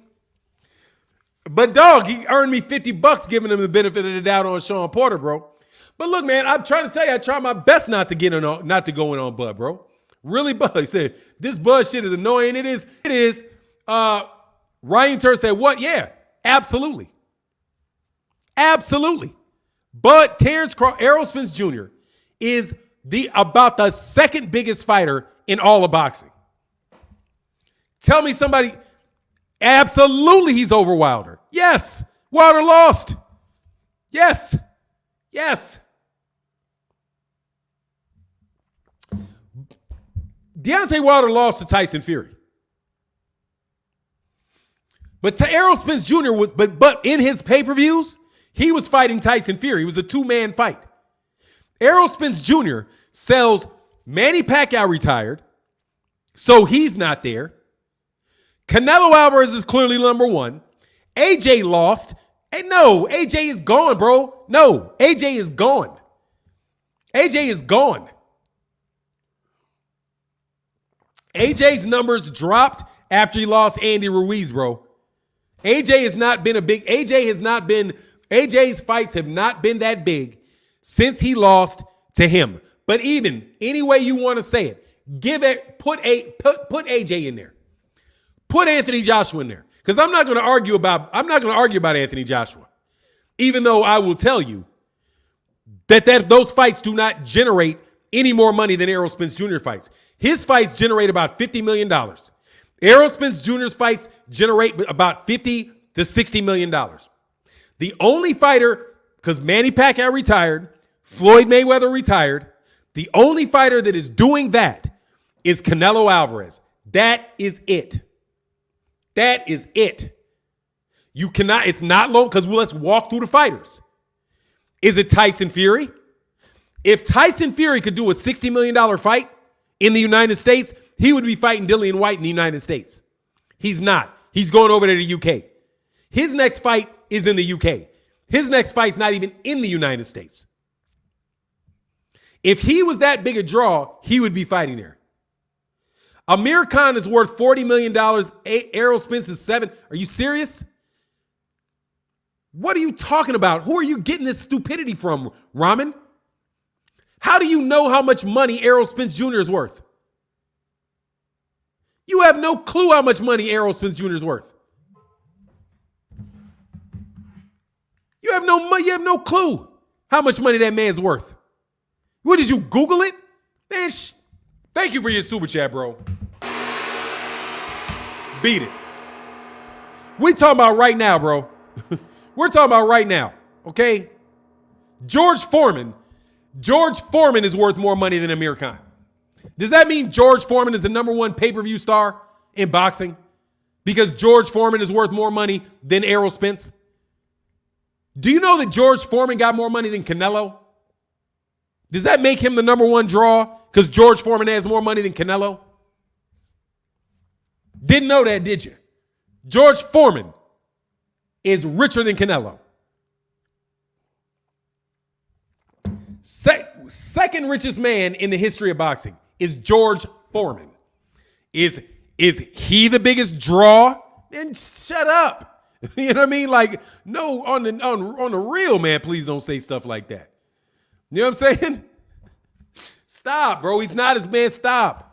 But dog, he earned me $50 giving him the benefit of the doubt on Sean Porter, bro. But look, man, I'm trying to tell you, I try my best not to go in on Bud, bro. Really, Bud. He said, this Bud shit is annoying. It is. Ryan Turner said, what? Yeah, absolutely. Absolutely. But Errol Spence Jr. is about the second biggest fighter in all of boxing. Tell me somebody. Absolutely, he's over Wilder. Yes. Wilder lost. Yes. Yes. Deontay Wilder lost to Tyson Fury. But Errol Spence Jr. was, but in his pay-per-views, he was fighting Tyson Fury. It was a 2-man fight. Errol Spence Jr. sells Manny Pacquiao retired, so he's not there. Canelo Alvarez is clearly number 1. AJ lost. And no, AJ is gone, bro. No, AJ is gone. AJ is gone. AJ's numbers dropped after he lost Andy Ruiz, bro. AJ's fights have not been that big since he lost to him. But even any way you want to say it, put AJ in there. Put Anthony Joshua in there. Because I'm not going to argue about Anthony Joshua. Even though I will tell you that those fights do not generate any more money than Errol Spence Jr. fights. His fights generate about $50 million. Errol Spence Jr.'s fights generate about $50 to $60 million. The only fighter, because Manny Pacquiao retired, Floyd Mayweather retired, the only fighter that is doing that is Canelo Alvarez. That is it. That is it. You cannot, it's not long, because let's walk through the fighters. Is it Tyson Fury? If Tyson Fury could do a $60 million fight in the United States, he would be fighting Dillian White in the United States. He's not. He's going over to the UK. His next fight is in the UK. His next fight's not even in the United States. If he was that big a draw, he would be fighting there. Amir Khan is worth $40 million. Errol Spence is $7 million. Are you serious? What are you talking about? Who are you getting this stupidity from, Ramen? How do you know how much money Errol Spence Jr. is worth? You have no clue how much money Errol Spence Jr. is worth. You have no clue how much money that man's worth. What did you Google it? Man, thank you for your super chat, bro. Beat it. We talking about right now, bro. We're talking about right now, okay? George Foreman is worth more money than Amir Khan. Does that mean George Foreman is the #1 pay-per-view star in boxing? Because George Foreman is worth more money than Errol Spence? Do you know that George Foreman got more money than Canelo? Does that make him the #1 draw because George Foreman has more money than Canelo? Didn't know that, did you? George Foreman is richer than Canelo. Second richest man in the history of boxing is George Foreman. Is he the biggest draw? Man, shut up. You know what I mean? Like, no, on the real, man, please don't say stuff like that. You know what I'm saying? Stop, bro. He's not his man. Stop.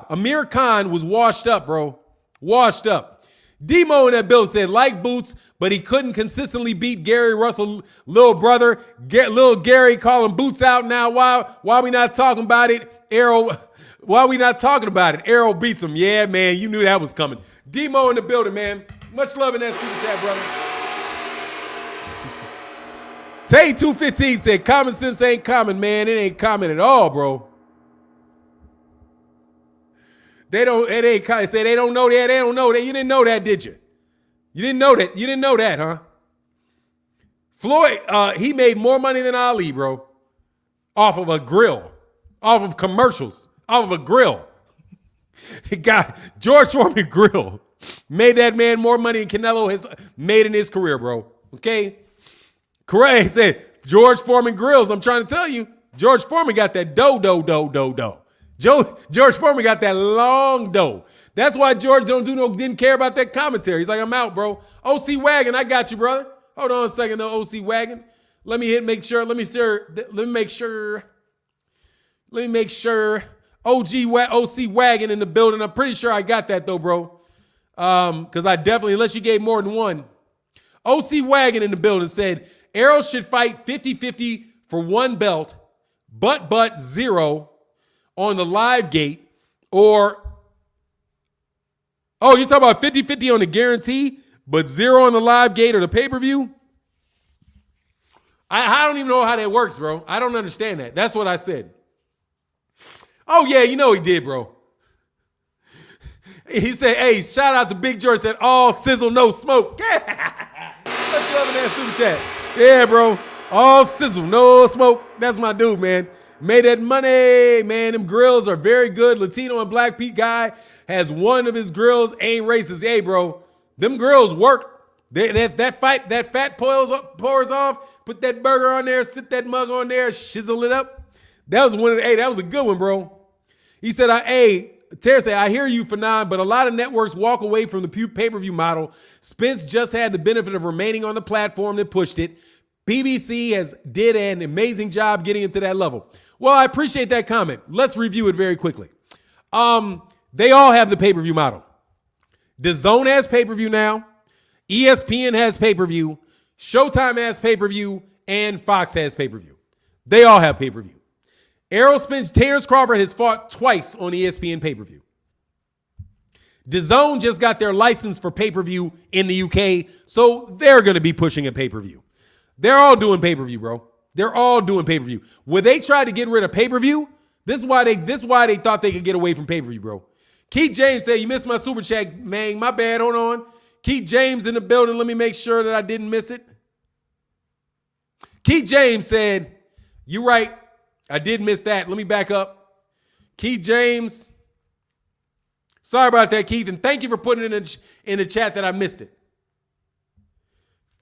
Amir Khan was washed up, bro. Washed up. Demo in that bill said, like Boots, but he couldn't consistently beat Gary Russell, little brother. Little Gary calling Boots out now. Why we not talking about it? Errol, why we not talking about it? Errol beats him. Yeah, man, you knew that was coming. Demo in the building, man. Much love in that super chat, brother. Tay 215 said, common sense ain't common, man. It ain't common at all, bro. They don't know that. They don't know that. You didn't know that, did you? You didn't know that. You didn't know that, huh? Floyd, he made more money than Ali, bro. Off of a grill. Off of commercials. Off of a grill. He got George Foreman grill. Made that man more money than Canelo has made in his career, bro. Okay? Correct. Said George Foreman grills. I'm trying to tell you, George Foreman got that dough. George Foreman got that long dough. That's why George didn't care about that commentary. He's like, I'm out, bro. OC Wagon, I got you, brother. Hold on a second, though, OC Wagon. Let me make sure. OC Wagon in the building. I'm pretty sure I got that, though, bro. Because I definitely, unless you gave more than one. OC Wagon in the building said, Errol should fight 50-50 for one belt, but 0 on the live gate, or, oh, you're talking about 50-50 on the guarantee, but 0 on the live gate or the pay-per-view? I don't even know how that works, bro. I don't understand that. That's what I said. Oh, yeah, you know he did, bro. He said, hey, shout out to Big George, said all sizzle, no smoke. Yeah. Let's love in that super chat. Yeah, bro. All sizzle, no smoke. That's my dude, man. Made that money, man. Them grills are very good. Latino and Black Pete guy has one of his grills, ain't racist. Hey, bro, them grills work. That fat pours off, put that burger on there, sit that mug on there, shizzle it up. That was one of the, hey, that was a good one, bro. He said, Terence said, I hear you, Fanon, but a lot of networks walk away from the pay-per-view model. Spence just had the benefit of remaining on the platform that pushed it. PBC did an amazing job getting into that level. Well, I appreciate that comment. Let's review it very quickly. They all have the pay-per-view model. DAZN has pay-per-view now. ESPN has pay-per-view. Showtime has pay-per-view. And Fox has pay-per-view. They all have pay-per-view. Errol Spence, Terence Crawford has fought twice on ESPN pay-per-view. DAZN just got their license for pay-per-view in the UK, so they're going to be pushing a pay-per-view. They're all doing pay-per-view, bro. They're all doing pay-per-view. When they tried to get rid of pay-per-view, this is why they thought they could get away from pay-per-view, bro. Keith James said, you missed my super chat, man. My bad. Hold on. Keith James in the building. Let me make sure that I didn't miss it. Keith James said, you're right. I did miss that. Let me back up. Keith James. Sorry about that, Keith. And thank you for putting it in the chat that I missed it.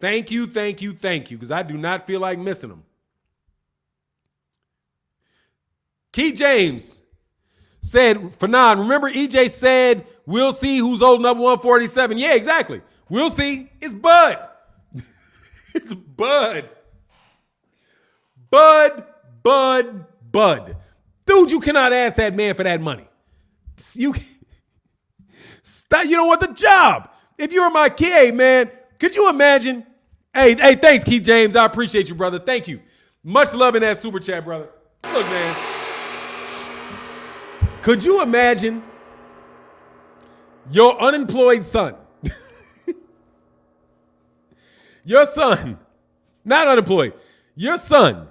Thank you, because I do not feel like missing them. Keith James said, Fanon, remember EJ said, we'll see who's old enough 147. Yeah, exactly. We'll see. It's Bud. It's Bud. Bud. Dude, you cannot ask that man for that money. You stop. You don't want the job. If you were my kid, hey, man, could you imagine? Hey, thanks, Keith James. I appreciate you, brother. Thank you. Much love in that super chat, brother. Look, man. Could you imagine your unemployed son? Your son, not unemployed, your son,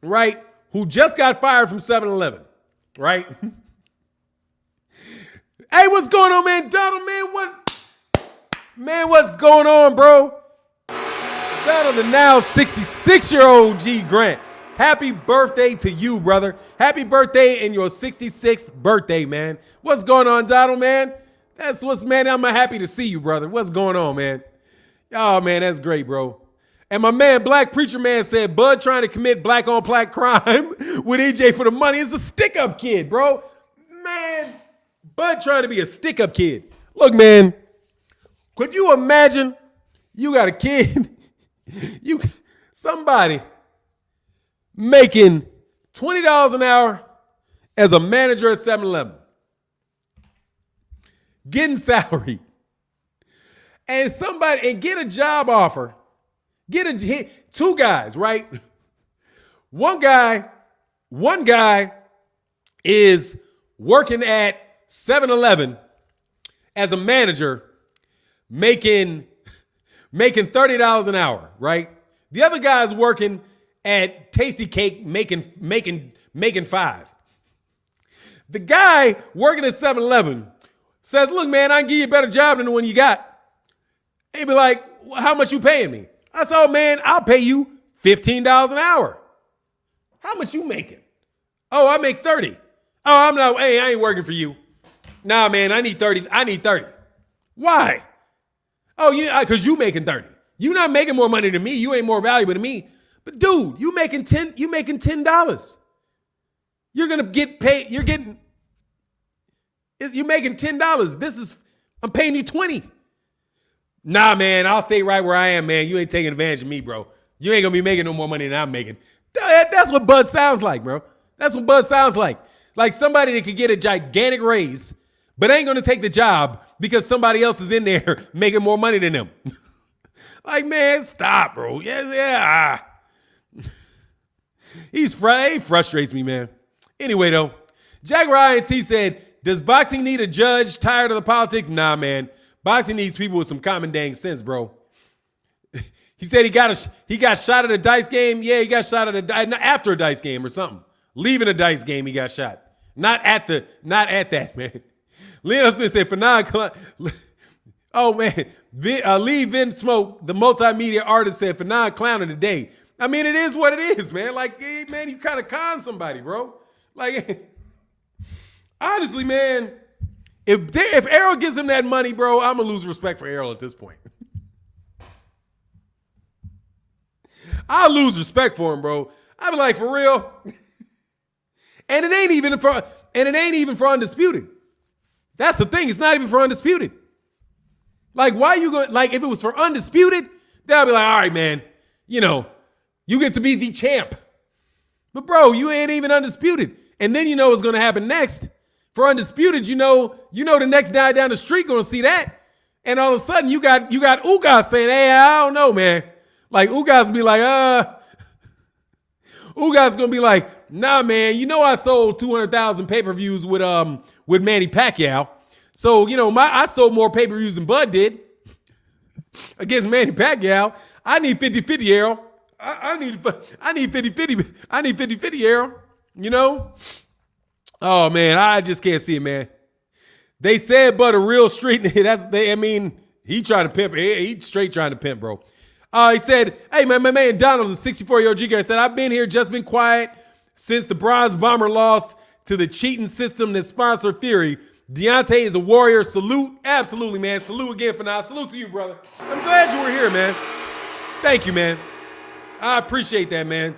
right, who just got fired from 7-Eleven, right? Hey, what's going on, man? Donald, man, what's going on, bro? Donald, the now 66-year-old G. Grant. Happy birthday to you, brother. Happy birthday and your 66th birthday, man. What's going on, Donald, man? Man, I'm happy to see you, brother. What's going on, man? Oh, man, that's great, bro. And my man, Black Preacher Man, said, Bud trying to commit black-on-black crime with EJ for the money is a stick-up kid, bro. Man, Bud trying to be a stick-up kid. Look, man, could you imagine you got a kid, somebody making $20 an hour as a manager at 7-Eleven, getting salary, and get a job offer, two guys, right? One guy is working at 7-Eleven as a manager, making $30 an hour, right? The other guy's working at Tasty Cake, making $5. The guy working at 7-Eleven says, look, man, I can give you a better job than the one you got. He'd be like, well, how much you paying me? I said, oh, man, I'll pay you $15 an hour. How much you making? Oh, I make 30. Oh, I ain't working for you. Nah, man, I need 30. Why? Oh, yeah, because you making 30. You not making more money than me. You ain't more valuable than me. But dude, you making $10. You're gonna get paid. You're making $10. I'm paying you 20. Nah, man, I'll stay right where I am, man. You ain't taking advantage of me, bro. You ain't gonna be making no more money than I'm making. That's what Bud sounds like, bro. That's what Bud sounds like. Like somebody that could get a gigantic raise, but ain't gonna take the job because somebody else is in there making more money than them. Like, man, stop, bro. Yeah. He frustrates me, man. Anyway, though, Jack Ryan T said, does boxing need a judge tired of the politics? Nah, man. Boxing needs people with some common dang sense, bro. He said he got shot at a dice game. Yeah, he got shot after a dice game or something. Leaving a dice game, he got shot. Not at that, man. Leo Smith said, oh, man. Lee Vin Smoke, the multimedia artist, said, for non-clown of the day. I mean, it is what it is, man. Like, hey, man, you kind of con somebody, bro. Like, honestly, man, if Errol gives him that money, bro, I'm going to lose respect for Errol at this point. I'll lose respect for him, bro. I'll be like, for real? And it ain't even for Undisputed. That's the thing. It's not even for Undisputed. Like, why you going, like, if it was for Undisputed, then I'll be like, all right, man, you get to be the champ. But, bro, you ain't even Undisputed. And then you know what's going to happen next. For Undisputed, you know the next guy down the street going to see that. And all of a sudden, you got Ugas saying, hey, I don't know, man. Like, Ugas be like, Ugas going to be like, nah, man, I sold 200,000 pay-per-views with Manny Pacquiao. So, I sold more pay-per-views than Bud did against Manny Pacquiao. I need 50-50, Errol. I need 50-50. I need 50-50, Errol. Oh, man, I just can't see it, man. They said Bud a real street. He trying to pimp. He straight trying to pimp, bro. He said, hey, man, my man Donald, the 64-year-old G guy, said, I've been here, just been quiet since the Bronze Bomber lost to the cheating system that sponsored Fury. Deontay is a warrior. Salute. Absolutely, man. Salute again for now. Salute to you, brother. I'm glad you were here, man. Thank you, man. I appreciate that, man.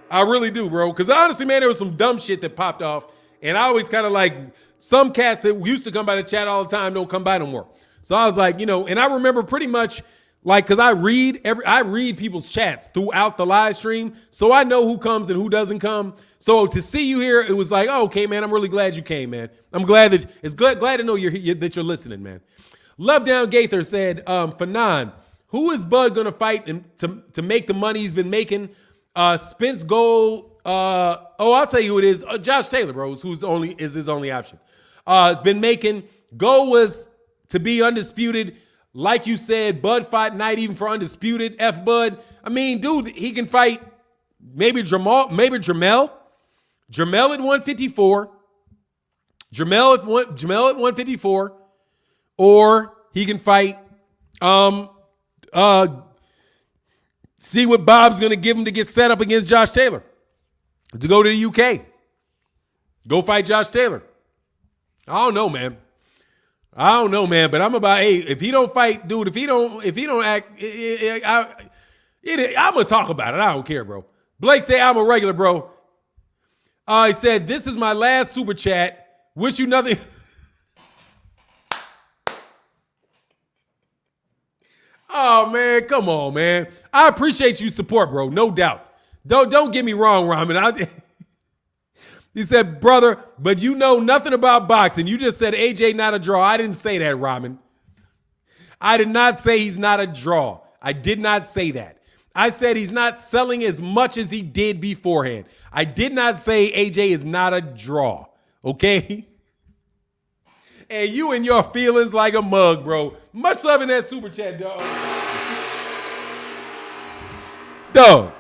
I really do, bro. Because honestly, man, there was some dumb shit that popped off. And I always kind of like some cats that used to come by the chat all the time don't come by no more. So I was like, and I remember pretty much Like, cause I read people's chats throughout the live stream, so I know who comes and who doesn't come. So to see you here, it was like, oh, okay, man, I'm really glad you came, man. I'm glad glad to know that you're listening, man. Love Down Gaither said, Fanon, who is Bud gonna fight to make the money he's been making? Spence Gold. I'll tell you who it is. Josh Taylor, bro, is his only option. It's been making. Goal was to be undisputed. Like you said, Bud fought not even for undisputed. F Bud. I mean, dude, he can fight maybe Jamel at 154. Jamel at 154. Or he can fight see what Bob's gonna give him to get set up against Josh Taylor. To go to the UK. Go fight Josh Taylor. I don't know, man. But I'm about, hey, if he don't fight, dude, if he don't act, I'm gonna talk about it. I don't care, bro. Blake say I'm a regular, bro. He said, this is my last super chat. Wish you nothing. Oh, man, come on, man. I appreciate you support, bro, no doubt. Don't get me wrong, Ramen. He said, brother, but you know nothing about boxing. You just said AJ not a draw. I didn't say that, Ramen. I did not say he's not a draw. I did not say that. I said he's not selling as much as he did beforehand. I did not say AJ is not a draw, okay? And you and your feelings like a mug, bro. Much love in that super chat, dog. Dog,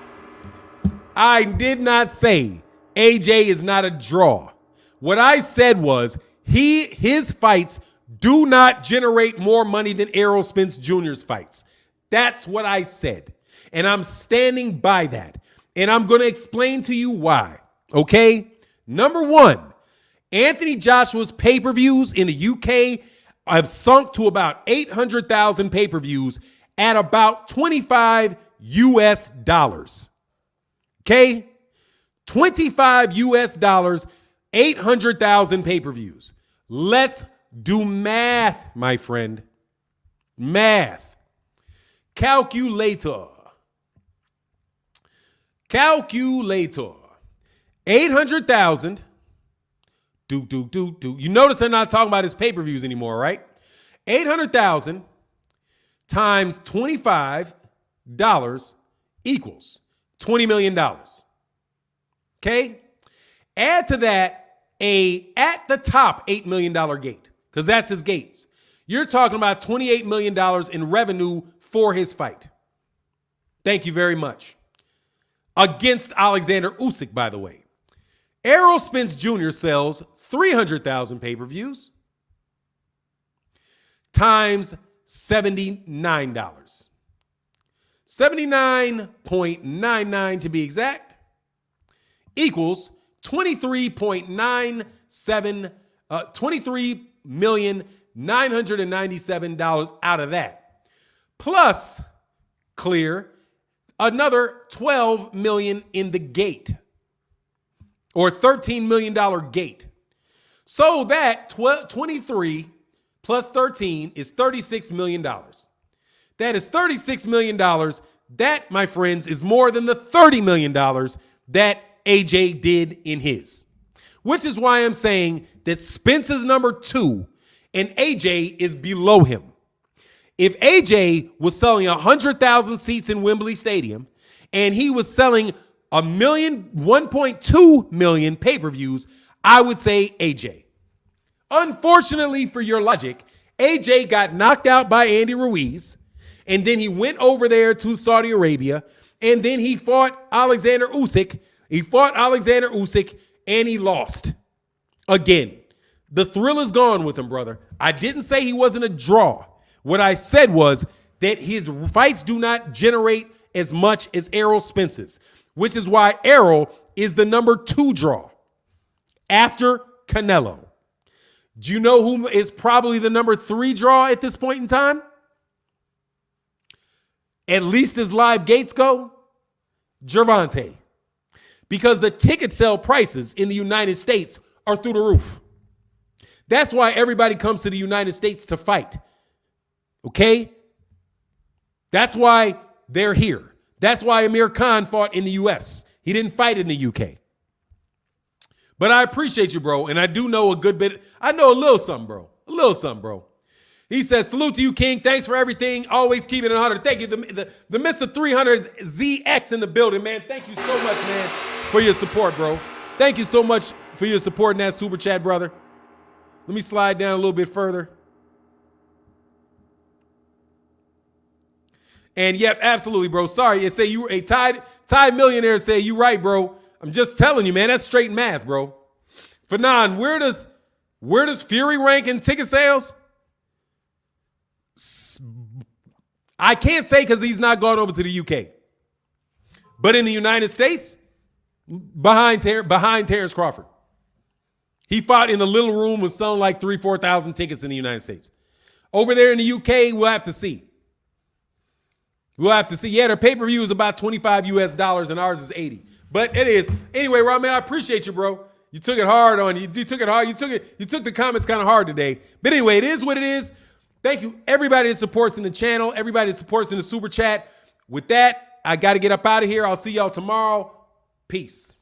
I did not say AJ is not a draw. What I said was his fights do not generate more money than Errol Spence Jr.'s fights. That's what I said. And I'm standing by that. And I'm going to explain to you why. Okay? Number one, Anthony Joshua's pay-per-views in the UK have sunk to about 800,000 pay-per-views at about $25 US. Okay? $25 US, 800,000 pay-per-views. Let's do math, my friend. Math. Calculator. 800,000. You notice they're not talking about his pay-per-views anymore, right? 800,000 times $25 equals $20 million. Okay? Add to that at the top $8 million gate, because that's his gates. You're talking about $28 million in revenue for his fight. Thank you very much. Against Alexander Usyk, by the way. Errol Spence Jr. sells 300,000 pay-per-views times $79. $79.99 to be exact equals $23,997 out of that. Plus, clear another $12 million in the gate, or $13 million gate. So that 23 plus 13 is $36 million. That is $36 million. That, my friends, is more than the $30 million that AJ did in his. Which is why I'm saying that Spence is number 2 and AJ is below him. If AJ was selling 100,000 seats in Wembley Stadium and he was selling 1.2 million pay-per-views, I would say AJ. Unfortunately for your logic, AJ got knocked out by Andy Ruiz, and then he went over there to Saudi Arabia, and then he fought Alexander Usyk. And he lost. Again, the thrill is gone with him, brother. I didn't say he wasn't a draw. What I said was that his fights do not generate as much as Errol Spence's, which is why Errol is the number 2 draw after Canelo. Do you know who is probably the number 3 draw at this point in time? At least as live gates go, Gervonta. Because the ticket sale prices in the United States are through the roof. That's why everybody comes to the United States to fight. Okay? That's why they're here. That's why Amir Khan fought in the U.S. He didn't fight in the U.K. But I appreciate you, bro. And I do know a good bit. I know a little something, bro. A little something, bro. He says, salute to you, King. Thanks for everything. Always keep it 100. Thank you. The Mr. 300 ZX in the building, man. Thank you so much, man, for your support, bro. Thank you so much for your support in that super chat, brother. Let me slide down a little bit further. And yep, absolutely, bro. Sorry, it say you a Tide millionaire say you right, bro. I'm just telling you, man. That's straight math, bro. Fanon, where does Fury rank in ticket sales? I can't say because he's not gone over to the UK. But in the United States, behind Terence Crawford. He fought in a little room with something like 4,000 tickets in the United States. Over there in the UK, we'll have to see. We'll have to see. Yeah, their pay-per-view is about $25 US and ours is 80. But it is. Anyway, Rob, man, I appreciate you, bro. You took it hard on you. You took it hard. You took the comments kind of hard today. But anyway, it is what it is. Thank you, everybody that supports in the channel, everybody that supports in the super chat. With that, I got to get up out of here. I'll see y'all tomorrow. Peace.